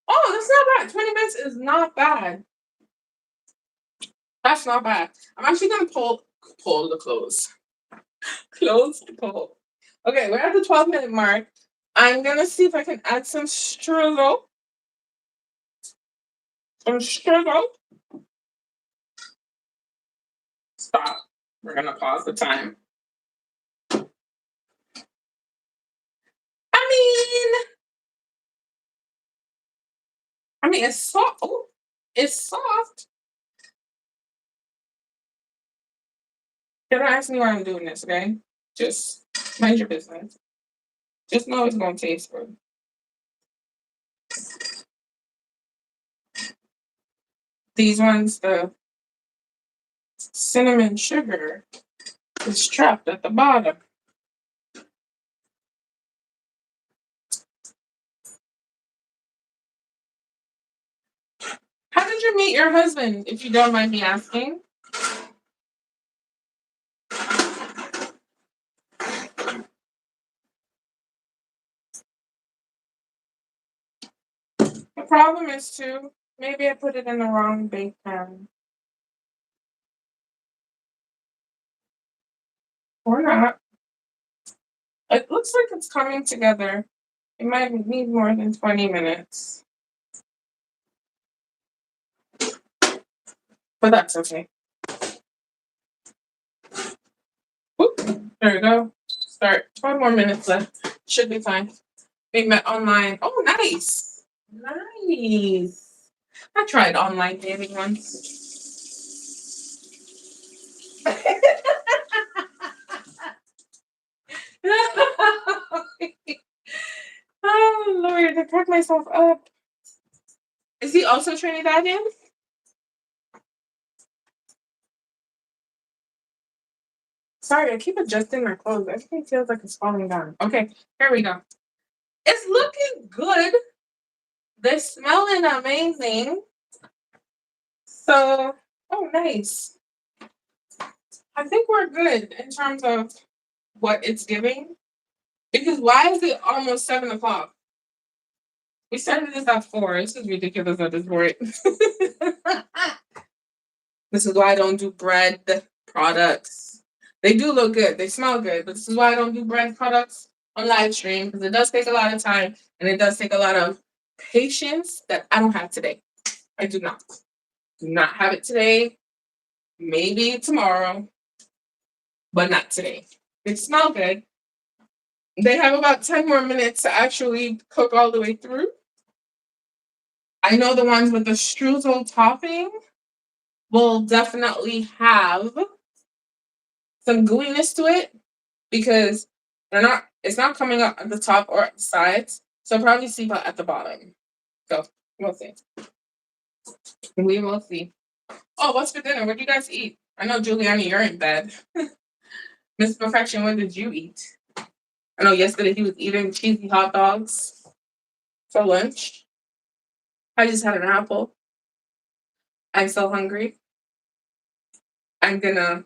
Oh, that's not bad. 20 minutes is not bad. That's not bad. I'm actually gonna pull the clothes. Close the poll. Okay, we're at the 12-minute mark. I'm gonna see if I can add some struggle. Some struggle. Stop. We're gonna pause the time. I mean, it's soft. Oh, it's soft. Don't ask me why I'm doing this, okay? Just mind your business. Just know it's gonna taste good. These ones, the cinnamon sugar is trapped at the bottom. How did you meet your husband, if you don't mind me asking? The problem is too, maybe I put it in the wrong bake pan. Or not. It looks like it's coming together. It might need more than 20 minutes. But that's okay. Whoop, there we go. Start. 12 more minutes left. Should be fine. We met online. Oh, nice. Nice. I tried online dating once. Oh, Lord. I cracked myself up. Is he also Trinidadian? Sorry, I keep adjusting my clothes. Everything feels like it's falling down. Okay, here we go. It's looking good. They're smelling amazing. So, oh, nice. I think we're good in terms of what it's giving. Because why is it almost 7 o'clock? We started this at 4. This is ridiculous at this point. This is why I don't do bread products. They do look good. They smell good. But this is why I don't do bread products on live stream. Because it does take a lot of time. And it does take a lot of patience that I don't have today. I do not. Do not have it today. Maybe tomorrow. But not today. They smell good. They have about 10 more minutes to actually cook all the way through. I know the ones with the streusel topping will definitely have some gooiness to it because it's not coming up at the top or at the sides. So probably see but at the bottom. So we'll see. We will see. Oh, what's for dinner? What do you guys eat? I know, Giuliani, you're in bed. Miss Perfection, what did you eat? I know yesterday he was eating cheesy hot dogs for lunch. I just had an apple. I'm so hungry. I'm gonna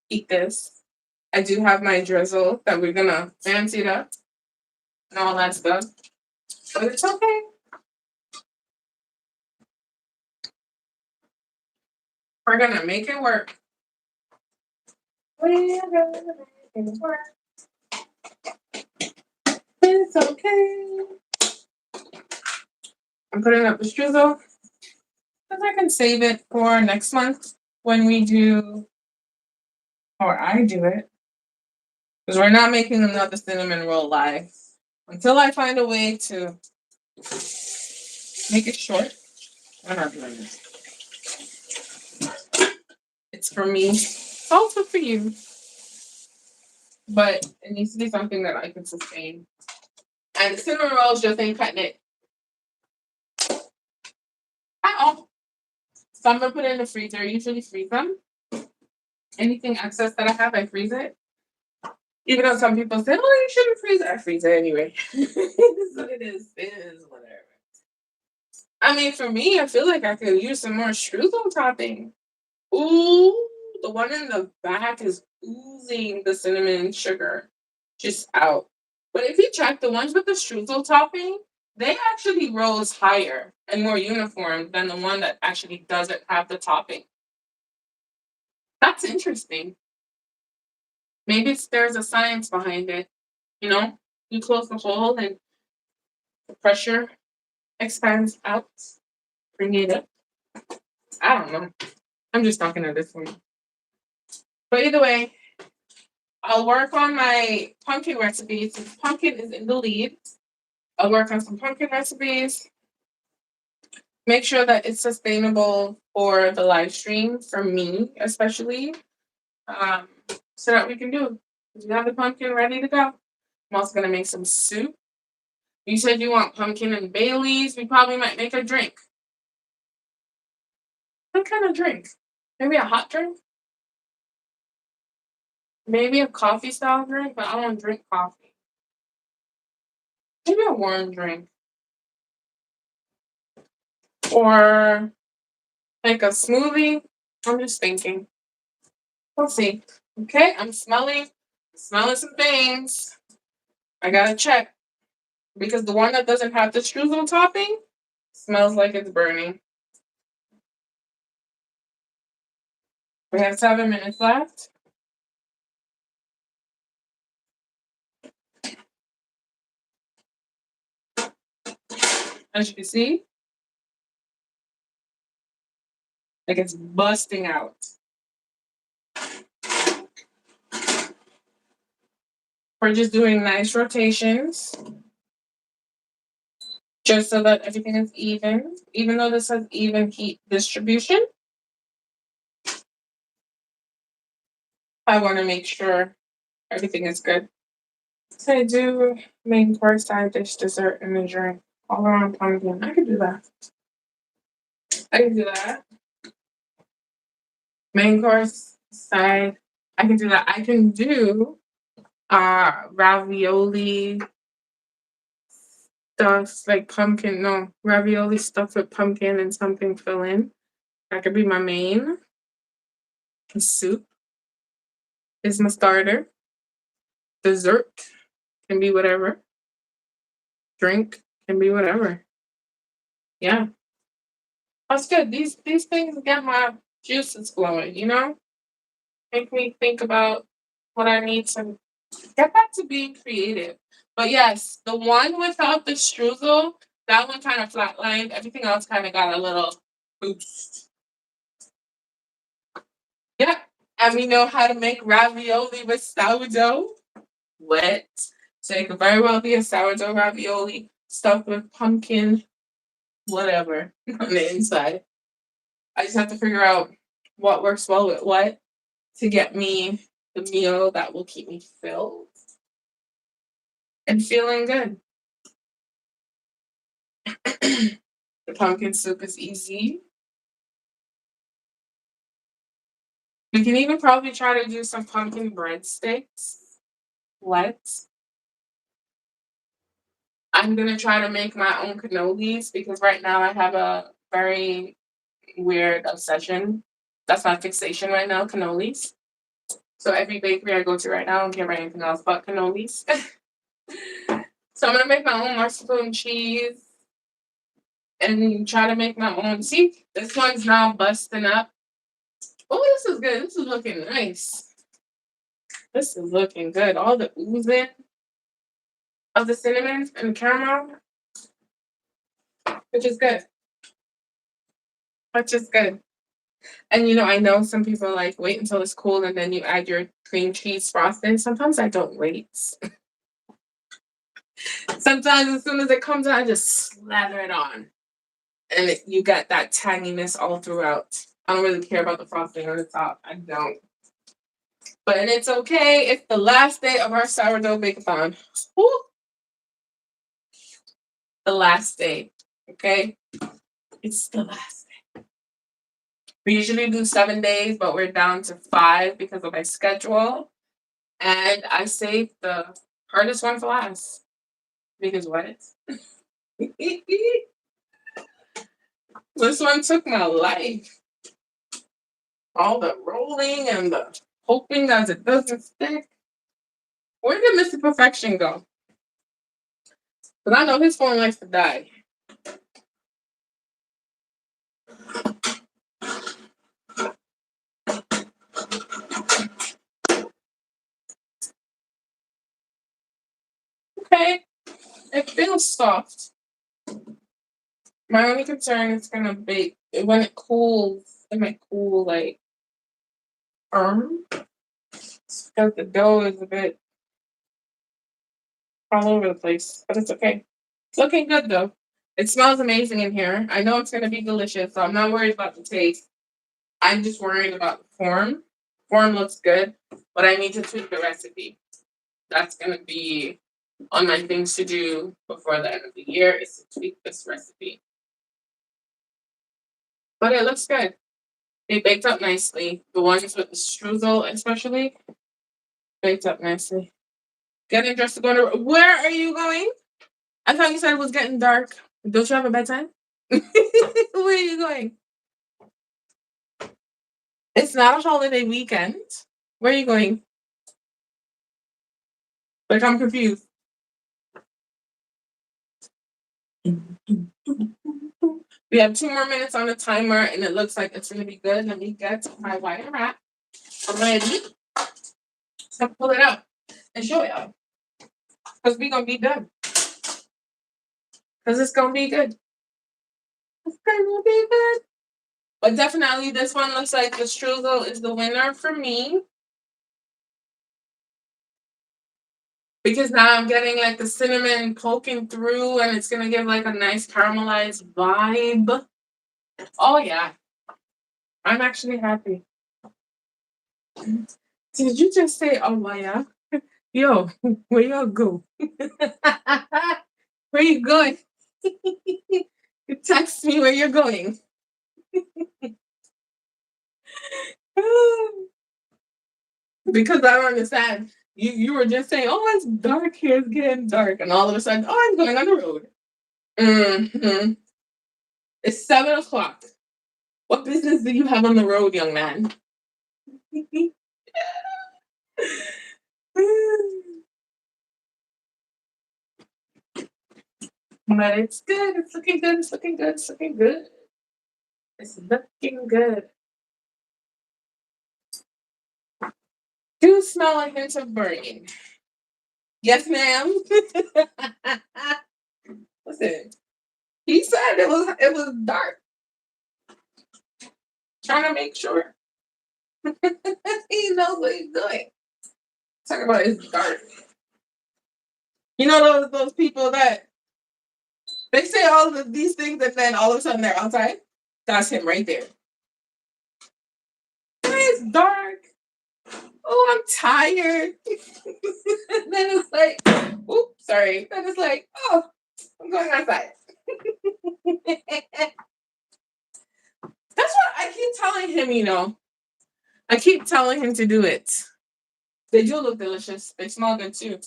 eat this. I do have my drizzle that we're gonna fancy it up and all that stuff. But it's okay. We're gonna make it work. We're gonna make it work. It's okay. I'm putting up the streusel because I can save it for next month when we do, or I do it. Because we're not making another cinnamon roll live. Until I find a way to make it short, I'm not doing this. It's for me. It's also for you. But it needs to be something that I can sustain. And cinnamon rolls just ain't cutting it at all. So I'm gonna put it in the freezer. I usually freeze them. Anything excess that I have, I freeze it. Even though some people say, "Oh, you shouldn't freeze it," I freeze it anyway. It's what it is. It is whatever. I mean, for me, I feel like I could use some more streusel topping. Ooh, the one in the back is oozing the cinnamon sugar just out. But if you check the ones with the streusel topping, they actually rose higher and more uniform than the one that actually doesn't have the topping. That's interesting. Maybe there's a science behind it. You know, you close the hole and the pressure expands out, bring it up. I don't know. I'm just talking to this one. But either way, I'll work on my pumpkin recipes. Since pumpkin is in the lead, I'll work on some pumpkin recipes. Make sure that it's sustainable for the live stream, for me especially, um, so that we can do. We have the pumpkin ready to go. I'm also gonna make some soup. You said you want pumpkin and Baileys. We probably might make a drink. What kind of drink? Maybe a hot drink? Maybe a coffee style drink, but I don't drink coffee. Maybe a warm drink. Or like a smoothie. I'm just thinking. We'll see. Okay, I'm smelling some things. I gotta check. Because the one that doesn't have the streusel topping smells like it's burning. We have 7 minutes left. As you can see, like it's busting out. We're just doing nice rotations, just so that everything is even. Even though this has even heat distribution, I want to make sure everything is good. So I do main course, side dish, dessert, and a drink all around pumpkin. I could do that. I can do that. Main course, side. I can do that. I can do ravioli stuffs like pumpkin. No, ravioli stuffed with pumpkin and something fill in. That could be my main. Soup is my starter. Dessert can be whatever. Drink can be whatever. Yeah. That's good. These things get my juices flowing, you know? Make me think about what I need to get back to being creative. But yes, the one without the streusel, that one kind of flatlined. Everything else kind of got a little boost. Yeah. And we know how to make ravioli with sourdough. What? So it could very well be a sourdough ravioli stuffed with pumpkin, whatever on the inside. I just have to figure out what works well with what to get me the meal that will keep me filled and feeling good. The pumpkin soup is easy. We can even probably try to do some pumpkin breadsticks. Let's. I'm gonna try to make my own cannolis because right now I have a very weird obsession. That's my fixation right now, cannolis. So every bakery I go to right now, I don't care about anything else but cannolis. So I'm gonna make my own mascarpone cheese and try to make my own. See, this one's now busting up. Oh, this is good. This is looking nice. This is looking good. All the oozing. of the cinnamon and caramel, which is good. Which is good. And I know some people like wait until it's cool and then you add your cream cheese frosting. Sometimes I don't wait. Sometimes as soon as it comes out, I just slather it on. And you get that tanginess all throughout. I don't really care about the frosting on the top. I don't. But it's okay. It's the last day of our sourdough bake-a-thon. The last day. Okay? It's the last day. We usually do 7 days, but we're down to 5 because of my schedule. And I saved the hardest one for last. Because what? This one took my life. All the rolling and the hoping that it doesn't stick. Where did Mr. Perfection go? Because I know his phone likes to die. Okay, it feels soft. My only concern is gonna bake when it cools. It might cool like firm because the dough is a bit all over the place, but it's okay. It's looking good though. It smells amazing in here. I know it's gonna be delicious, so I'm not worried about the taste. I'm just worried about the form. Form looks good, but I need to tweak the recipe. That's gonna be on my things to do before the end of the year is to tweak this recipe. But it looks good. They baked up nicely. The ones with the streusel, especially, baked up nicely. Getting dressed to go to. Where are you going? I thought you said it was getting dark. Don't you have a bedtime? Where are you going? It's not a holiday weekend. Where are you going? Like, I'm confused. We have 2 more minutes on the timer, and it looks like it's going to be good. Let me get my wire wrap. I'm ready. So pull it out and show y'all. Because we're going to be done. Because it's going to be good. It's going to be good. But definitely, this one looks like the streusel is the winner for me. Because now I'm getting like the cinnamon poking through, and it's going to give like a nice caramelized vibe. Oh, yeah. I'm actually happy. Did you just say, oh, yeah? Yo, where y'all go? Where you going? You text me where you're going. Because I don't understand. You were just saying, oh, it's dark here, it's getting dark. And all of a sudden, oh, I'm going on the road. Mm-hmm. It's 7 o'clock. What business do you have on the road, young man? But it's good. It's looking good. It's looking good. It's looking good. It's looking good. Do smell a hint of burning. Yes, ma'am. Listen, he said it was dark. Trying to make sure he knows what he's doing. Talk about it's dark. You know those people that they say all of these things and then all of a sudden they're outside? That's him right there. It's dark. Oh, I'm tired. Then it's like, oops, sorry. Then it's like, oh, I'm going outside. That's what I keep telling him, I keep telling him to do it. They do look delicious. They smell good too.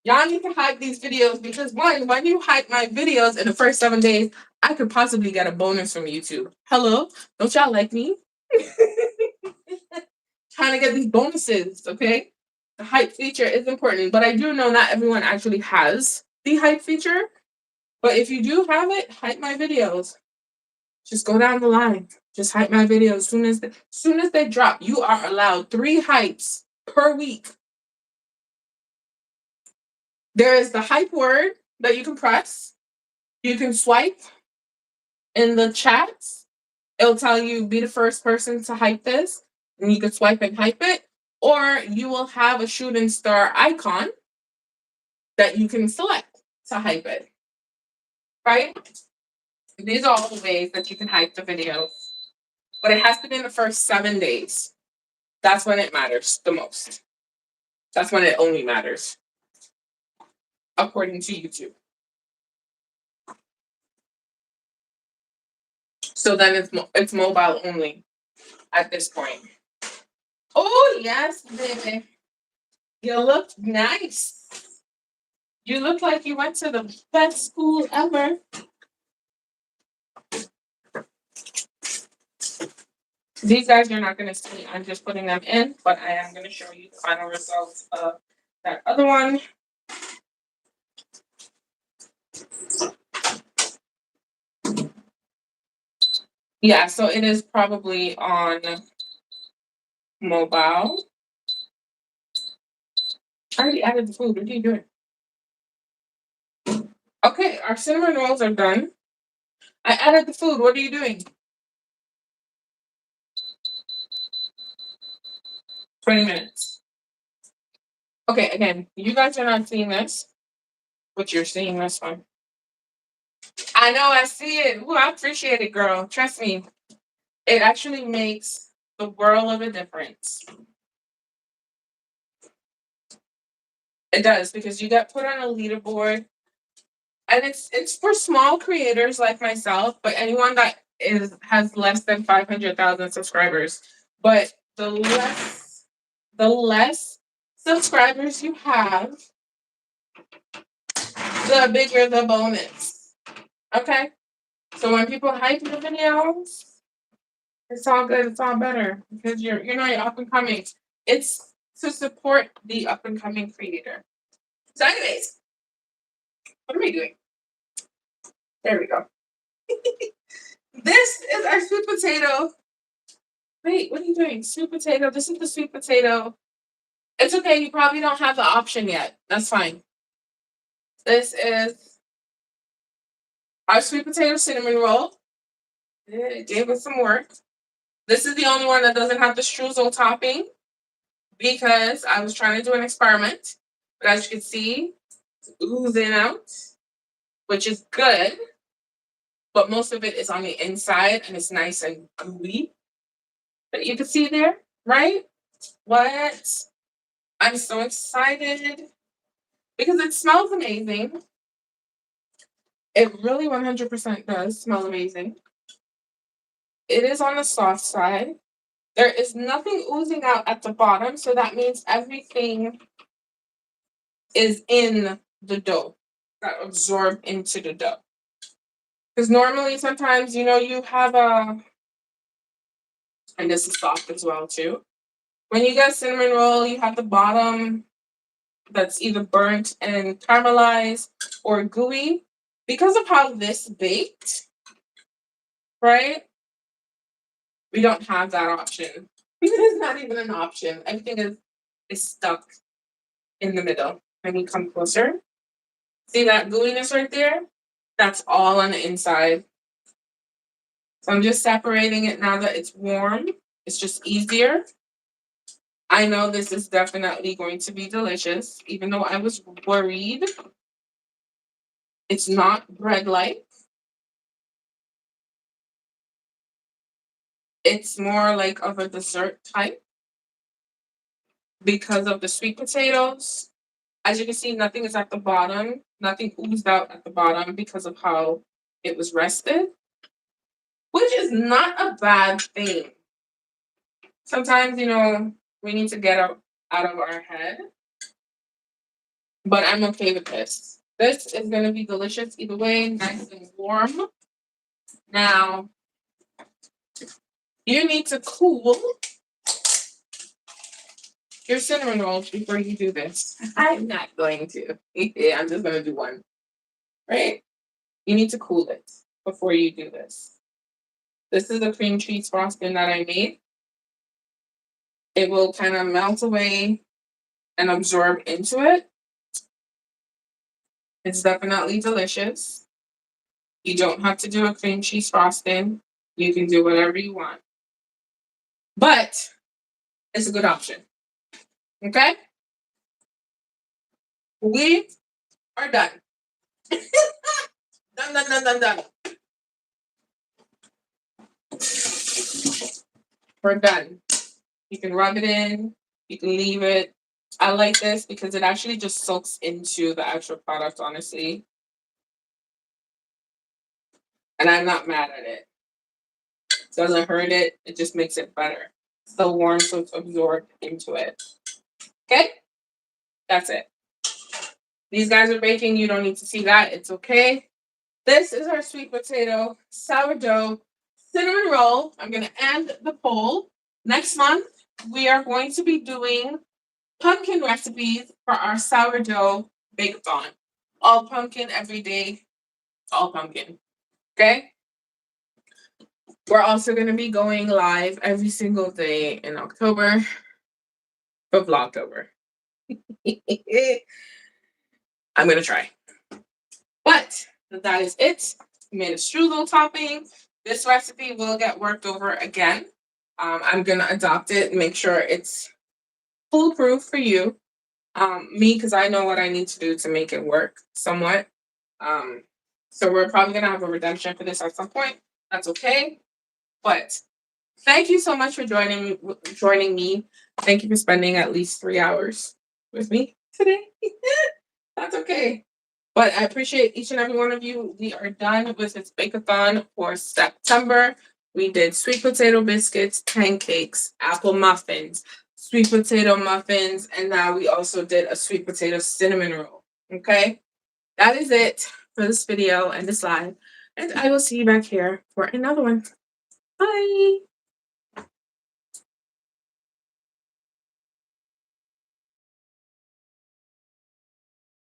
Y'all need to hype these videos because one, when you hype my videos in the first 7 days, I could possibly get a bonus from YouTube. Hello? Don't y'all like me? Trying to get these bonuses, okay? The hype feature is important, but I do know not everyone actually has the hype feature. But if you do have it, hype my videos. Just go down the line. Just hype my videos. Soon as they drop, you are allowed 3 hypes per week. There is the hype word that you can press. You can swipe in the chats. It'll tell you be the first person to hype this, and you can swipe and hype it. Or you will have a shooting star icon that you can select to hype it. Right? These are all the ways that you can hype the videos. But it has to be in the first 7 days. That's when it matters the most. That's when it only matters, according to YouTube. So then it's mobile only at this point. Oh yes, baby. You look nice. You look like you went to the best school ever. These guys you're not going to see. I'm just putting them in, but I am going to show you the final results of that other one. Yeah, so it is probably on mobile. I already added the food. What are you doing? Okay, our cinnamon rolls are done. I added the food. What are you doing? 20 minutes. Okay, again, you guys are not seeing this, but you're seeing this one. I know, I see it. Ooh, I appreciate it, girl. Trust me. It actually makes the world of a difference. It does, because you get put on a leaderboard. And it's for small creators like myself, but anyone that has less than 500,000 subscribers. But the less subscribers you have, the bigger the bonus. Okay? So when people hype your videos, it's all good, it's all better. Because you're not up and coming. It's to support the up and coming creator. So anyways, what are we doing? There we go. This is our sweet potato. Wait, what are you doing? Sweet potato. This is the sweet potato. It's okay. You probably don't have the option yet. That's fine. This is our sweet potato cinnamon roll. It gave us some work. This is the only one that doesn't have the streusel topping because I was trying to do an experiment. But as you can see, it's oozing out, which is good. But most of it is on the inside and it's nice and gooey. But you can see there, right? What? I'm so excited because it smells amazing. It really 100% does smell amazing. It is on the soft side. There is nothing oozing out at the bottom, so that means everything is in the dough, got absorbed into the dough. Because normally, sometimes, you have and this is soft as well too. When you get cinnamon roll, you have the bottom that's either burnt and caramelized or gooey. Because of how this baked, right? We don't have that option. It's not even an option. Everything is stuck in the middle. Let me come closer. See that gooiness right there? That's all on the inside. So I'm just separating it now that it's warm. It's just easier. I know this is definitely going to be delicious, even though I was worried. It's not bread-like. It's more like of a dessert type because of the sweet potatoes. As you can see, nothing is at the bottom. Nothing oozed out at the bottom because of how it was rested, which is not a bad thing. Sometimes, we need to get out of our head, but I'm okay with this. This is going to be delicious either way, nice and warm. Now, you need to cool your cinnamon rolls before you do this. I'm not going to. I'm just going to do one. Right? You need to cool it before you do this. This is the cream cheese frosting that I made. It will kind of melt away and absorb into it. It's definitely delicious. You don't have to do a cream cheese frosting. You can do whatever you want. But it's a good option. Okay? We are done. Done, done, done, done, done. We're done. You can rub it in. You can leave it. I like this because it actually just soaks into the actual product, honestly. And I'm not mad at it. It doesn't hurt it. It just makes it better. It's so warm, so it's absorbed into it. Okay? That's it. These guys are baking. You don't need to see that. It's okay. This is our sweet potato sourdough cinnamon roll. I'm going to end the poll. Next month, we are going to be doing pumpkin recipes for our sourdough bake-a-thon. All pumpkin every day, all pumpkin. Okay? We're also going to be going live every single day in October for Vlogtober. I'm going to try. But that is it. We made a strudel topping. This recipe will get worked over again. I'm going to adopt it and make sure it's foolproof for you. Me, because I know what I need to do to make it work somewhat. So we're probably going to have a redemption for this at some point. That's okay. But thank you so much for joining me. Thank you for spending at least 3 hours with me today. That's okay. But I appreciate each and every one of you. We are done with this bake-a-thon for September. We did sweet potato biscuits, pancakes, apple muffins, sweet potato muffins, and now we also did a sweet potato cinnamon roll. Okay? That is it for this video and this live. And I will see you back here for another one. Bye.